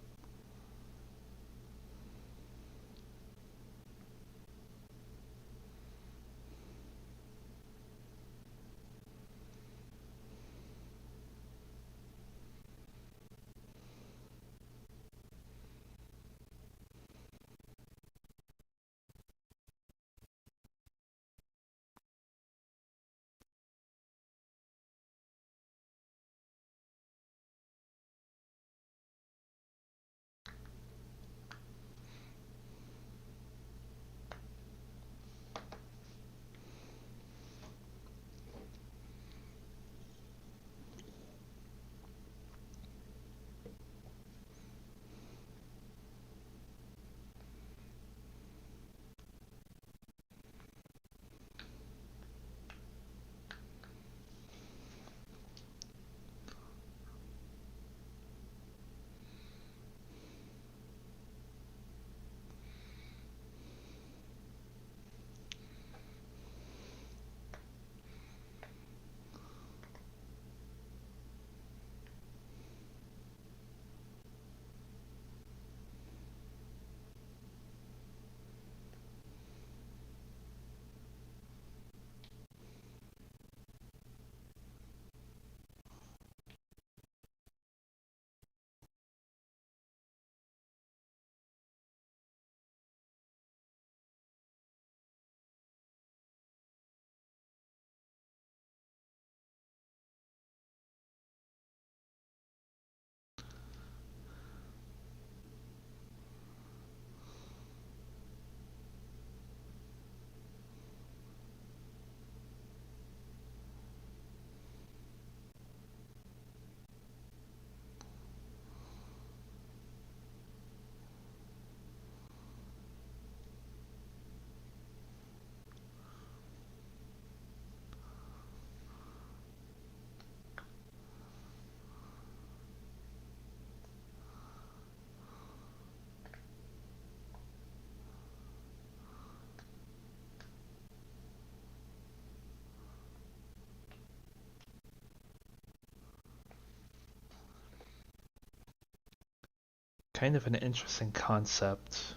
kind of an interesting concept.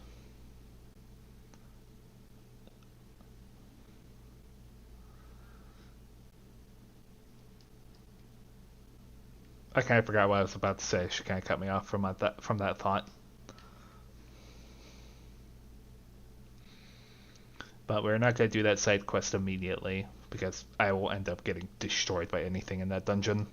I kind of forgot what I was about to say. She kind of cut me off from that thought. But we're not going to do that side quest immediately because I will end up getting destroyed by anything in that dungeon.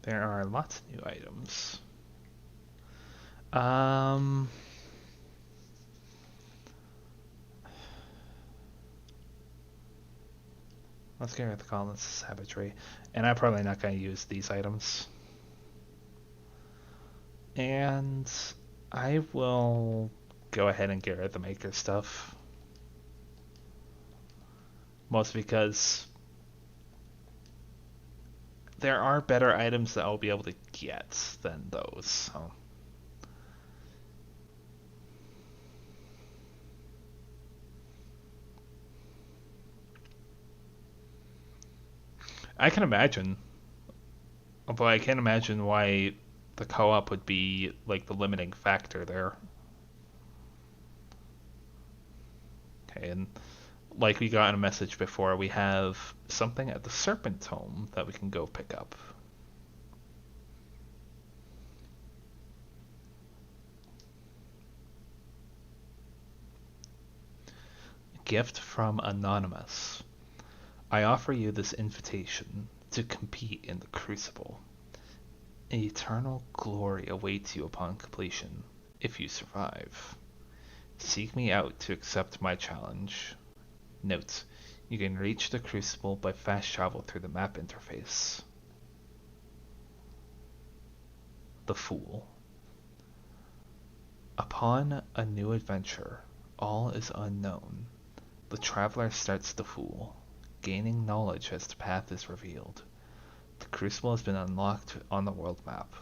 There are lots of new items. Let's get rid of the colonists savagery. And I'm probably not going to use these items. And I will go ahead and get rid of the maker stuff. Mostly because there are better items that I'll be able to get than those. So. I can imagine, but I can't imagine why the co-op would be like the limiting factor there. Okay, and like we got in a message before, we have something at the Serpent Tome that we can go pick up. Gift from Anonymous. I offer you this invitation to compete in the Crucible. Eternal glory awaits you upon completion, if you survive. Seek me out to accept my challenge. Note, you can reach the Crucible by fast travel through the map interface. The Fool. Upon a new adventure, all is unknown. The traveler starts the Fool, gaining knowledge as the path is revealed. The Crucible has been unlocked on the world map.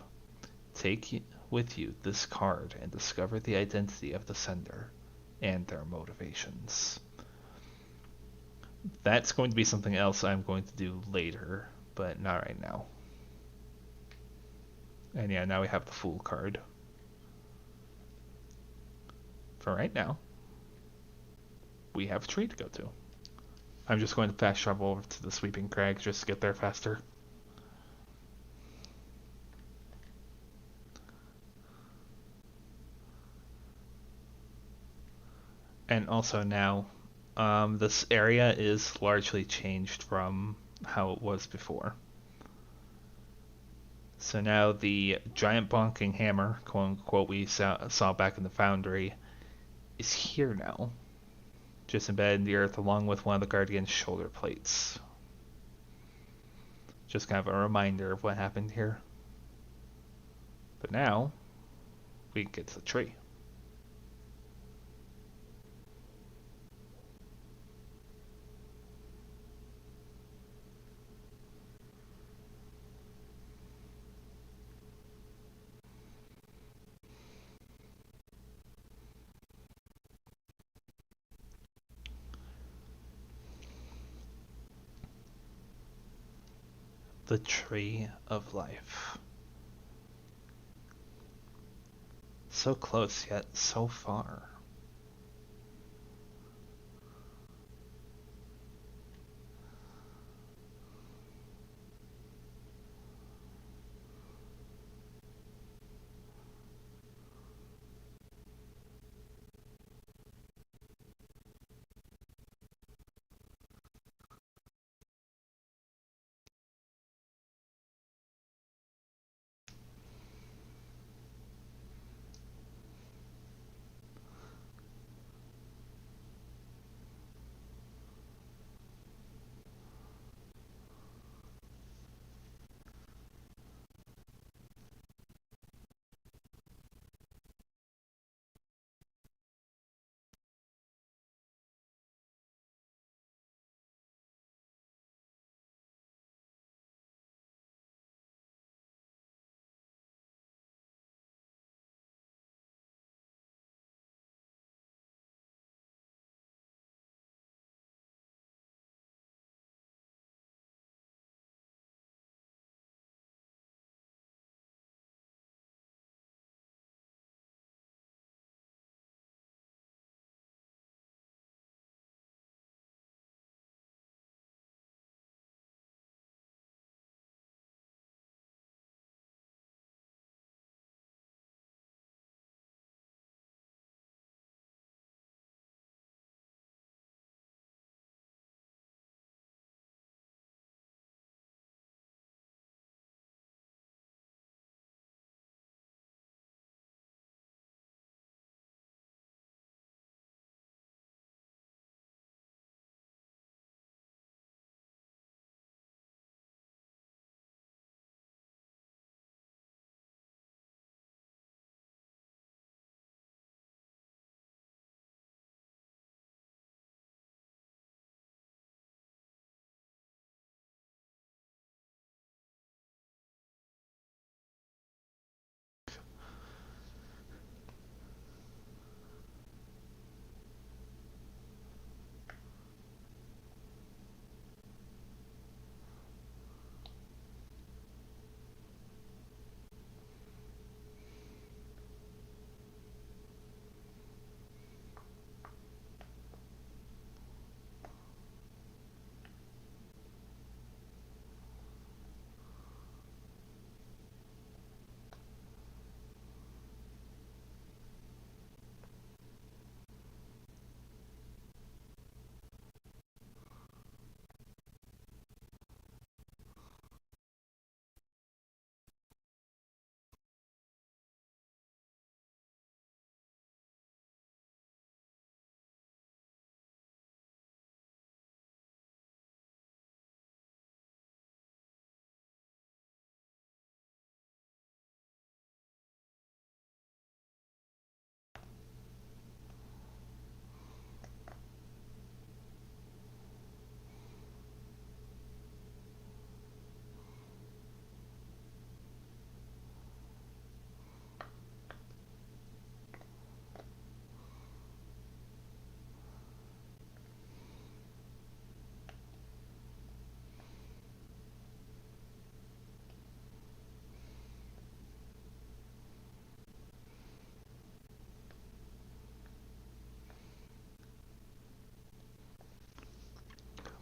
Take with you this card and discover the identity of the sender and their motivations. That's going to be something else I'm going to do later, but not right now. And yeah, now we have the Fool card. For right now, we have a tree to go to. I'm just going to fast travel over to the Sweeping Crags just to get there faster. And also now, this area is largely changed from how it was before. So now the giant bonking hammer, quote unquote, we saw back in the foundry, is here now. Just embedded in the earth along with one of the Guardian's shoulder plates. Just kind of a reminder of what happened here. But now, we can get to the tree. The Tree of Life. So close yet so far.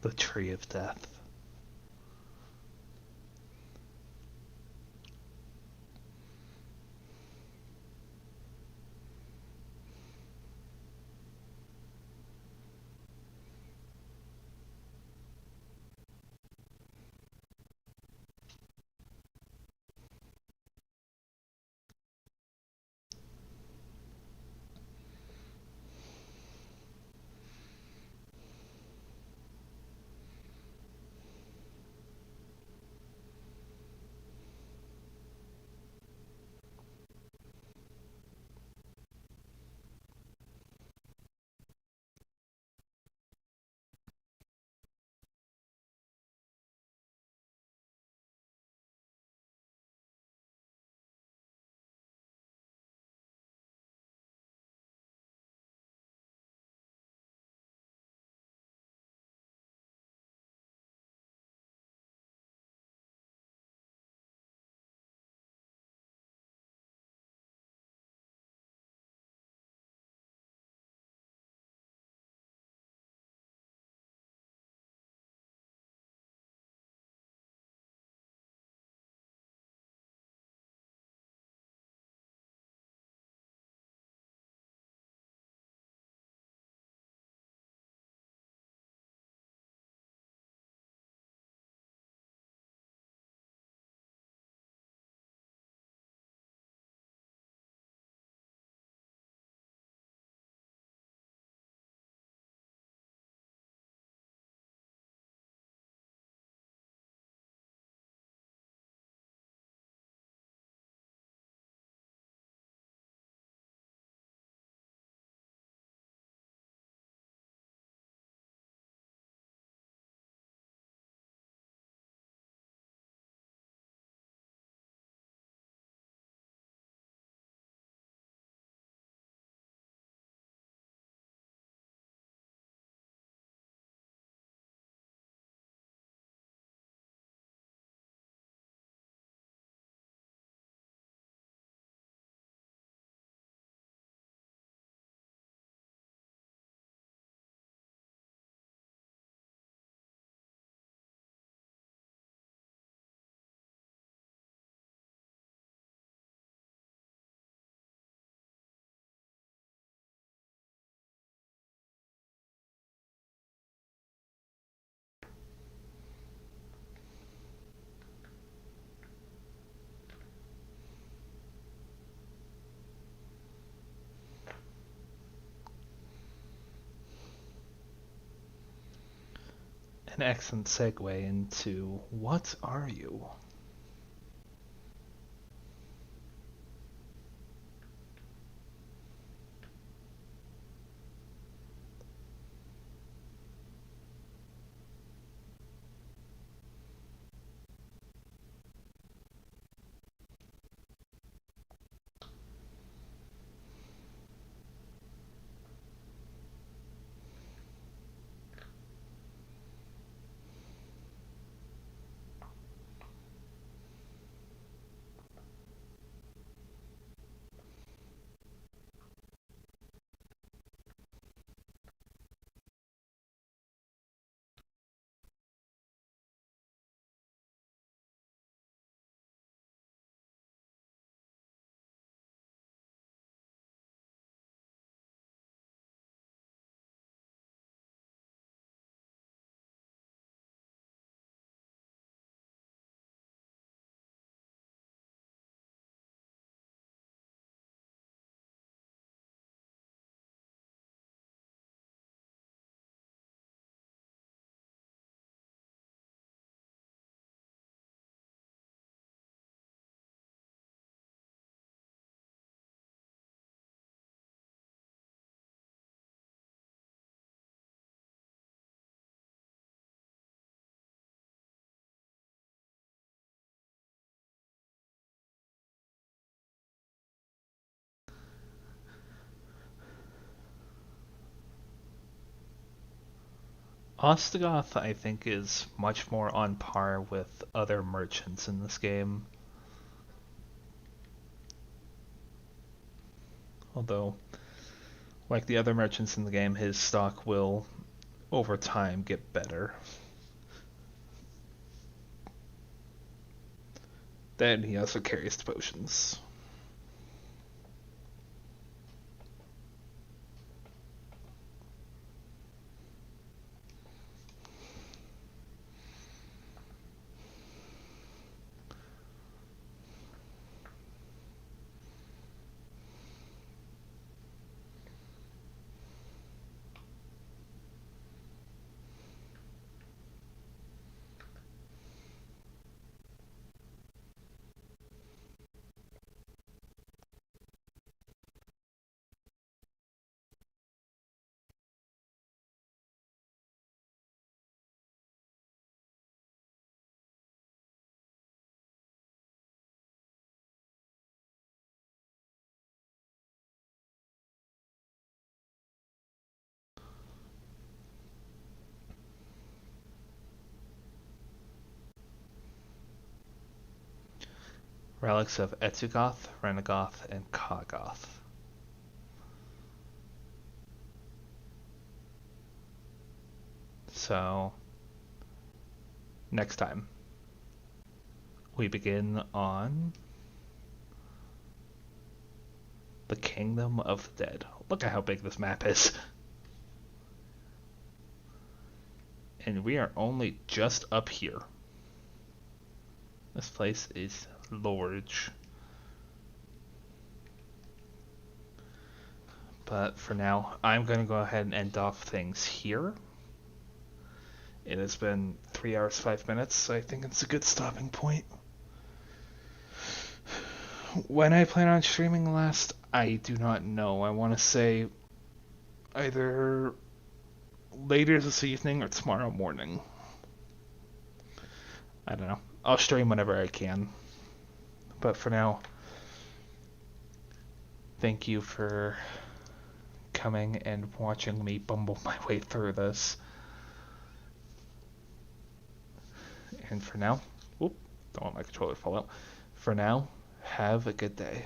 The Tree of Death. An excellent segue into what are you? Ostagoth, I think, is much more on par with other merchants in this game. Although, like the other merchants in the game, his stock will over time get better. Then he also carries the potions. Relics of Etsugoth, Renegoth, and Kogoth. So, next time, we begin on the Kingdom of the Dead. Look at how big this map is. And we are only just up here. This place is large. But for now, I'm going to go ahead and end off things here. It has been 3 hours, 5 minutes, so I think it's a good stopping point. When I plan on streaming last, I do not know. I want to say either later this evening or tomorrow morning. I don't know. I'll stream whenever I can. But for now, thank you for coming and watching me bumble my way through this. And for now, don't want my controller to fall out. For now, have a good day.